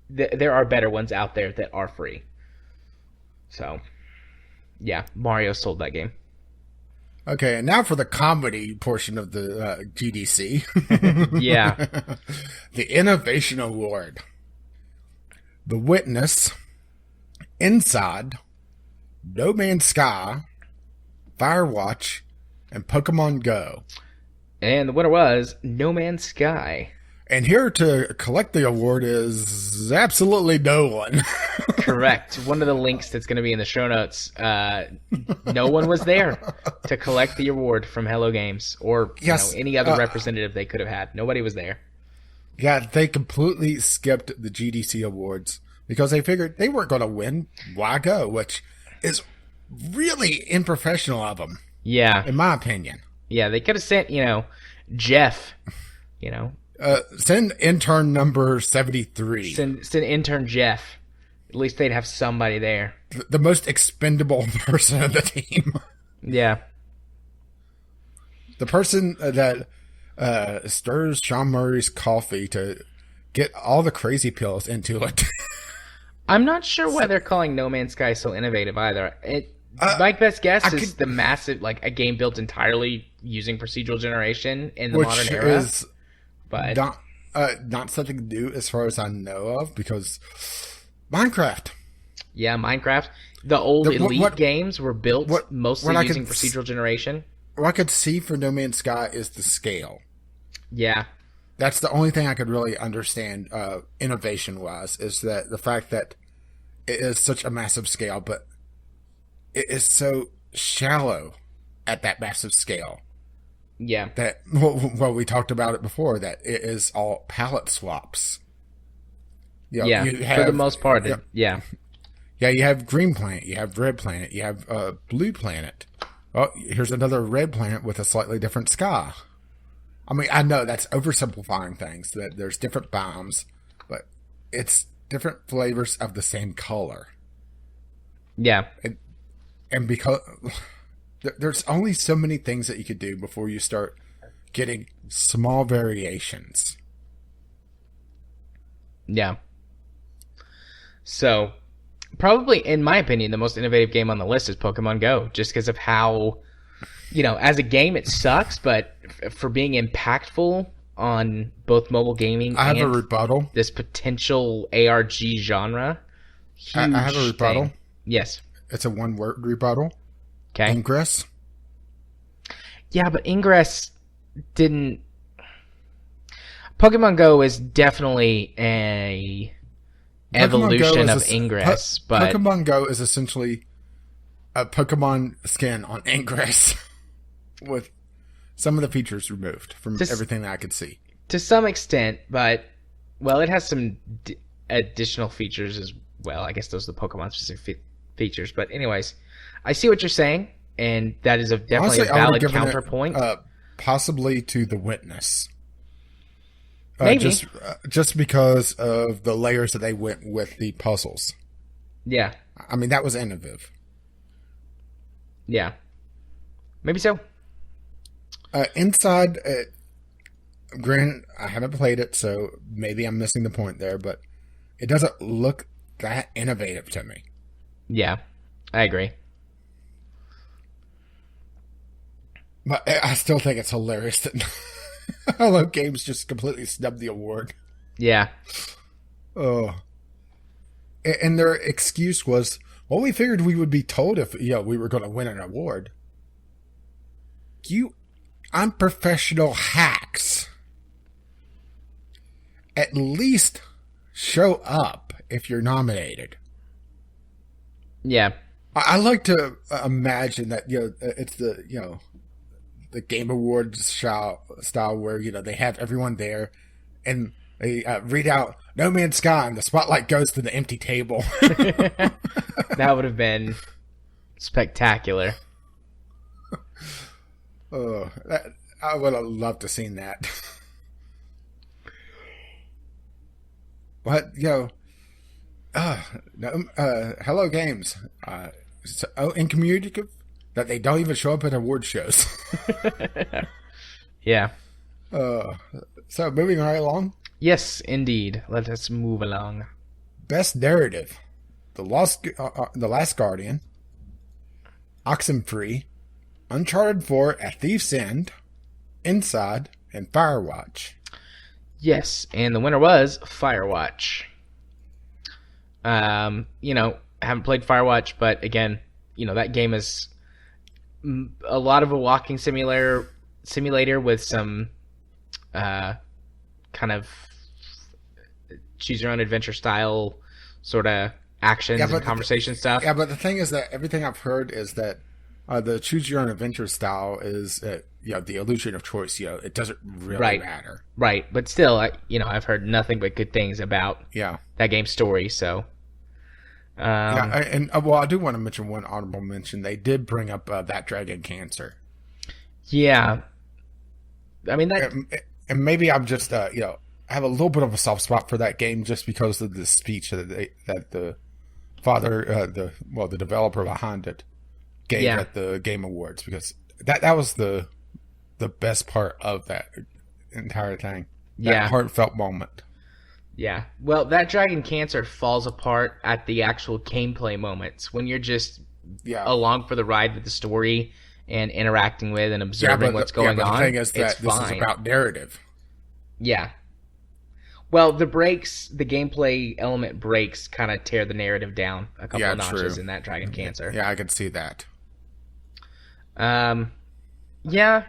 there are better ones out there that are free. So, yeah, Mario sold that game. Okay, and now for the comedy portion of the GDC. Yeah. The Innovation Award. The Witness, Inside, No Man's Sky, Firewatch, and Pokemon Go. And the winner was No Man's Sky. And here to collect the award is absolutely no one. Correct. One of the links that's going to be in the show notes, no one was there to collect the award from Hello Games or any other representative they could have had. Nobody was there. Yeah, they completely skipped the GDC awards because they figured they weren't going to win. Why go? Which is really unprofessional of them. Yeah. In my opinion. Yeah, they could have sent, Jeff, send intern number 73. Send intern Jeff. At least they'd have somebody there. The most expendable person of the team. Yeah. The person that stirs Sean Murray's coffee to get all the crazy pills into it. I'm not sure why they're calling No Man's Sky so innovative either. My best guess is the massive, a game built entirely using procedural generation in the modern era. Which is not something new as far as I know of, because Minecraft. Yeah, Minecraft. The old Elite games were built mostly using procedural generation. What I could see for No Man's Sky is the scale. Yeah. That's the only thing I could really understand innovation-wise, is that the fact that it is such a massive scale, but it is so shallow at that massive scale. Yeah. That, we talked about it before, that it is all palette swaps. For the most part, yeah. Yeah, you have green planet, you have red planet, you have blue planet. Oh, here's another red planet with a slightly different sky. I mean, I know that's oversimplifying things, that there's different biomes, but it's different flavors of the same color. Yeah. And because there's only so many things that you could do before you start getting small variations. Yeah. So, probably, in my opinion, the most innovative game on the list is Pokemon Go, just because of how, as a game it sucks, but for being impactful on both mobile gaming I have and a rebuttal. This potential ARG genre, I have a rebuttal. Thing. Yes. It's a one-word rebuttal. Okay. Ingress. Yeah, but Ingress didn't... Pokemon Go is definitely a evolution of Ingress, but Pokemon Go is essentially a Pokemon skin on Ingress with some of the features removed from everything that I could see. To some extent, but, it has some additional features as well, I guess those are the Pokemon specific features. But anyways, I see what you're saying, and that is definitely Honestly, a I would valid have given counterpoint. it possibly to The Witness. Maybe. Just because of the layers that they went with the puzzles. Yeah. I mean, that was innovative. Yeah. Maybe so. Inside, granted, I haven't played it, so maybe I'm missing the point there, but it doesn't look that innovative to me. Yeah, I agree. But I still think it's hilarious that Hello Games just completely snubbed the award. Yeah. Oh. And their excuse was, well, we figured we would be told if we were going to win an award. You unprofessional hacks. At least show up if you're nominated. Yeah. I like to imagine that it's the Game Awards style where they have everyone there and they read out No Man's Sky and the spotlight goes to the empty table. That would have been spectacular. I would have loved to have seen that. But Hello Games, so incommunicative that they don't even show up at award shows. Yeah. So moving right along. Yes, indeed. Let us move along. Best narrative: The Last Guardian, Oxenfree, Uncharted 4, A Thief's End, Inside, and Firewatch. Yes, and the winner was Firewatch. Haven't played Firewatch, but again, that game is a lot of a walking simulator with some kind of choose your own adventure style sort of actions and conversation stuff. Yeah, but the thing is that everything I've heard is that the choose your own adventure style is the illusion of choice. It doesn't really matter. Right, but still, I've heard nothing but good things about that game's story. So, I do want to mention one honorable mention. They did bring up that Dragon Cancer. Yeah, I mean that, and maybe I'm just I have a little bit of a soft spot for that game just because of the speech that the father, the developer behind it, gave at the Game Awards, because that was the best part of that entire thing. That heartfelt moment. Yeah. Well, that Dragon Cancer falls apart at the actual gameplay moments when you're just along for the ride with the story and interacting with and observing what's going on. The thing is that this is about narrative. Yeah. Well, the gameplay element breaks kind of tear the narrative down a couple of notches in that Dragon Cancer. Yeah, I could see that. Yeah.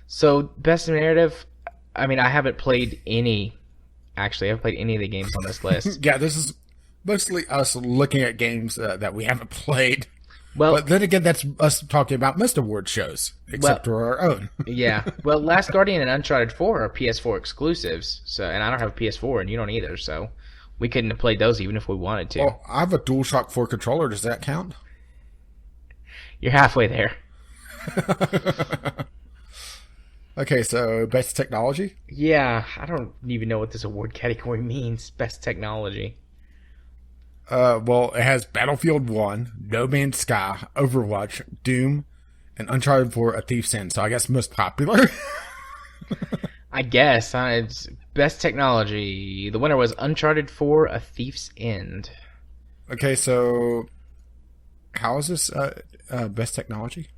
So, best narrative, I mean, I haven't played any. Actually, I haven't played any of the games on this list. Yeah, this is mostly us looking at games that we haven't played. Well, but then again, that's us talking about most award shows, except for our own. Yeah. Well, Last Guardian and Uncharted 4 are PS4 exclusives, and I don't have a PS4, and you don't either, so we couldn't have played those even if we wanted to. Well, I have a DualShock 4 controller. Does that count? You're halfway there. Okay, so best technology? Yeah, I don't even know what this award category means. Best technology. Well, it has Battlefield 1, No Man's Sky, Overwatch, Doom, and Uncharted 4, A Thief's End. So I guess most popular. I guess. It's best technology. The winner was Uncharted 4, A Thief's End. Okay, so how is this best technology?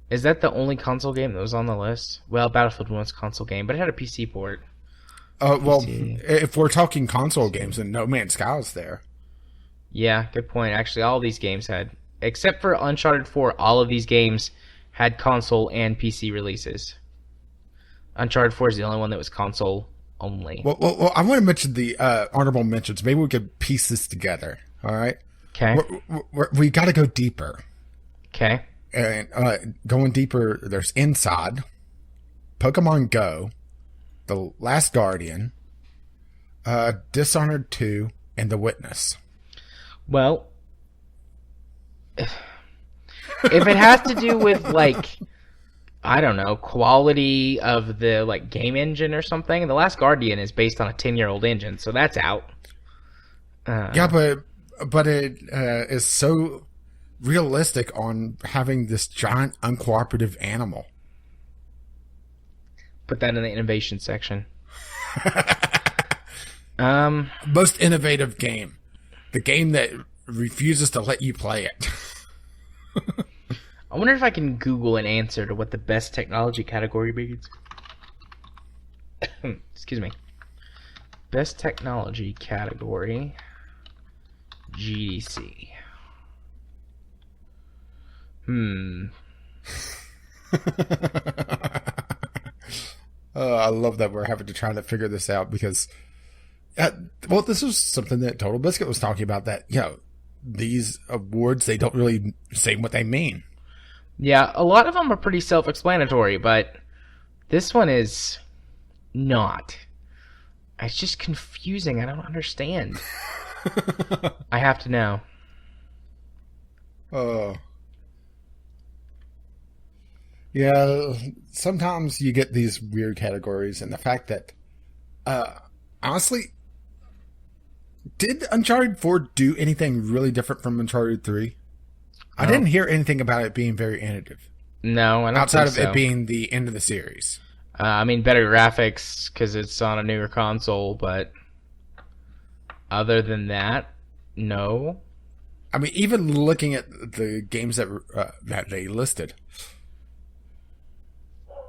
Is that the only console game that was on the list? Well, Battlefield 1 was a console game, but it had a PC port. Well, if we're talking console games, then No Man's Sky is there. Yeah, good point. Actually, all of these games had, except for Uncharted 4, all of these games had console and PC releases. Uncharted 4 is the only one that was console only. Well, I want to mention the honorable mentions. Maybe we could piece this together. All right. Okay. We got to go deeper. Okay. And going deeper, there's Inside, Pokemon Go, The Last Guardian, Dishonored 2, and The Witness. Well, if it has to do with, like, I don't know, quality of the, like, game engine or something, The Last Guardian is based on a 10-year-old engine, so that's out. Yeah, but it is so realistic on having this giant uncooperative animal. Put that in the innovation section. Most innovative game. The game that refuses to let you play it. I wonder if I can Google an answer to what the best technology category means. Excuse me. Best technology category. GDC. I love that we're having to try to figure this out because, this is something that Total Biscuit was talking about, that, these awards, they don't really say what they mean. Yeah, a lot of them are pretty self-explanatory, but this one is not. It's just confusing. I don't understand. I have to know. Yeah, sometimes you get these weird categories, and the fact that, honestly, did Uncharted 4 do anything really different from Uncharted 3? I didn't hear anything about it being very innovative. No, I don't outside think of so. it being the end of the series. I mean, better graphics because it's on a newer console, but other than that, no. I mean, even looking at the games that they listed,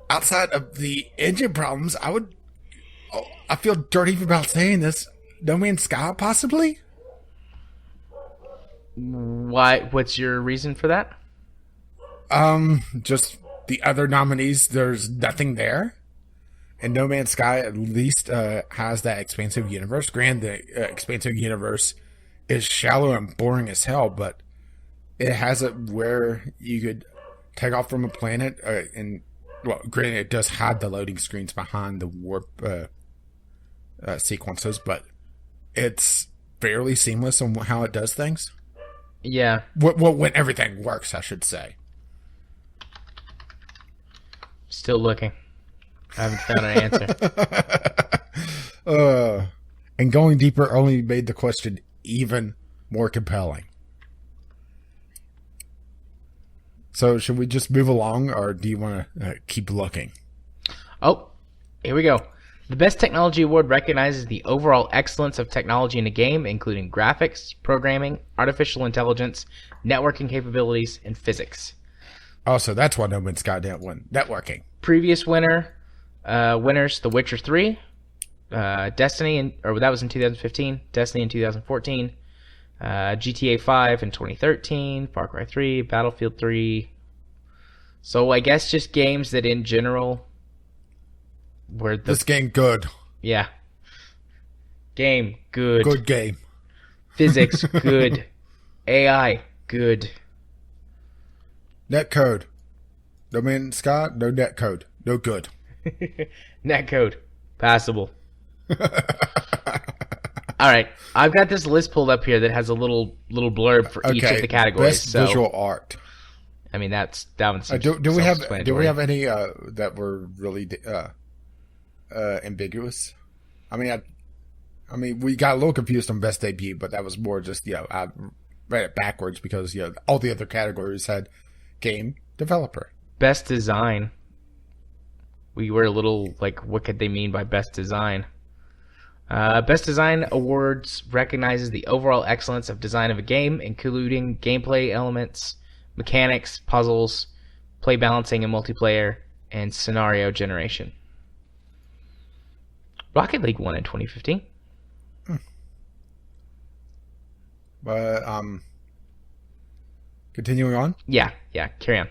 outside of the engine problems, I feel dirty about saying this. No Man's Sky, possibly? Why? What's your reason for that? Just the other nominees, there's nothing there. And No Man's Sky at least has that expansive universe. Granted, the expansive universe is shallow and boring as hell, but it has it where you could take off from a planet and, well, granted, it does hide the loading screens behind the warp sequences, but it's fairly seamless on how it does things. Yeah. When everything works, I should say. Still looking. I haven't found an answer. And going deeper only made the question even more compelling. So should we just move along, or do you want to keep looking? Oh, here we go. The Best Technology Award recognizes the overall excellence of technology in a game, including graphics, programming, artificial intelligence, networking capabilities, and physics. Oh, so that's why No Man's Sky didn't win. Networking. Previous winners, The Witcher 3, Destiny, that was in 2015, Destiny in 2014, GTA 5 in 2013, Far Cry 3, Battlefield 3. So I guess just games that in general were this game good. Yeah. Game good. Good game. Physics good. AI good. Net code. No Man's Sky, no net code. No good. Netcode. Passable. Alright. I've got this list pulled up here that has a little blurb for each of the categories. Best visual art. I mean, that one's do we have any that were really ambiguous? I mean, we got a little confused on best debut, but that was more just, I read it backwards because, all the other categories had game developer. Best design. We were a little like, what could they mean by best design? Best Design Awards recognizes the overall excellence of design of a game, including gameplay elements, mechanics, puzzles, play balancing and multiplayer, and scenario generation. Rocket League won in 2015. But continuing on. Yeah, carry on.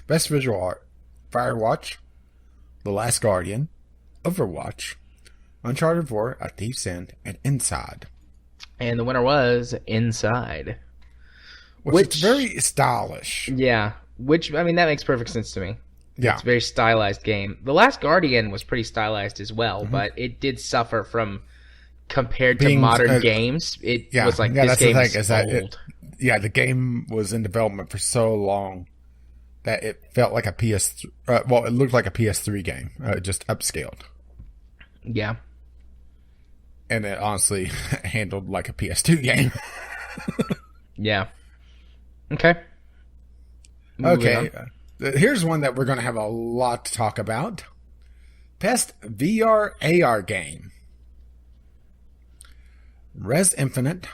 Best visual art: Firewatch, The Last Guardian, Overwatch, Uncharted 4, A Thief's End, and Inside. And the winner was Inside. Which is very stylish. Yeah, that makes perfect sense to me. Yeah. It's a very stylized game. The Last Guardian was pretty stylized as well, but it did suffer from compared to being modern games, it was like, this that's the game thing, is is that old. the game was in development for so long that it felt like a it looked like a PS3 game, just upscaled. Yeah. And it honestly handled like a PS2 game. Yeah. Okay. Okay. Here's one that we're going to have a lot to talk about. Best VR AR game. Res Infinite,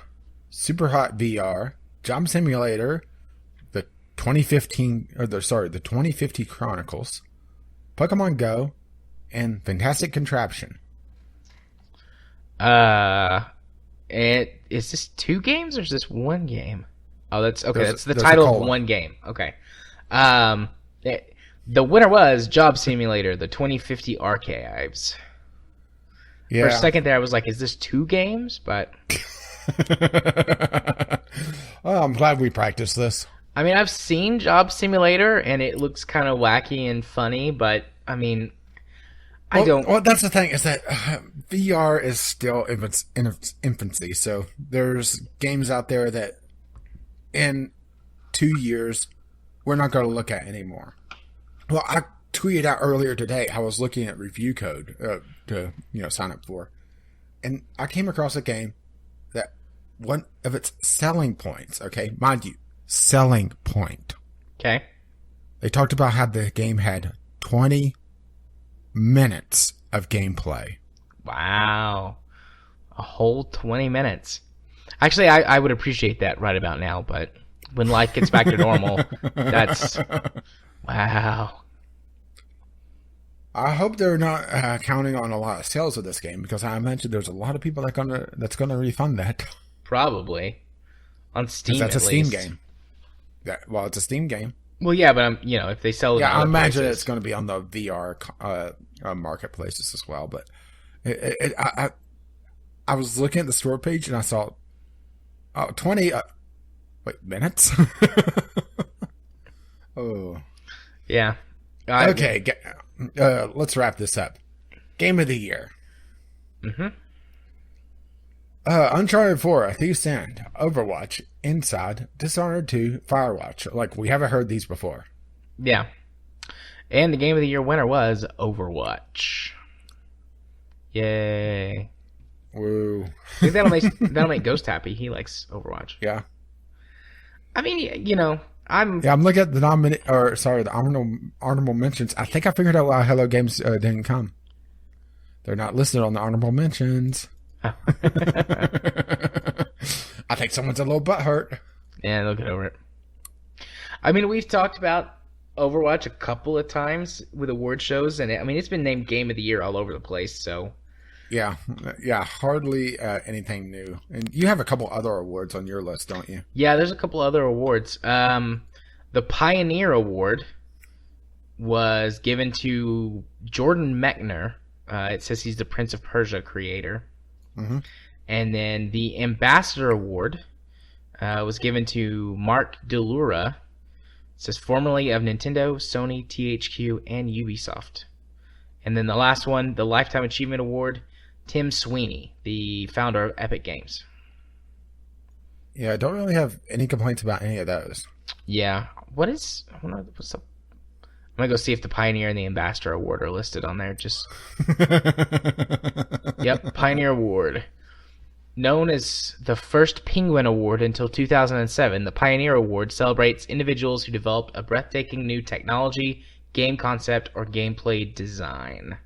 Super Hot VR, Job Simulator, the 2050 Chronicles, Pokemon Go, and Fantastic Contraption. Is this 2 games or is this 1 game? Oh, that's okay. That's the there's title of 1 game. Okay. The winner was Job Simulator, the 2050 Archives. Yeah. For a second there, I was like, is this 2 games? But well, I'm glad we practiced this. I mean, I've seen Job Simulator, and it looks kind of wacky and funny, but I mean, I don't. Well, that's the thing, is that VR is still in its infancy. So there's games out there that in 2 years we're not going to look at anymore. Well, I tweeted out earlier today, I was looking at review code to sign up for, and I came across a game that one of its selling points, okay, mind you, selling point. Okay. They talked about how the game had 20 minutes of gameplay. Wow. A whole 20 minutes. Actually, I would appreciate that right about now, but when life gets back to normal, that's... Wow. I hope they're not counting on a lot of sales of this game, because I imagine there's a lot of people that's gonna refund that. Probably. On Steam, that's at a Steam least. game. Well, it's a Steam game. Well, yeah, but if they sell it, I in imagine places, it's going to be on the VR marketplaces as well. But I was looking at the store page and I saw 20 minutes. Oh, yeah. Okay, let's wrap this up. Game of the year. Mm-hmm. Uncharted 4, A Thief's End, Overwatch, Inside, Dishonored 2, Firewatch. Like, we haven't heard these before. Yeah. And the Game of the Year winner was Overwatch. Yay. Woo. I think that'll make Ghost happy. He likes Overwatch. Yeah. I mean, I'm looking at the honorable mentions. I think I figured out why Hello Games didn't come. They're not listed on the honorable mentions. I think someone's a little butthurt. Yeah, they'll get over it. I mean, we've talked about Overwatch a couple of times with award shows, and it's been named Game of the Year all over the place. So, yeah, hardly anything new. And you have a couple other awards on your list, don't you? Yeah, there's a couple other awards. The Pioneer Award was given to Jordan Mechner. It says he's the Prince of Persia creator. Mm-hmm. And then the Ambassador Award was given to Mark Delura. It says formerly of Nintendo, Sony, THQ, and Ubisoft. And then the last one, the Lifetime Achievement Award, Tim Sweeney, the founder of Epic Games. Yeah, I don't really have any complaints about any of those. Yeah. What's up? I'm going to go see if the Pioneer and the Ambassador Award are listed on there. Yep, Pioneer Award. Known as the first Penguin Award until 2007, the Pioneer Award celebrates individuals who developed a breathtaking new technology, game concept, or gameplay design.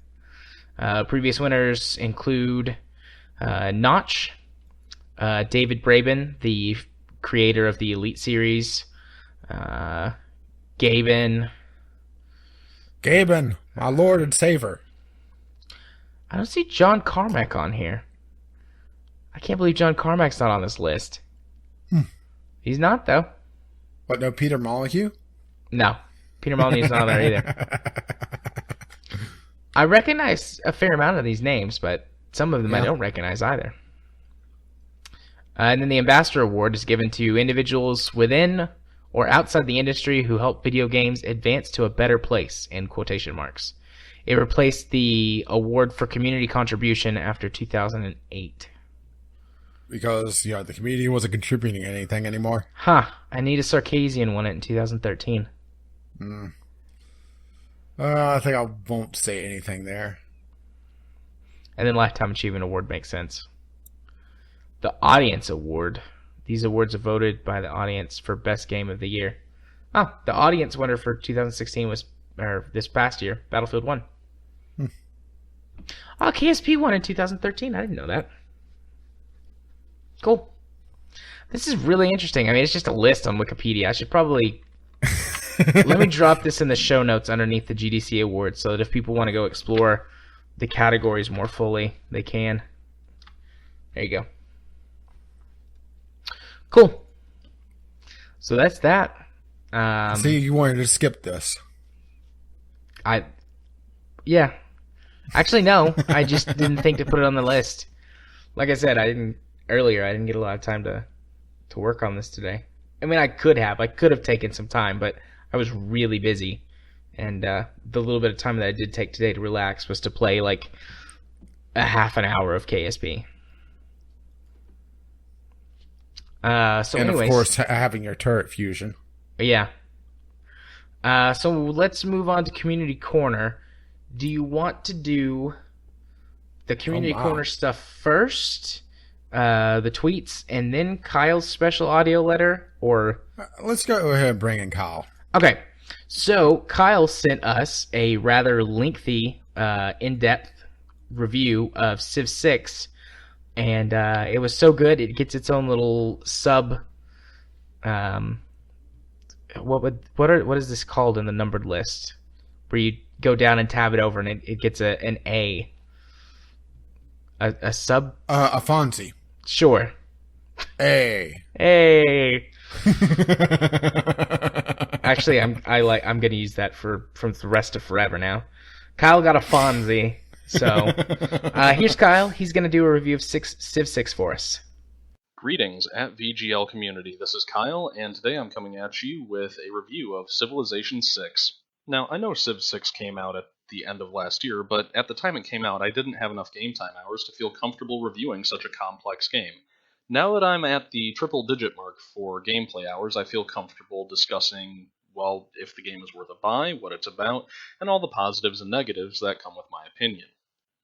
Previous winners include Notch, David Braben, the creator of the Elite series, Gaben, my lord and savior. I don't see John Carmack on here. I can't believe John Carmack's not on this list. He's not, though. What, no Peter Molyneux? No. Peter Molyneux's not on there either. I recognize a fair amount of these names, but some of them I don't recognize either. And then the Ambassador Award is given to individuals within or outside the industry who help video games advance to a better place, in quotation marks. It replaced the award for community contribution after 2008. because the community wasn't contributing anything anymore. Huh. Anita Sarkeesian won it in 2013. Mm. I think I won't say anything there. And then Lifetime Achievement Award makes sense. The Audience Award. These awards are voted by the audience for Best Game of the Year. Oh, the audience winner for 2016 was, or this past year, Battlefield 1. Oh, KSP won in 2013. I didn't know that. Cool. This is really interesting. I mean, it's just a list on Wikipedia. I should probably... Let me drop this in the show notes underneath the GDC Awards so that if people want to go explore the categories more fully, they can. There you go. Cool. So that's that. See, you wanted to skip this. Yeah. Actually, no. I just didn't think to put it on the list. Like I said, I didn't get a lot of time to work on this today. I mean, I could have taken some time, but I was really busy. And the little bit of time that I did take today to relax was to play like a half an hour of KSP. And anyways, of course, having your turret fusion. Yeah. So let's move on to Community Corner. Do you want to do the Community Corner stuff first, the tweets, and then Kyle's special audio letter, or? Let's go ahead and bring in Kyle. Okay. So Kyle sent us a rather lengthy, in-depth review of Civ 6, and it was so good it gets its own little sub. What is this called in the numbered list? Where you go down and tab it over, and it gets an A. A sub. A Fonzie. Sure. A. Actually, I'm gonna use that from the rest of forever now. Kyle got a Fonzie. So here's Kyle. He's gonna do a review of Civ 6 for us. Greetings at VGL community. This is Kyle, and today I'm coming at you with a review of Civilization 6. Now, I know Civ 6 came out at the end of last year, but at the time it came out, I didn't have enough game time hours to feel comfortable reviewing such a complex game. Now that I'm at the triple-digit mark for gameplay hours, I feel comfortable discussing, well, if the game is worth a buy, what it's about, and all the positives and negatives that come with my opinion.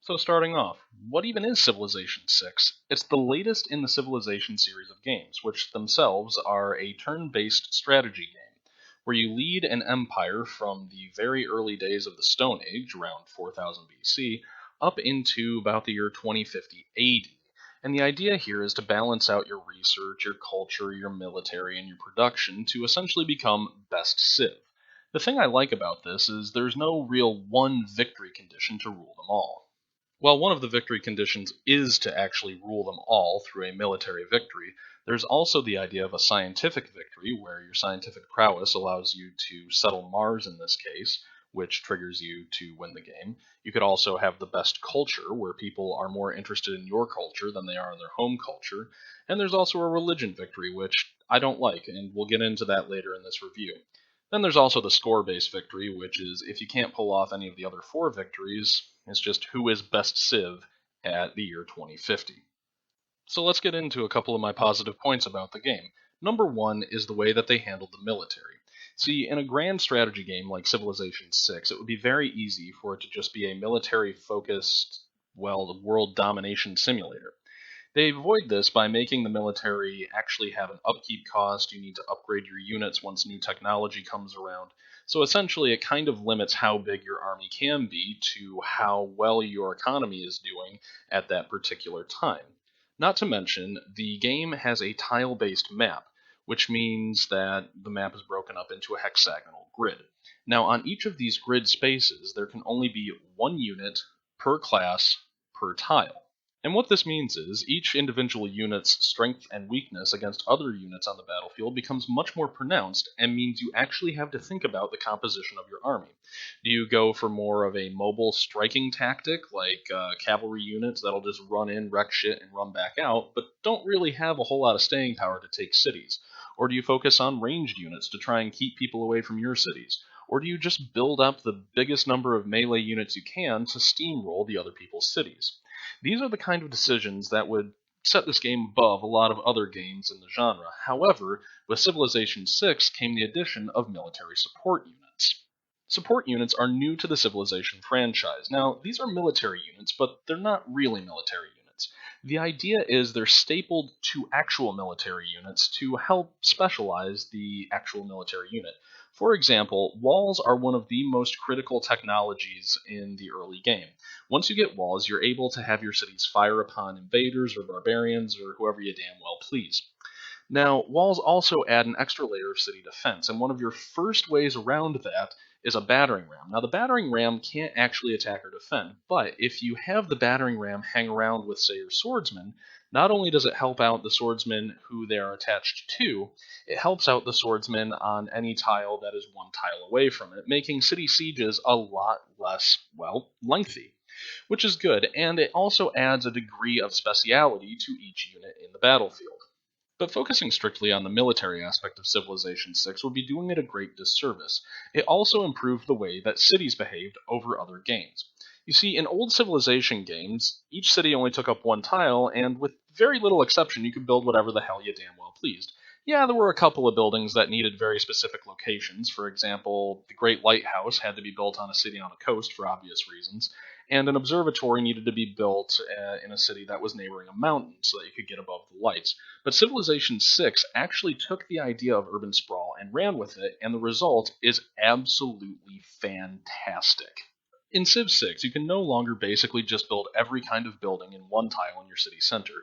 So starting off, what even is Civilization 6? It's the latest in the Civilization series of games, which themselves are a turn-based strategy game, where you lead an empire from the very early days of the Stone Age, around 4000 BC, up into about the year 2050 AD. And the idea here is to balance out your research, your culture, your military, and your production to essentially become best Civ. The thing I like about this is there's no real one victory condition to rule them all. While one of the victory conditions is to actually rule them all through a military victory, there's also the idea of a scientific victory, where your scientific prowess allows you to settle Mars in this case, which triggers you to win the game. You could also have the best culture, where people are more interested in your culture than they are in their home culture. And there's also a religion victory, which I don't like, and we'll get into that later in this review. Then there's also the score-based victory, which is if you can't pull off any of the other 4 victories, it's just who is best Civ at the year 2050. So let's get into a couple of my positive points about the game. Number 1 is the way that they handled the military. See, in a grand strategy game like Civilization 6, it would be very easy for it to just be a military-focused, well, world domination simulator. They avoid this by making the military actually have an upkeep cost. You need to upgrade your units once new technology comes around. So essentially it kind of limits how big your army can be to how well your economy is doing at that particular time. Not to mention, the game has a tile-based map, which means that the map is broken up into a hexagonal grid. Now on each of these grid spaces, there can only be 1 unit per class per tile. And what this means is, each individual unit's strength and weakness against other units on the battlefield becomes much more pronounced, and means you actually have to think about the composition of your army. Do you go for more of a mobile striking tactic, like cavalry units that'll just run in, wreck shit, and run back out, but don't really have a whole lot of staying power to take cities? Or do you focus on ranged units to try and keep people away from your cities? Or do you just build up the biggest number of melee units you can to steamroll the other people's cities? These are the kind of decisions that would set this game above a lot of other games in the genre. However, with Civilization VI came the addition of military support units. Support units are new to the Civilization franchise. Now, these are military units, but they're not really military units. The idea is they're stapled to actual military units to help specialize the actual military unit. For example, walls are one of the most critical technologies in the early game. Once you get walls, you're able to have your cities fire upon invaders or barbarians or whoever you damn well please. Now, walls also add an extra layer of city defense, and one of your first ways around that is a battering ram. Now, the battering ram can't actually attack or defend, but if you have the battering ram hang around with, say, your swordsman, not only does it help out the swordsman who they are attached to, it helps out the swordsman on any tile that is one tile away from it, making city sieges a lot less, well, lengthy, which is good, and it also adds a degree of speciality to each unit in the battlefield. But focusing strictly on the military aspect of Civilization VI would be doing it a great disservice. It also improved the way that cities behaved over other games. You see, in old Civilization games, each city only took up one tile, and with very little exception, you could build whatever the hell you damn well pleased. Yeah, there were a couple of buildings that needed very specific locations. For example, the Great Lighthouse had to be built on a city on a coast for obvious reasons, and an observatory needed to be built in a city that was neighboring a mountain so that you could get above the lights. But Civilization VI actually took the idea of urban sprawl and ran with it, and the result is absolutely fantastic. In Civ 6, you can no longer basically just build every kind of building in one tile in your city center.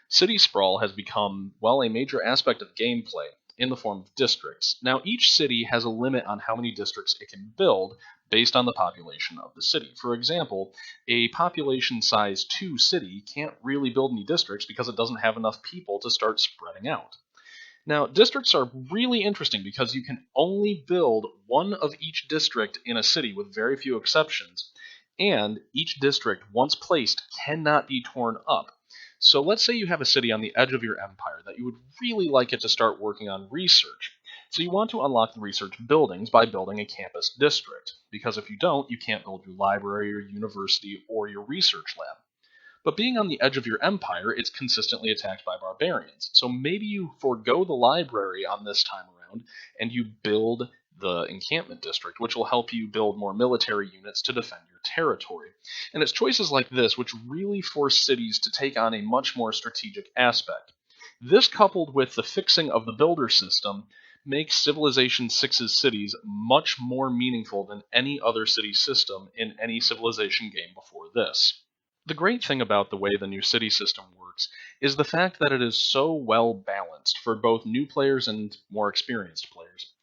City sprawl has become, well, a major aspect of gameplay in the form of districts. Now, each city has a limit on how many districts it can build based on the population of the city. For example, a population size 2 city can't really build any districts because it doesn't have enough people to start spreading out. Now, districts are really interesting because you can only build one of each district in a city with very few exceptions, and each district, once placed, cannot be torn up. So let's say you have a city on the edge of your empire that you would really like it to start working on research. So you want to unlock the research buildings by building a campus district, because if you don't, you can't build your library, your university, or your research lab. But being on the edge of your empire, it's consistently attacked by barbarians. So maybe you forego the library on this time around, and you build the encampment district, which will help you build more military units to defend your territory. And it's choices like this which really force cities to take on a much more strategic aspect. This, coupled with the fixing of the builder system, makes Civilization VI's cities much more meaningful than any other city system in any Civilization game before this. The great thing about the way the new city system works is the fact that it is so well balanced for both new players and more experienced players.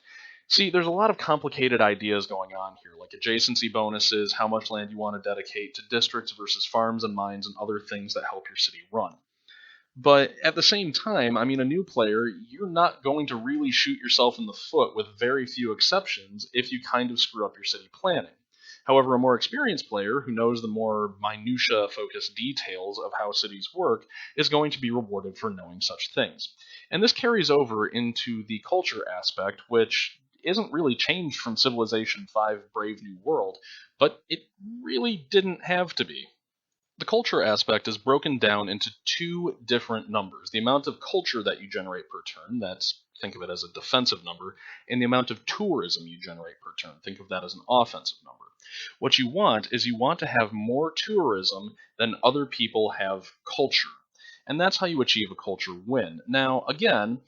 See, there's a lot of complicated ideas going on here, like adjacency bonuses, how much land you want to dedicate to districts versus farms and mines, and other things that help your city run. But at the same time, I mean, a new player, you're not going to really shoot yourself in the foot with very few exceptions if you kind of screw up your city planning. However, a more experienced player who knows the more minutia-focused details of how cities work is going to be rewarded for knowing such things. And this carries over into the culture aspect, which isn't really changed from Civilization V Brave New World, but it really didn't have to be. The culture aspect is broken down into two different numbers. The amount of culture that you generate per turn, think of it as a defensive number, and the amount of tourism you generate per turn, think of that as an offensive number. What you want is you want to have more tourism than other people have culture. And that's how you achieve a culture win. Now, again,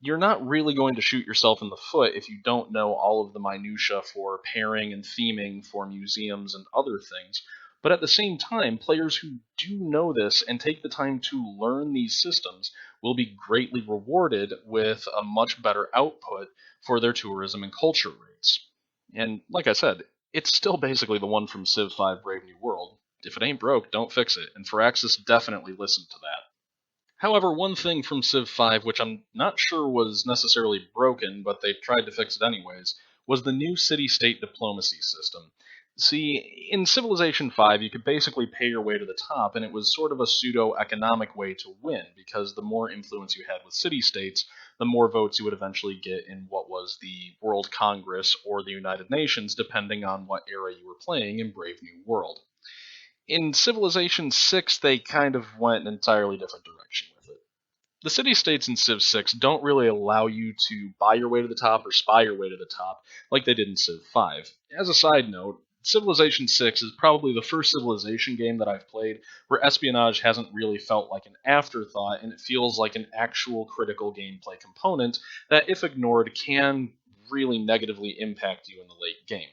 you're not really going to shoot yourself in the foot if you don't know all of the minutia for pairing and theming for museums and other things. But at the same time, players who do know this and take the time to learn these systems will be greatly rewarded with a much better output for their tourism and culture rates. And like I said, it's still basically the one from Civ 5 Brave New World. If it ain't broke, don't fix it, and Firaxis definitely listened to that. However, one thing from Civ 5, which I'm not sure was necessarily broken, but they tried to fix it anyways, was the new city-state diplomacy system. See, in Civilization 5, you could basically pay your way to the top, and it was sort of a pseudo-economic way to win, because the more influence you had with city-states, the more votes you would eventually get in what was the World Congress or the United Nations, depending on what era you were playing in Brave New World. In Civilization 6, they kind of went an entirely different direction The city-states in Civ 6 don't really allow you to buy your way to the top or spy your way to the top like they did in Civ 5. As a side note, Civilization 6 is probably the first Civilization game that I've played where espionage hasn't really felt like an afterthought, and it feels like an actual critical gameplay component that, if ignored, can really negatively impact you in the late game.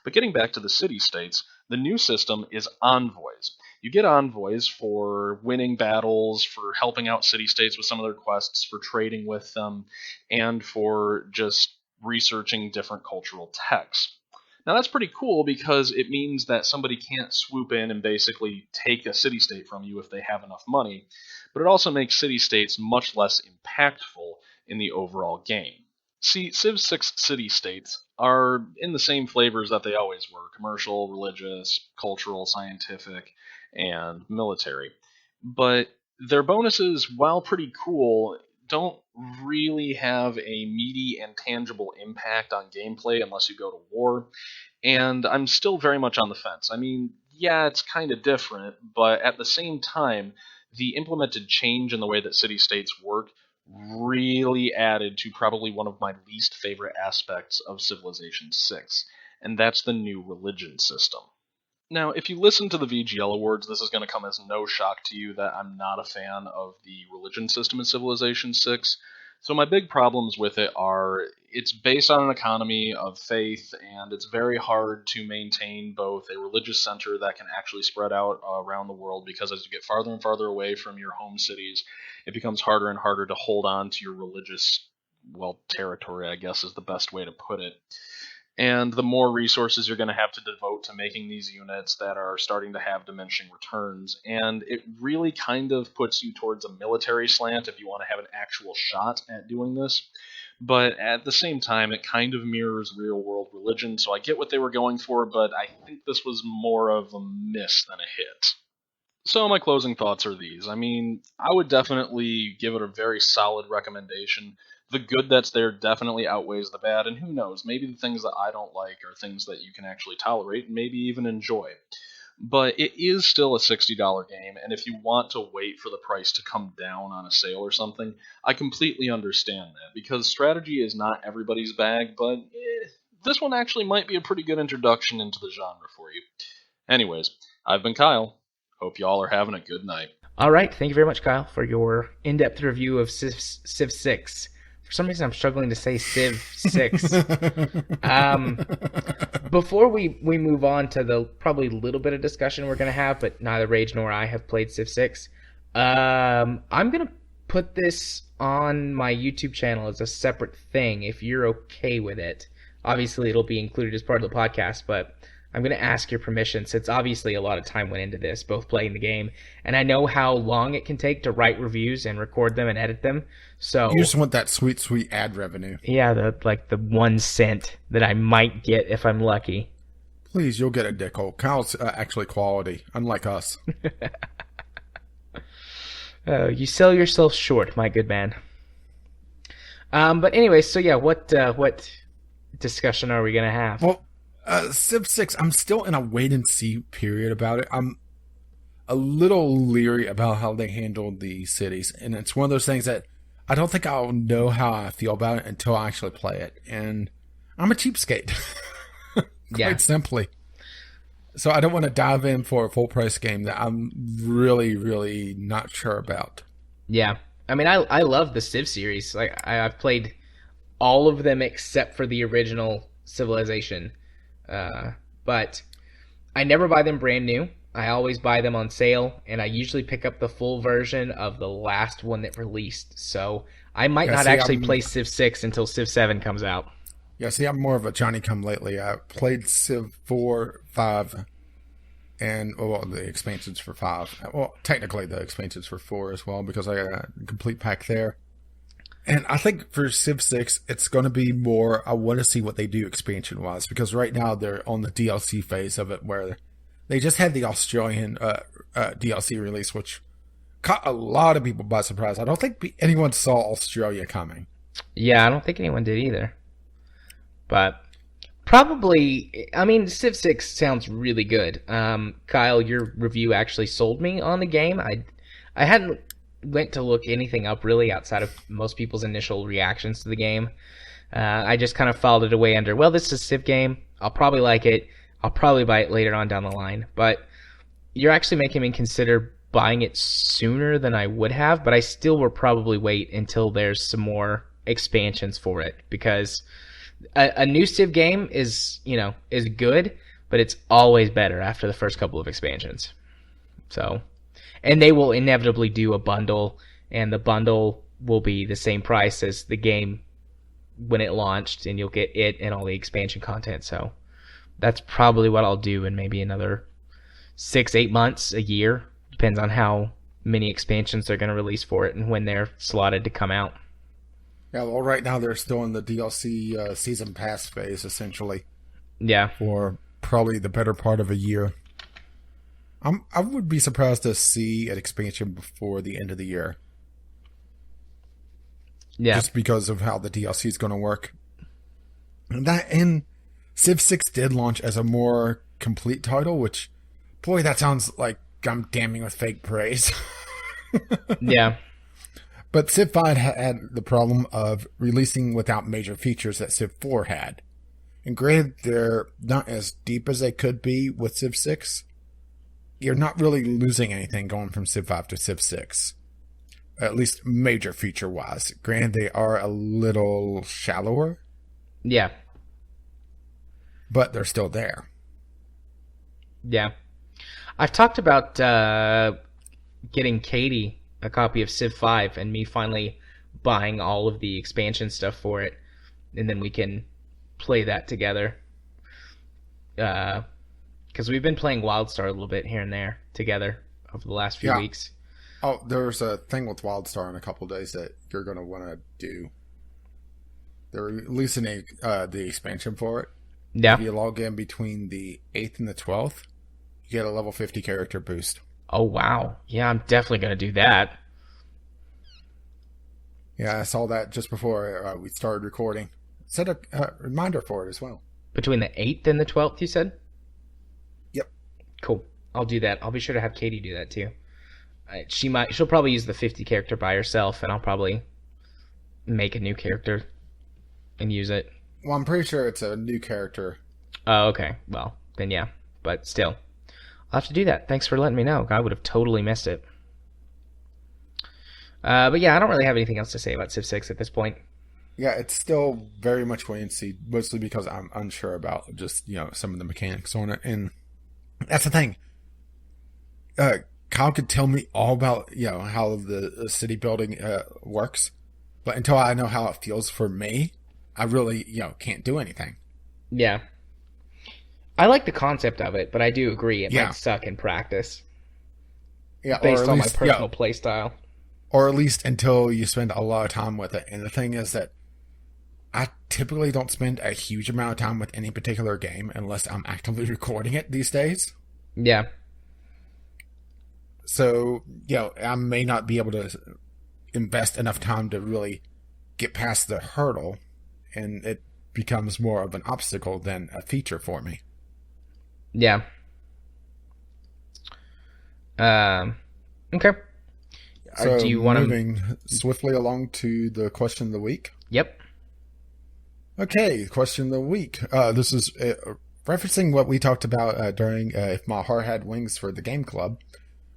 But getting back to the city-states, the new system is envoys. You get envoys for winning battles, for helping out city-states with some of their quests, for trading with them, and for just researching different cultural texts. Now that's pretty cool because it means that somebody can't swoop in and basically take a city-state from you if they have enough money, but it also makes city-states much less impactful in the overall game. See, Civ 6 city-states are in the same flavors that they always were: commercial, religious, cultural, scientific, and military. But their bonuses, while pretty cool, don't really have a meaty and tangible impact on gameplay unless you go to war, and I'm still very much on the fence. I mean, yeah, it's kind of different, but at the same time, the implemented change in the way that city-states work really added to probably one of my least favorite aspects of Civilization 6, and that's the new religion system. Now, if you listen to the VGL awards, this is going to come as no shock to you that I'm not a fan of the religion system in Civilization 6. So my big problems with it are it's based on an economy of faith, and it's very hard to maintain both a religious center that can actually spread out around the world, because as you get farther and farther away from your home cities, it becomes harder and harder to hold on to your religious, well, territory, I guess is the best way to put it. And the more resources you're going to have to devote to making these units that are starting to have diminishing returns. And it really kind of puts you towards a military slant if you want to have an actual shot at doing this. But at the same time, it kind of mirrors real-world religion, so I get what they were going for, but I think this was more of a miss than a hit. So my closing thoughts are these. I mean, I would definitely give it a very solid recommendation. The good that's there definitely outweighs the bad, and who knows, maybe the things that I don't like are things that you can actually tolerate and maybe even enjoy. But it is still a $60 game, and if you want to wait for the price to come down on a sale or something, I completely understand that, because strategy is not everybody's bag, but this one actually might be a pretty good introduction into the genre for you. Anyways, I've been Kyle. Hope y'all are having a good night. All right, thank you very much, Kyle, for your in-depth review of Civ 6. For some reason, I'm struggling to say Civ 6. Before we move on to the probably little bit of discussion we're going to have, but neither Rage nor I have played Civ 6, I'm going to put this on my YouTube channel as a separate thing, if you're okay with it. Obviously, it'll be included as part of the podcast, but I'm going to ask your permission, since obviously a lot of time went into this, both playing the game, and I know how long it can take to write reviews and record them and edit them. So you just want that sweet, sweet ad revenue. Yeah, the 1 cent that I might get if I'm lucky. Please, you'll get a dickhole. Kyle's actually quality, unlike us. You sell yourself short, my good man. But anyway, so yeah, what discussion are we going to have? Well, Civ 6, I'm still in a wait-and-see period about it. I'm a little leery about how they handled the cities, and it's one of those things that I don't think I'll know how I feel about it until I actually play it, and I'm a cheapskate, quite simply. So I don't want to dive in for a full-price game that I'm really, really not sure about. Yeah, I mean, I love the Civ series. Like I've played all of them except for the original Civilization. But I never buy them brand new. I always buy them on sale, and I usually pick up the full version of the last one that released. So I might not actually play Civ 6 until Civ 7 comes out. Yeah, see, I'm more of a Johnny-come-lately. I played Civ 4, 5, and the expansions for 5. Well, technically the expansions for 4 as well, because I got a complete pack there. And I think for Civ 6, it's going to be more, I want to see what they do expansion-wise, because right now they're on the DLC phase of it, where they just had the Australian DLC release, which caught a lot of people by surprise. I don't think anyone saw Australia coming. Yeah, I don't think anyone did either. But probably, I mean, Civ 6 sounds really good. Kyle, your review actually sold me on the game. I hadn't went to look anything up really outside of most people's initial reactions to the game. I just kind of filed it away under, well, this is a Civ game. I'll probably like it. I'll probably buy it later on down the line. But you're actually making me consider buying it sooner than I would have, but I still will probably wait until there's some more expansions for it, because a new Civ game is good, but it's always better after the first couple of expansions. So, and they will inevitably do a bundle, and the bundle will be the same price as the game when it launched, and you'll get it and all the expansion content. So that's probably what I'll do in maybe another 6-8 months, a year. Depends on how many expansions they're going to release for it and when they're slotted to come out. Yeah, well, right now they're still in the DLC season pass phase, essentially. Yeah. For probably the better part of a year. I would be surprised to see an expansion before the end of the year. Yeah. Just because of how the DLC is going to work. And Civ 6 did launch as a more complete title, which, boy, that sounds like I'm damning with fake praise. Yeah. But Civ 5 had the problem of releasing without major features that Civ 4 had. And granted, they're not as deep as they could be with Civ 6. You're not really losing anything going from Civ 5 to Civ 6. At least major feature-wise. Granted, they are a little shallower. Yeah. But they're still there. Yeah. I've talked about getting Katie a copy of Civ 5 and me finally buying all of the expansion stuff for it, and then we can play that together. Because we've been playing WildStar a little bit here and there together over the last few weeks. Oh, there's a thing with WildStar in a couple days that you're going to want to do. They're releasing the expansion for it. Yeah. If you log in between the 8th and the 12th, you get a level 50 character boost. Oh, wow. Yeah, I'm definitely going to do that. Yeah, I saw that just before we started recording. Set a reminder for it as well. Between the 8th and the 12th, you said? Yep. Cool. I'll do that. I'll be sure to have Katie do that too. She'll probably use the 50 character by herself, and I'll probably make a new character and use it. Well, I'm pretty sure it's a new character. Oh, okay. Well, then yeah. But still, I'll have to do that. Thanks for letting me know. I would have totally missed it. But yeah, I don't really have anything else to say about Civ 6 at this point. Yeah, it's still very much wait and see, mostly because I'm unsure about just, some of the mechanics on it. And that's the thing. Kyle could tell me all about, how the city building works. But until I know how it feels for me, I really, can't do anything. Yeah. I like the concept of it, but I do agree it might suck in practice. Yeah, based on my personal play style. Or at least until you spend a lot of time with it. And the thing is that I typically don't spend a huge amount of time with any particular game unless I'm actively recording it these days. Yeah. So, I may not be able to invest enough time to really get past the hurdle, and it becomes more of an obstacle than a feature for me. Yeah. Okay. So, do you want moving swiftly along to the question of the week? Yep. Okay, question of the week. This is referencing what we talked about during If My Heart Had Wings for the Game Club.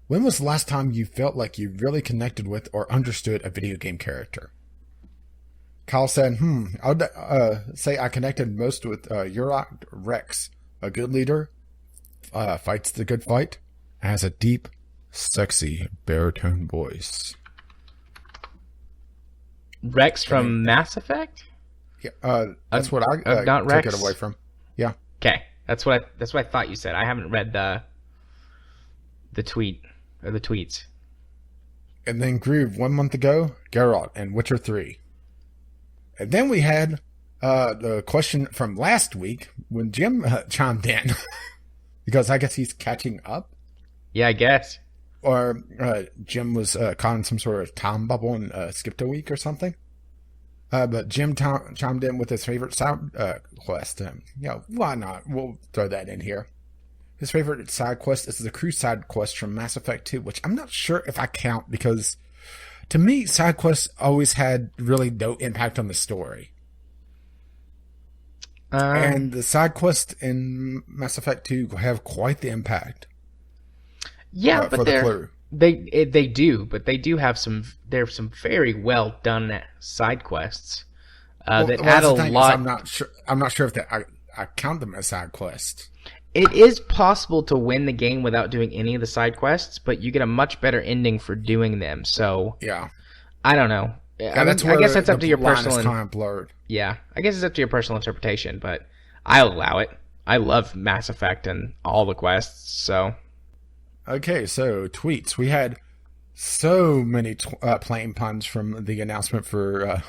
When was the last time you felt like you really connected with or understood a video game character? Kyle said, I would say I connected most with Urok Rex, a good leader, fights the good fight, has a deep, sexy baritone voice. Rex from Mass Effect? Yeah, that's what I not took Rex? it away from. Yeah. Okay, that's what I thought you said. I haven't read the tweet or the tweets. And then Groove 1 month ago, Geralt and Witcher 3. And then we had the question from last week when Jim chimed in. Because I guess he's catching up. Yeah, I guess. Or Jim was caught in some sort of time bubble and skipped a week or something. But Jim chimed in with his favorite side quest. Why not? We'll throw that in here. His favorite side quest is the crew side quest from Mass Effect 2, which I'm not sure if I count because to me, side quests always had really no impact on the story. And the side quests in Mass Effect 2 have quite the impact. Yeah, but for the clue. They do, but they do have there's some very well done side quests that add a lot. I'm not sure if I count them as side quests. It is possible to win the game without doing any of the side quests, but you get a much better ending for doing them. So yeah, I don't know. Yeah, I guess that's up to your personal. Kind of blurred. Yeah, I guess it's up to your personal interpretation, but I'll allow it. I love Mass Effect and all the quests. So okay, so tweets. We had so many plane puns from the announcement for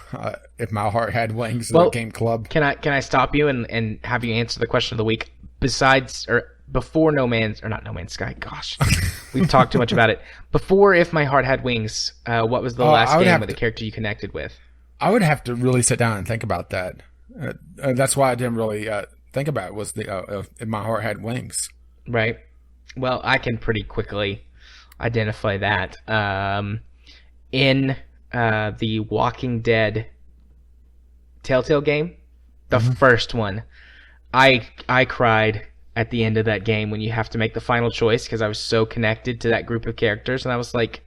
If My Heart Had Wings, the game club. Can I stop you and have you answer the question of the week? Besides or before not No Man's Sky. Gosh, we've talked too much about it. Before If My Heart Had Wings, what was the last game with the character you connected with? I would have to really sit down and think about that. That's why I didn't really think about it. Was the If My Heart Had Wings? Right. Well, I can pretty quickly identify that. In the Walking Dead Telltale game, the first one, I cried at the end of that game when you have to make the final choice because I was so connected to that group of characters, and I was like,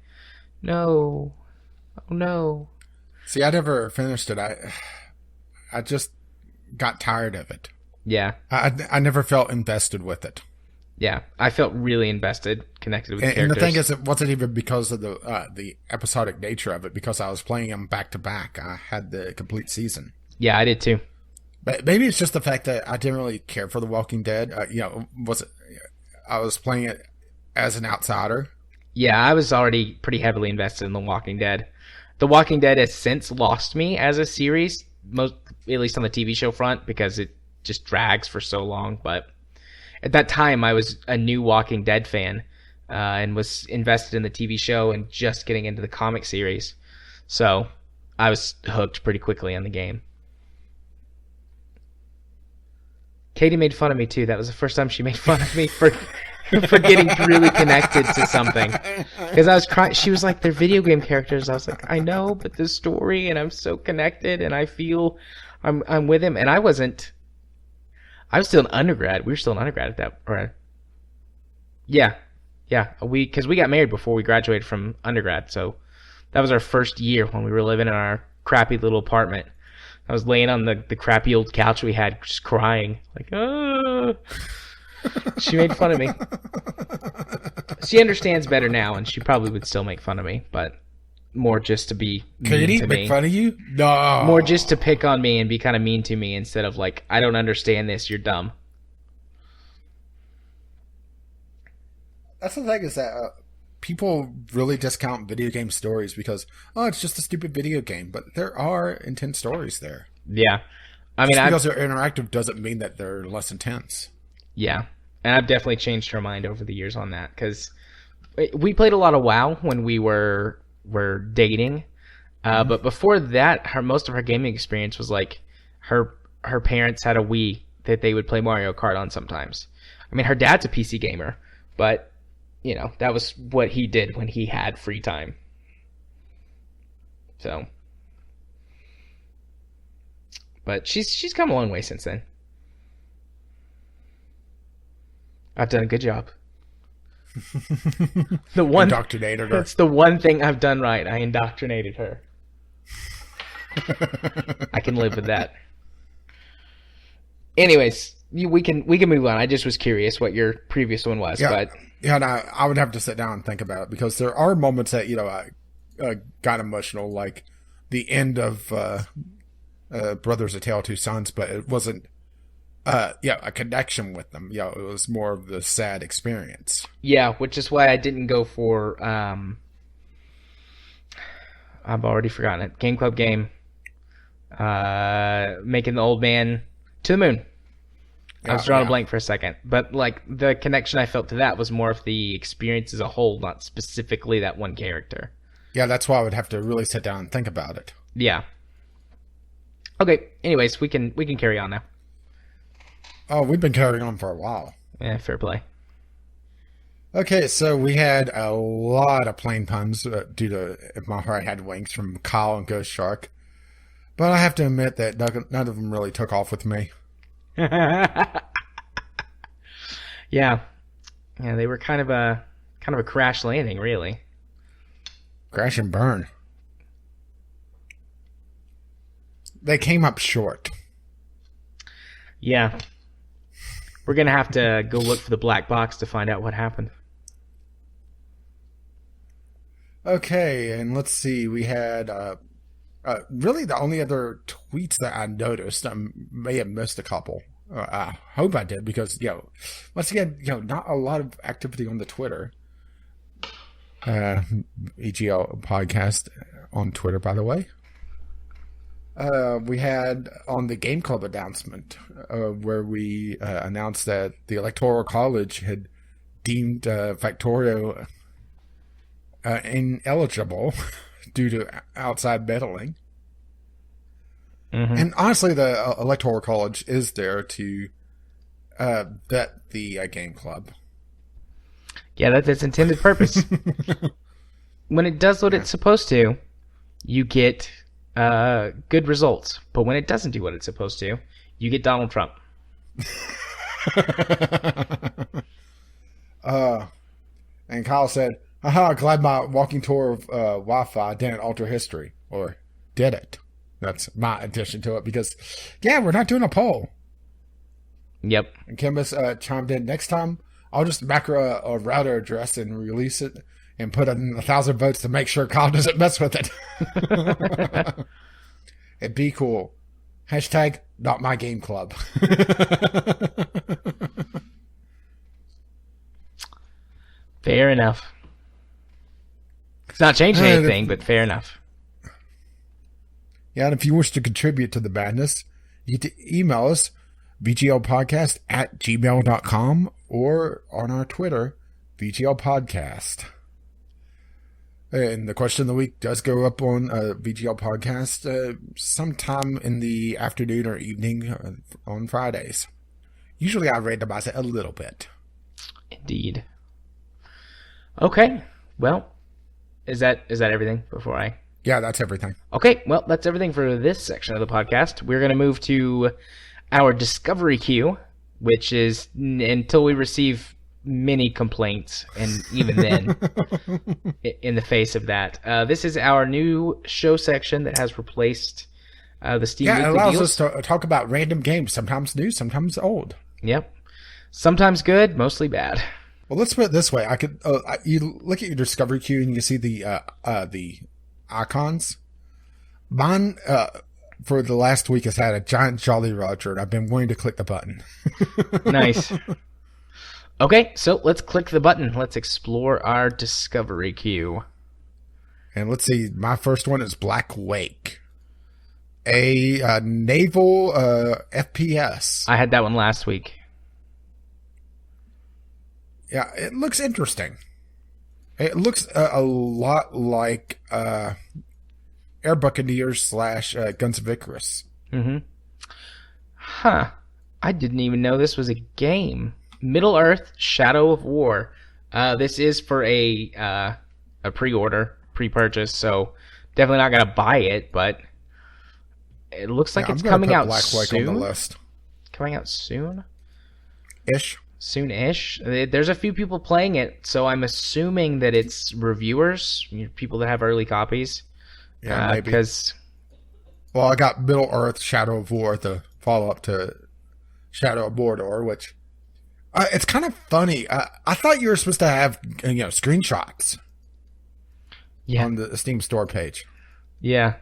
no, oh no. See, I never finished it. I just got tired of it. Yeah. I never felt invested with it. Yeah, I felt really invested, connected with the characters. And the thing is, it wasn't even because of the episodic nature of it, because I was playing them back to back. I had the complete season. Yeah, I did too. But maybe it's just the fact that I didn't really care for The Walking Dead. I was playing it as an outsider. Yeah, I was already pretty heavily invested in The Walking Dead. The Walking Dead has since lost me as a series, at least on the TV show front, because it just drags for so long. But at that time, I was a new Walking Dead fan and was invested in the TV show and just getting into the comic series. So I was hooked pretty quickly on the game. Katie made fun of me too. That was the first time she made fun of me for getting really connected to something. Because I was crying. She was like, "They're video game characters." I was like, "I know, but the story, and I'm so connected, and I feel I'm with him." And I wasn't. I was still an undergrad. We were still an undergrad at that. Or, yeah. Because we got married before we graduated from undergrad, so that was our first year when we were living in our crappy little apartment. I was laying on the crappy old couch we had, just crying. Like, oh. She made fun of me. She understands better now, and she probably would still make fun of me, but more just to be mean Katie, to me. make fun of you? No. More just to pick on me and be kind of mean to me instead of like, I don't understand this, you're dumb. That's the thing is that people really discount video game stories because, it's just a stupid video game. But there are intense stories there. Yeah. I mean, because they're interactive doesn't mean that they're less intense. Yeah. And I've definitely changed her mind over the years on that. Because we played a lot of WoW when we were dating. But before that, most of her gaming experience was like her parents had a Wii that they would play Mario Kart on sometimes. I mean, her dad's a PC gamer, but you know, that was what he did when he had free time. So, but she's come a long way since then. I've done a good job. Indoctrinated her. That's the one thing I've done right. I indoctrinated her. I can live with that. Anyways, we can move on. I just was curious what your previous one was, but and I would have to sit down and think about it because there are moments that I got emotional, like the end of Brothers: A Tale of Two Sons, but it wasn't a connection with them. It was more of the sad experience. Yeah, which is why I didn't go for I've already forgotten it. Game Club game. Making the old man to the moon. I was drawing a blank for a second. But like the connection I felt to that was more of the experience as a whole, not specifically that one character. Yeah, that's why I would have to really sit down and think about it. Yeah. Okay, anyways, we can carry on now. Oh, we've been carrying on for a while. Yeah, fair play. Okay, so we had a lot of plain puns due to If My Heart Had Wings from Kyle and Ghost Shark. But I have to admit that none of them really took off with me. Yeah, yeah, they were kind of a crash landing, really. Crash and burn. They came up short. Yeah, we're gonna have to go look for the black box to find out what happened. Okay, and let's see. We had really the only other tweets that I noticed. I may have missed a couple. I hope I did because once again, not a lot of activity on the Twitter. VGL podcast on Twitter, by the way. We had on the Game Club announcement where we announced that the Electoral College had deemed Factorio ineligible due to outside meddling. Mm-hmm. And honestly, the Electoral College is there to vet the Game Club. Yeah, that's its intended purpose. When it does what it's supposed to, you get good results. But when it doesn't do what it's supposed to, you get Donald Trump. And Kyle said, "Haha, glad my walking tour of Wi-Fi didn't alter history." Or did it? That's my addition to it because, we're not doing a poll. Yep. And Chemist chimed in, "Next time, I'll just macro a router address and release it and put in 1,000 votes to make sure Kyle doesn't mess with it." It'd be cool. Hashtag not my game club. Fair enough. It's not changing anything, but fair enough. Yeah, and if you wish to contribute to the madness, you get to email us, vglpodcast@gmail.com, or on our Twitter, VGLpodcast. And the question of the week does go up on VGL Podcast sometime in the afternoon or evening on Fridays. Usually I randomize it a little bit. Indeed. Okay. Well, is that everything before I... Yeah, that's everything. Okay, well, that's everything for this section of the podcast. We're going to move to our discovery queue, which is until we receive many complaints, and even then, in the face of that. This is our new show section that has replaced the Steam Weekly It allows Deals. us to talk about random games, sometimes new, sometimes old. Yep. Sometimes good, mostly bad. Well, let's put it this way. I could you look at your discovery queue and you can see the icons. Mine for the last week has had a giant Jolly Roger, and I've been wanting to click the button. Nice. Okay, so let's click the button. Let's explore our discovery queue. And let's see. My first one is Black Wake, a naval FPS. I had that one last week. Yeah, it looks interesting. It looks a lot like Air Buccaneers / Guns of Icarus. Mm-hmm. Huh. I didn't even know this was a game. Middle Earth: Shadow of War. This is for a pre-order, pre-purchase, so definitely not gonna buy it. But it looks like it's coming out Black Wake soon. on the list. Coming out soon. Ish. Soon-ish. There's a few people playing it, so I'm assuming that it's reviewers, people that have early copies. Yeah, maybe. Because Well, I got Middle Earth: Shadow of War, the follow-up to Shadow of Mordor, which it's kind of funny. I thought you were supposed to have screenshots on the Steam store page. Yeah.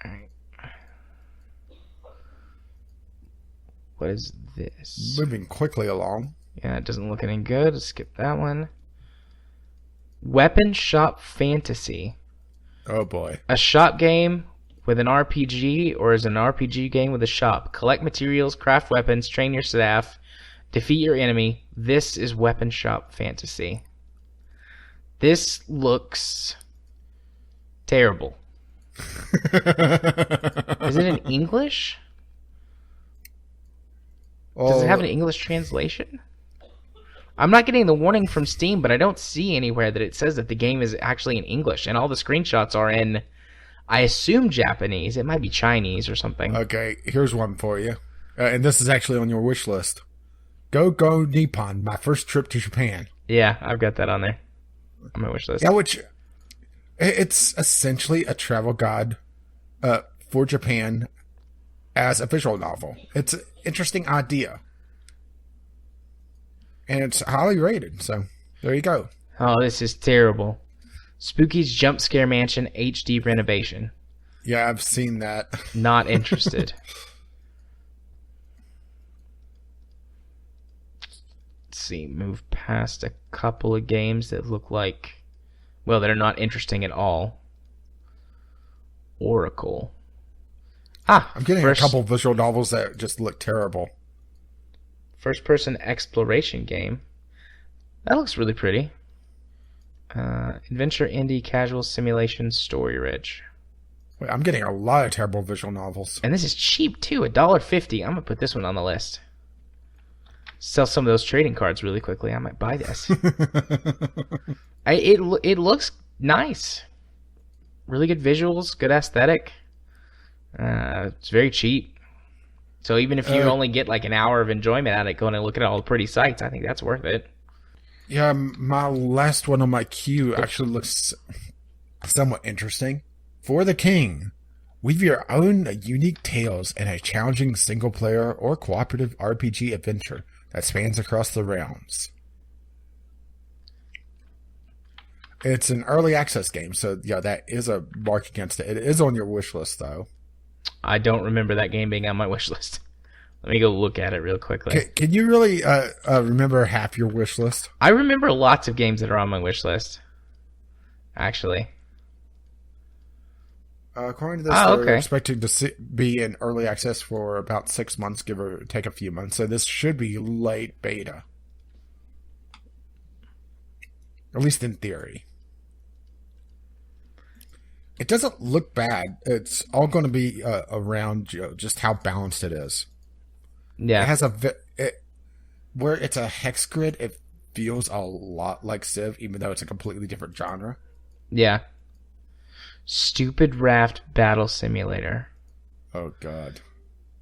All right. What is this? Moving quickly along. Yeah, it doesn't look any good. Let's skip that one. Weapon Shop Fantasy. Oh boy. A shop game with an RPG, or is an RPG game with a shop. Collect materials, craft weapons, train your staff, defeat your enemy. This is Weapon Shop Fantasy. This looks terrible. Is it in English? Does it have an English translation? I'm not getting the warning from Steam, but I don't see anywhere that it says that the game is actually in English, and all the screenshots are in, I assume, Japanese. It might be Chinese or something. Okay, here's one for you. And this is actually on your wish list. Go Nippon, my first trip to Japan. Yeah, I've got that on there on my wish list. Yeah, which it's essentially a travel guide for Japan as a visual novel. It's an interesting idea. And it's highly rated, so there you go. Oh, this is terrible. Spooky's Jump Scare Mansion HD renovation. Yeah, I've seen that. Not interested. Let's see, move past a couple of games that look like, well, they're not interesting at all. Oracle. I'm getting a couple visual novels that just look terrible. First-person exploration game. That looks really pretty. Adventure, indie, casual, simulation, story-rich. Wait, I'm getting a lot of terrible visual novels. And this is cheap, too. $1.50. I'm going to put this one on the list. Sell some of those trading cards really quickly. I might buy this. It looks nice. Really good visuals, good aesthetic. It's very cheap. So even if you only get like an hour of enjoyment out of it, going and looking at all the pretty sites, I think that's worth it. Yeah, my last one on my queue actually looks somewhat interesting. For the King, weave your own unique tales in a challenging single-player or cooperative RPG adventure that spans across the realms. It's an early access game, so yeah, that is a mark against it. It is on your wish list, though. I don't remember that game being on my wish list. Let me go look at it real quickly. Can you really remember half your wish list? I remember lots of games that are on my wish list, actually. According to this, they're expected to be in early access for about 6 months, give or take a few months. So this should be late beta. At least in theory. It doesn't look bad. It's all going to be around just how balanced it is. Yeah. It has where it's a hex grid, it feels a lot like Civ, even though it's a completely different genre. Yeah. Stupid Raft Battle Simulator. Oh, God.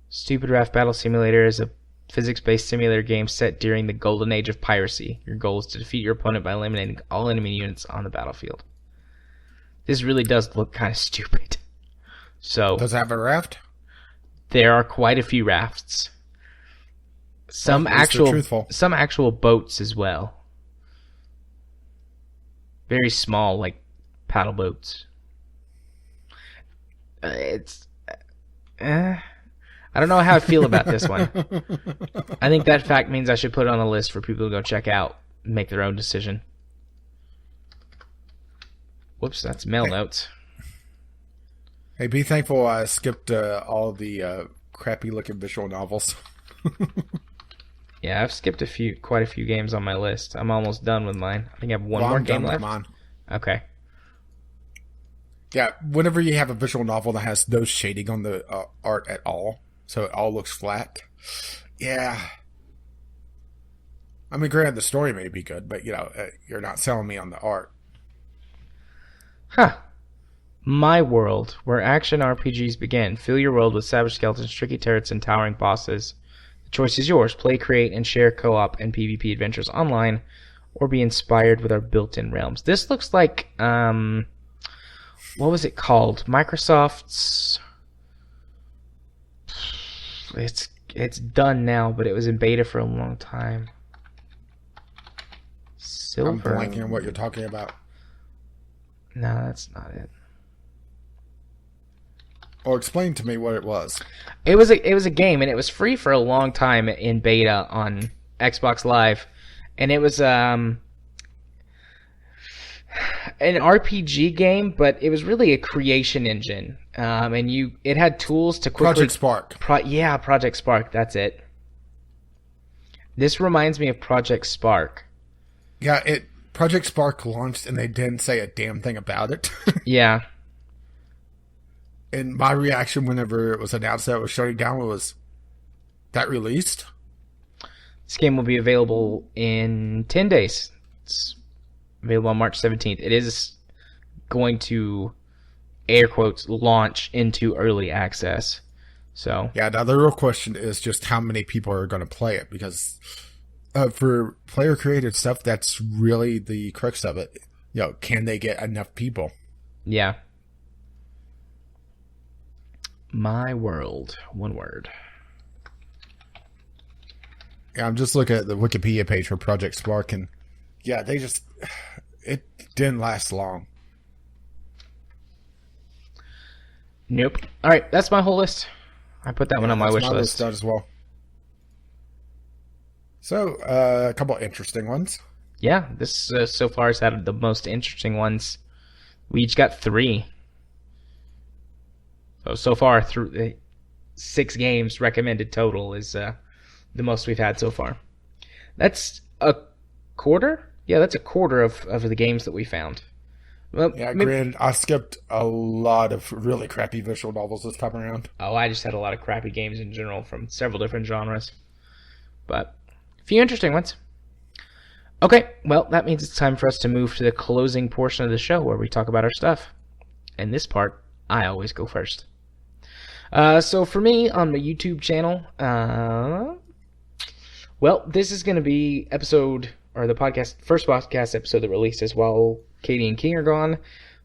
Stupid Raft Battle Simulator is a physics-based simulator game set during the golden age of piracy. Your goal is to defeat your opponent by eliminating all enemy units on the battlefield. This really does look kind of stupid. So, does it have a raft? There are quite a few rafts. Some actual boats as well. Very small, like paddle boats. I don't know how I feel about this one. I think that fact means I should put it on the list for people to go check out and make their own decision. Whoops, that's mail notes. Hey, be thankful I skipped all the crappy-looking visual novels. Yeah, I've skipped quite a few games on my list. I'm almost done with mine. I think I have one more game left. Mine. Okay. Yeah, whenever you have a visual novel that has no shading on the art at all, so it all looks flat. Yeah. I mean, granted, the story may be good, but, you're not selling me on the art. Huh. My World, where action RPGs begin. Fill your world with savage skeletons, tricky turrets, and towering bosses. The choice is yours. Play, create, and share co-op and PvP adventures online, or be inspired with our built-in realms. This looks like, what was it called? Microsoft's... It's done now, but it was in beta for a long time. Silver... I'm blanking on what you're talking about. No, that's not it. Or explain to me what it was. It was a game, and it was free for a long time in beta on Xbox Live, and it was an RPG game, but it was really a creation engine. And it had tools to quickly... Project Spark. Project Spark. That's it. This reminds me of Project Spark. Yeah, Project Spark launched, and they didn't say a damn thing about it. Yeah. And my reaction whenever it was announced that it was shutting down was, that released? This game will be available in 10 days. It's available on March 17th. It is going to, air quotes, launch into early access. So yeah, now the real question is just how many people are going to play it, because for player-created stuff, that's really the crux of it. Can they get enough people? Yeah. My world, one word. Yeah, I'm just looking at the Wikipedia page for Project Spark, and yeah, it didn't last long. Nope. All right, that's my whole list. I put that one on my wish list. Done as well. So, a couple of interesting ones. Yeah, this so far has had the most interesting ones. We each got 3. So far, through 6 games recommended total is the most we've had so far. That's a quarter? Yeah, that's a quarter of the games that we found. Well, yeah, granted, I skipped a lot of really crappy visual novels this time around. Oh, I just had a lot of crappy games in general from several different genres. But a few interesting ones. Okay, well, that means it's time for us to move to the closing portion of the show where we talk about our stuff. And this part, I always go first. So for me, on my YouTube channel, well, this is going to be first podcast episode that releases while Katie and King are gone.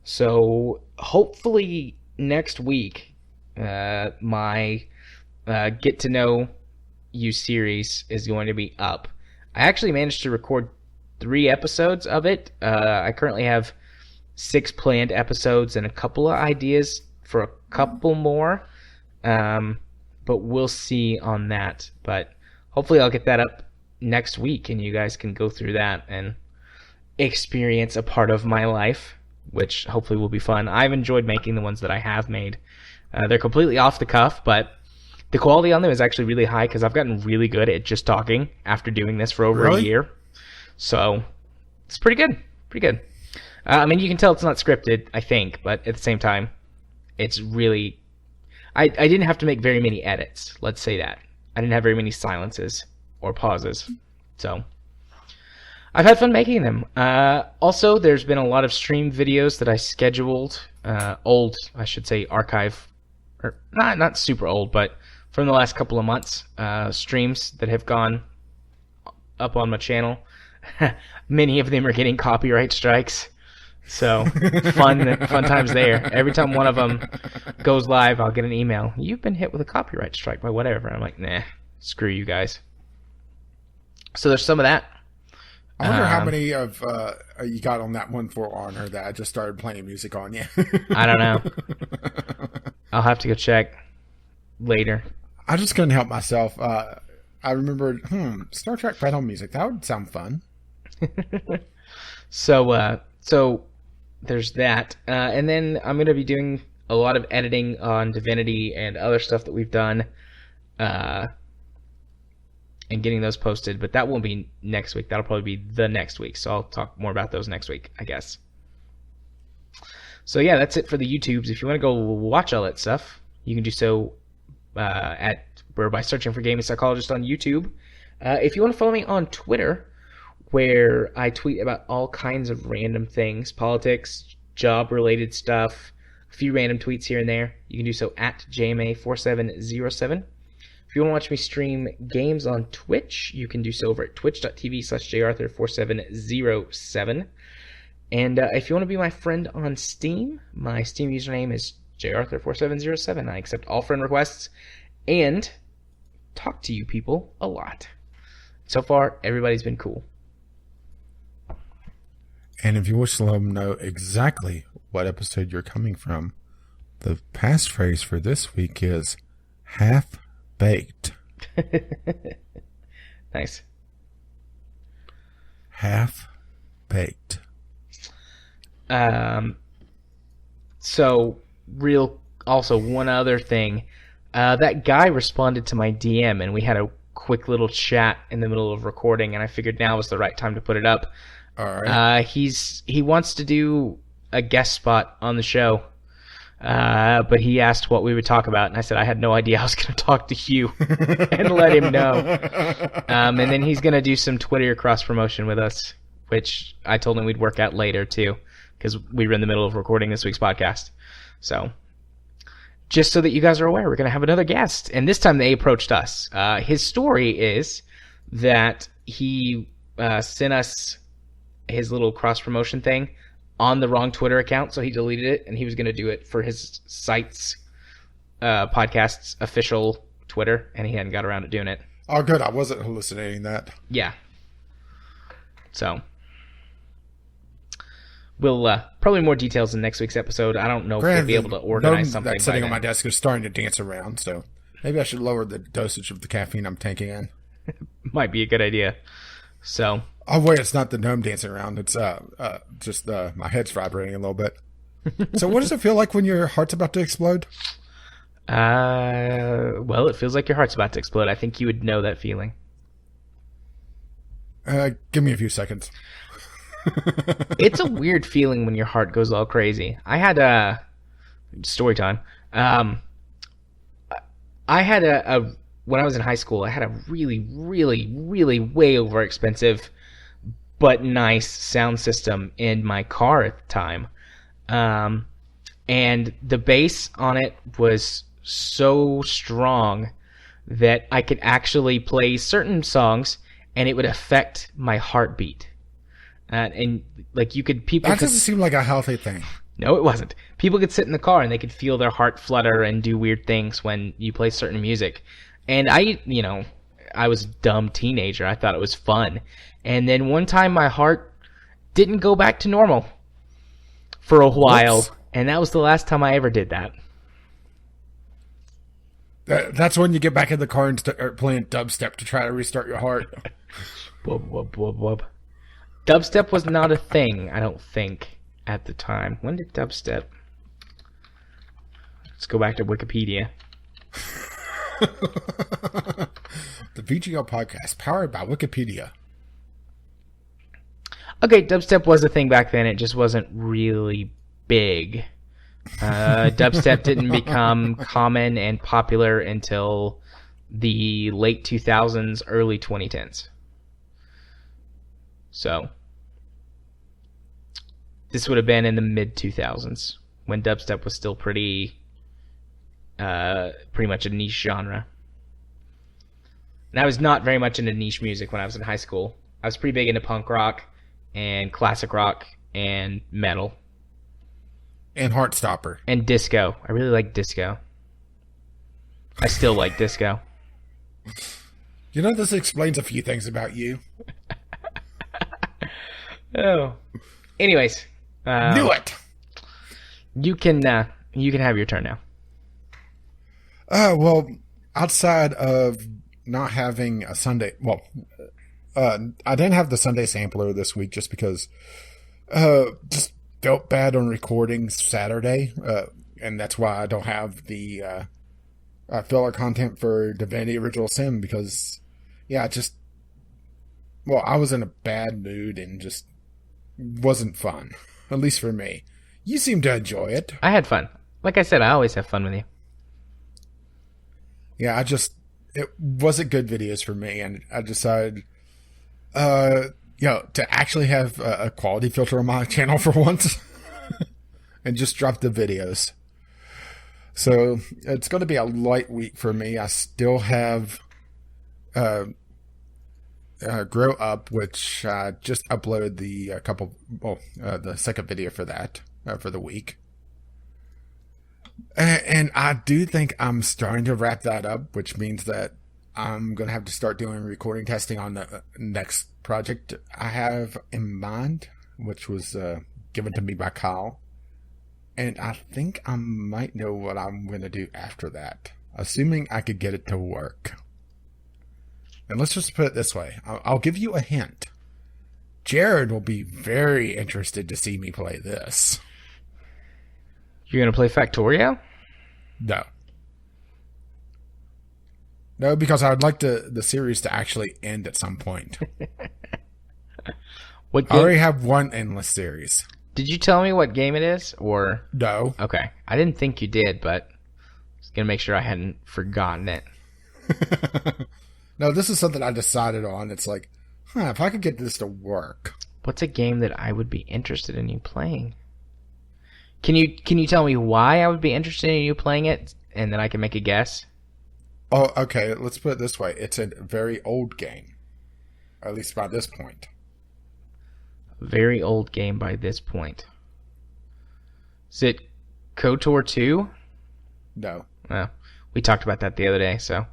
So hopefully next week, my Get to Know You series is going to be up. I actually managed to record 3 episodes of it. I currently have 6 planned episodes and a couple of ideas for a couple more. But we'll see on that. But hopefully I'll get that up next week and you guys can go through that and experience a part of my life, which hopefully will be fun. I've enjoyed making the ones that I have made. They're completely off the cuff, but the quality on them is actually really high because I've gotten really good at just talking after doing this for over a year. So it's pretty good. Pretty good. I mean, you can tell it's not scripted, I think, but at the same time, it's really... I didn't have to make very many edits, let's say that. I didn't have very many silences or pauses. So I've had fun making them. Also, there's been a lot of stream videos that I scheduled, old, I should say, archive, or not super old, but from the last couple of months, streams that have gone up on my channel. Many of them are getting copyright strikes. So fun times there. Every time one of them goes live, I'll get an email. You've been hit with a copyright strike by whatever. I'm like, nah, screw you guys. So there's some of that. I wonder how many of you got on that one for honor that I just started playing music on. Yeah, I don't know. I'll have to go check later. I just couldn't help myself. I remembered, Star Trek battle music. That would sound fun. So there's that. And then I'm going to be doing a lot of editing on Divinity and other stuff that we've done. And getting those posted, but that won't be next week. That'll probably be the next week, so I'll talk more about those next week, I guess. So yeah, that's it for the YouTubes. If you want to go watch all that stuff, you can do so by searching for Gaming Psychologist on YouTube. If you want to follow me on Twitter, where I tweet about all kinds of random things, politics, job-related stuff, a few random tweets here and there, you can do so at JMA4707. If you want to watch me stream games on Twitch, you can do so over at twitch.tv/jarthur4707. And if you want to be my friend on Steam, my Steam username is jarthur4707. I accept all friend requests and talk to you people a lot. So far, everybody's been cool. And if you wish to let them know exactly what episode you're coming from, the passphrase for this week is half-baked. Nice. Half-baked. So, also one other thing. That guy responded to my DM, and we had a quick little chat in the middle of recording, and I figured now was the right time to put it up. All right. He wants to do a guest spot on the show. But he asked what we would talk about, and I said I had no idea I was going to talk to you and let him know. And then he's going to do some Twitter cross-promotion with us, which I told him we'd work out later, too, because we were in the middle of recording this week's podcast. So, just so that you guys are aware, we're going to have another guest. And this time they approached us. His story is that he sent us his little cross-promotion thing on the wrong Twitter account, so he deleted it, and he was going to do it for his site's podcast's official Twitter, and he hadn't got around to doing it. Oh, good. I wasn't hallucinating that. Yeah. So, we'll probably more details in next week's episode. I don't know if we'll be able to organize something. That's sitting on my desk is starting to dance around, so maybe I should lower the dosage of the caffeine I'm taking in. Might be a good idea. So. Oh wait, it's not the gnome dancing around. It's just my head's vibrating a little bit. So what does it feel like when your heart's about to explode? Well, it feels like your heart's about to explode. I think you would know that feeling. Give me a few seconds. It's a weird feeling when your heart goes all crazy. I had story time. I had when I was in high school, I had a really, really, really way over expensive but nice sound system in my car at the time. And the bass on it was so strong that I could actually play certain songs and it would affect my heartbeat. And like that doesn't seem like a healthy thing. No, it wasn't. People could sit in the car and they could feel their heart flutter and do weird things when you play certain music. And I was a dumb teenager. I thought it was fun. And then one time my heart didn't go back to normal for a while. Whoops. And that was the last time I ever did that. That's when you get back in the car and start playing dubstep to try to restart your heart. Wub, wub, wub, wub. Dubstep was not a thing, I don't think, at the time. When did dubstep? Let's go back to Wikipedia. The VGL podcast, powered by Wikipedia. Okay, dubstep was a thing back then. It just wasn't really big. Dubstep didn't become common and popular until the late 2000s, early 2010s. So, this would have been in the mid 2000s when dubstep was still pretty much a niche genre. And I was not very much into niche music when I was in high school. I was pretty big into punk rock and classic rock and metal. And Heartstopper. And disco. I really like disco. I still like disco. You know, this explains a few things about you. Oh. Anyways. Knew it! You can have your turn now. Well, outside of not having a Sunday... Well, I didn't have the Sunday sampler this week just because... just felt bad on recording Saturday. And that's why I don't have the filler content for Divinity Original Sin because... Yeah, I was in a bad mood and just wasn't fun. At least for me. You seem to enjoy it. I had fun. Like I said, I always have fun with you. Yeah, it wasn't good videos for me, and I decided, to actually have a quality filter on my channel for once, and just drop the videos. So it's going to be a light week for me. I still have Grow Up, which I just uploaded the second video for that for the week. And I do think I'm starting to wrap that up, which means that I'm going to have to start doing recording testing on the next project I have in mind, which was given to me by Kyle. And I think I might know what I'm going to do after that, assuming I could get it to work. And let's just put it this way. I'll give you a hint. Jared will be very interested to see me play this. You're going to play Factorio? No. No, because I would like the series to actually end at some point. I already have one endless series. Did you tell me what game it is, or? No. Okay. I didn't think you did, but I was going to make sure I hadn't forgotten it. No, this is something I decided on. It's like, if I could get this to work. What's a game that I would be interested in you playing? Can you tell me why I would be interested in you playing it, and then I can make a guess? Oh, okay. Let's put it this way. It's a very old game. At least by this point. A very old game by this point. Is it KOTOR 2? No. Oh, we talked about that the other day, so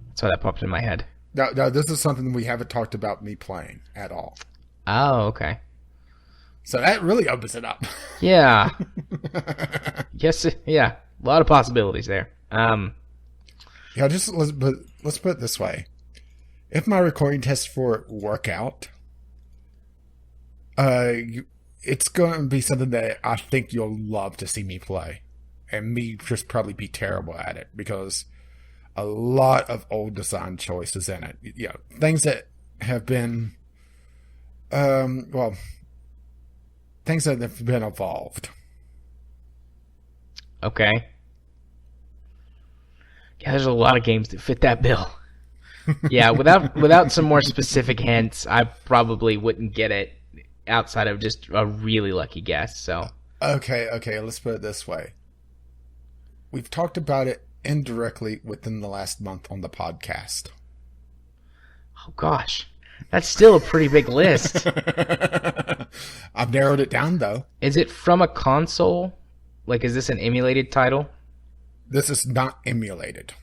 that's why that popped in my head. No, this is something we haven't talked about me playing at all. Oh, okay. So that really opens it up. Yeah. Yes, yeah. A lot of possibilities there. Yeah, let's put it this way. If my recording tests for it work out, it's going to be something that I think you'll love to see me play. And me just probably be terrible at it because a lot of old design choices in it. You know, things that have been, things that have been evolved. Okay. Yeah, there's a lot of games that fit that bill. Yeah, without some more specific hints, I probably wouldn't get it outside of just a really lucky guess. So Okay, let's put it this way. We've talked about it indirectly within the last month on the podcast. oh gosh, that's still a pretty big list. I've narrowed it down, though. Is it from a console? Like, is this an emulated title? This is not emulated.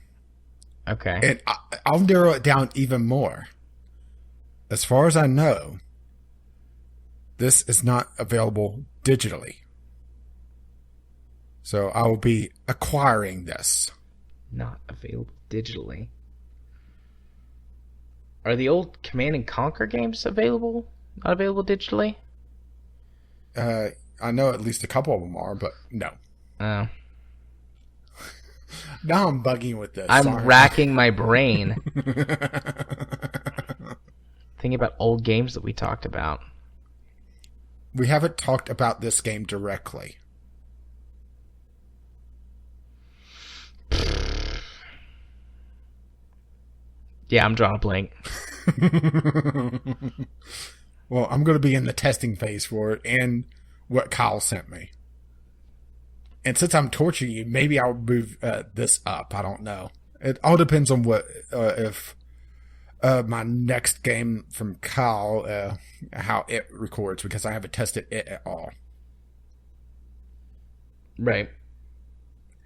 Okay. And I'll narrow it down even more. As far as I know, this is not available digitally. So I will be acquiring this. Not available digitally. Are the old Command and Conquer games available? Not available digitally? I know at least a couple of them are, but no. Oh. Now I'm bugging with this. I'm Sorry. racking my brain. Thinking about old games that we talked about. We haven't talked about this game directly. Yeah, I'm drawing a blank. Well, I'm going to be in the testing phase for it and what Kyle sent me. And since I'm torturing you, maybe I'll move this up. I don't know. It all depends on what if my next game from Kyle, how it records, because I haven't tested it at all. Right.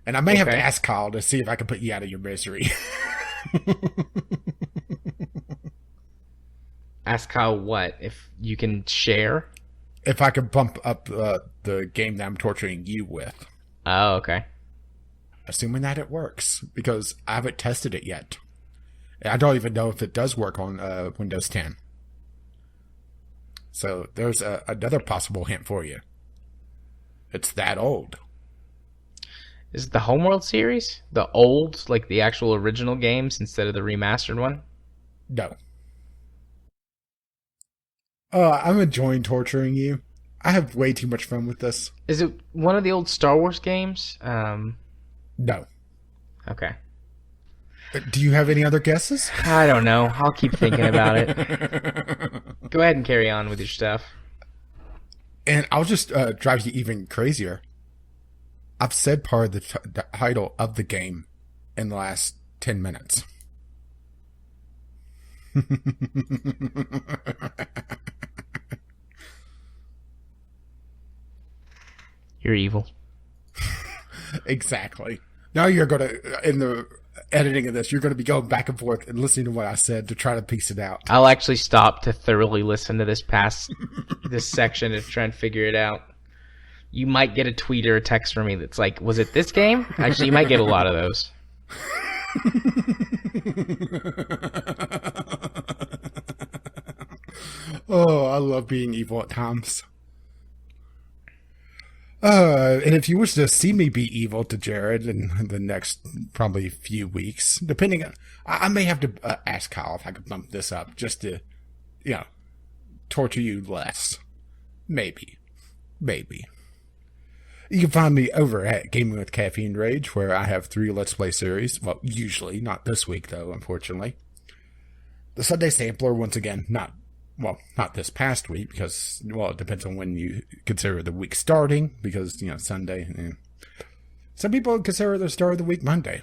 And I may have to ask Kyle to see if I can put you out of your misery. Ask Kyle what? If you can share? If I can bump up the game that I'm torturing you with. Oh, okay. Assuming that it works, because I haven't tested it yet. I don't even know if it does work on Windows 10. So there's another possible hint for you. It's that old. Is it the Homeworld series? The old, like the actual original games instead of the remastered one? No. I'm enjoying torturing you. I have way too much fun with this. Is it one of the old Star Wars games? No. Okay. Do you have any other guesses? I don't know. I'll keep thinking about it. Go ahead and carry on with your stuff. And I'll just drive you even crazier. I've said part of the title of the game in the last 10 minutes. You're evil. Exactly. Now you're going to, in the editing of this, you're going to be going back and forth and listening to what I said to try to piece it out. I'll actually stop to thoroughly listen to this section to try and figure it out. You might get a tweet or a text from me that's like, was it this game? Actually, you might get a lot of those. Oh, I love being evil at times. And if you wish to see me be evil to Jared in the next probably few weeks, depending on, I may have to ask Kyle if I could bump this up just to, torture you less. Maybe. Maybe. You can find me over at Gaming with Caffeine Rage, where I have 3 Let's Play series. Well, usually. Not this week, though, unfortunately. The Sunday Sampler, once again, not this past week, because, well, it depends on when you consider the week starting, because, Sunday. Some people consider the start of the week Monday.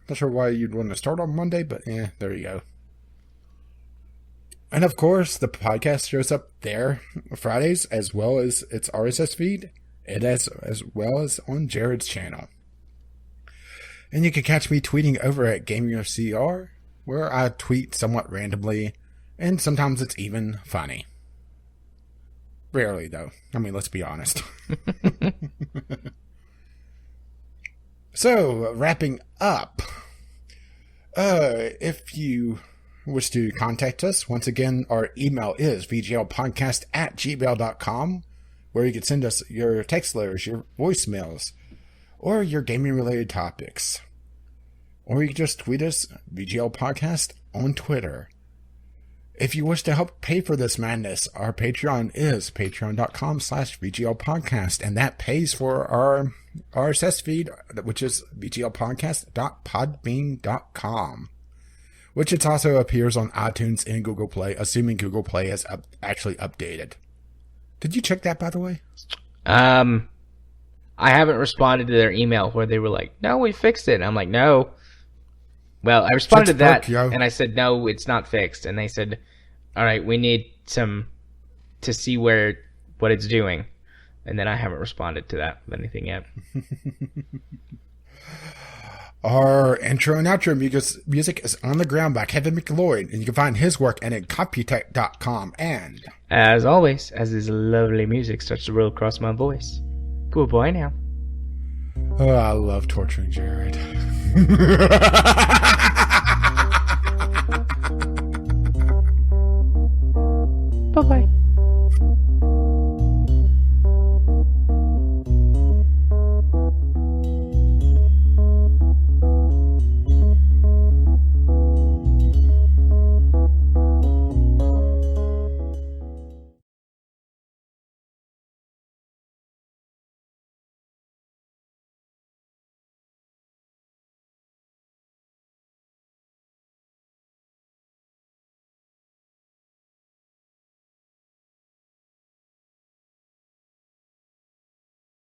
Not sure why you'd want to start on Monday, but there you go. And of course, the podcast shows up there Fridays, as well as its RSS feed, and as well as on Jared's channel. And you can catch me tweeting over at GamingofCR, where I tweet somewhat randomly, and sometimes it's even funny. Rarely, though. I mean, let's be honest. So, wrapping up, if you wish to contact us, once again, our email is vglpodcast@gmail.com, where you can send us your text letters, your voicemails, or your gaming-related topics. Or you can just tweet us, VGL Podcast, on Twitter. If you wish to help pay for this madness, our Patreon is patreon.com/VGLpodcast, and that pays for our RSS feed, which is vglpodcast.podbean.com, which it also appears on iTunes and Google Play, assuming Google Play has actually updated. Did you check that, by the way? I haven't responded to their email where they were like, no, we fixed it. And I'm like, no. Well, I responded to that, and I said, no, it's not fixed. And they said, all right, we need to see what it's doing. And then I haven't responded to that with anything yet. Our intro and outro music is On the Ground by Kevin McLeod, and you can find his work at Incompetech.com. And as always, as this lovely music starts to roll across my voice, goodbye now. Oh, I love torturing Jared.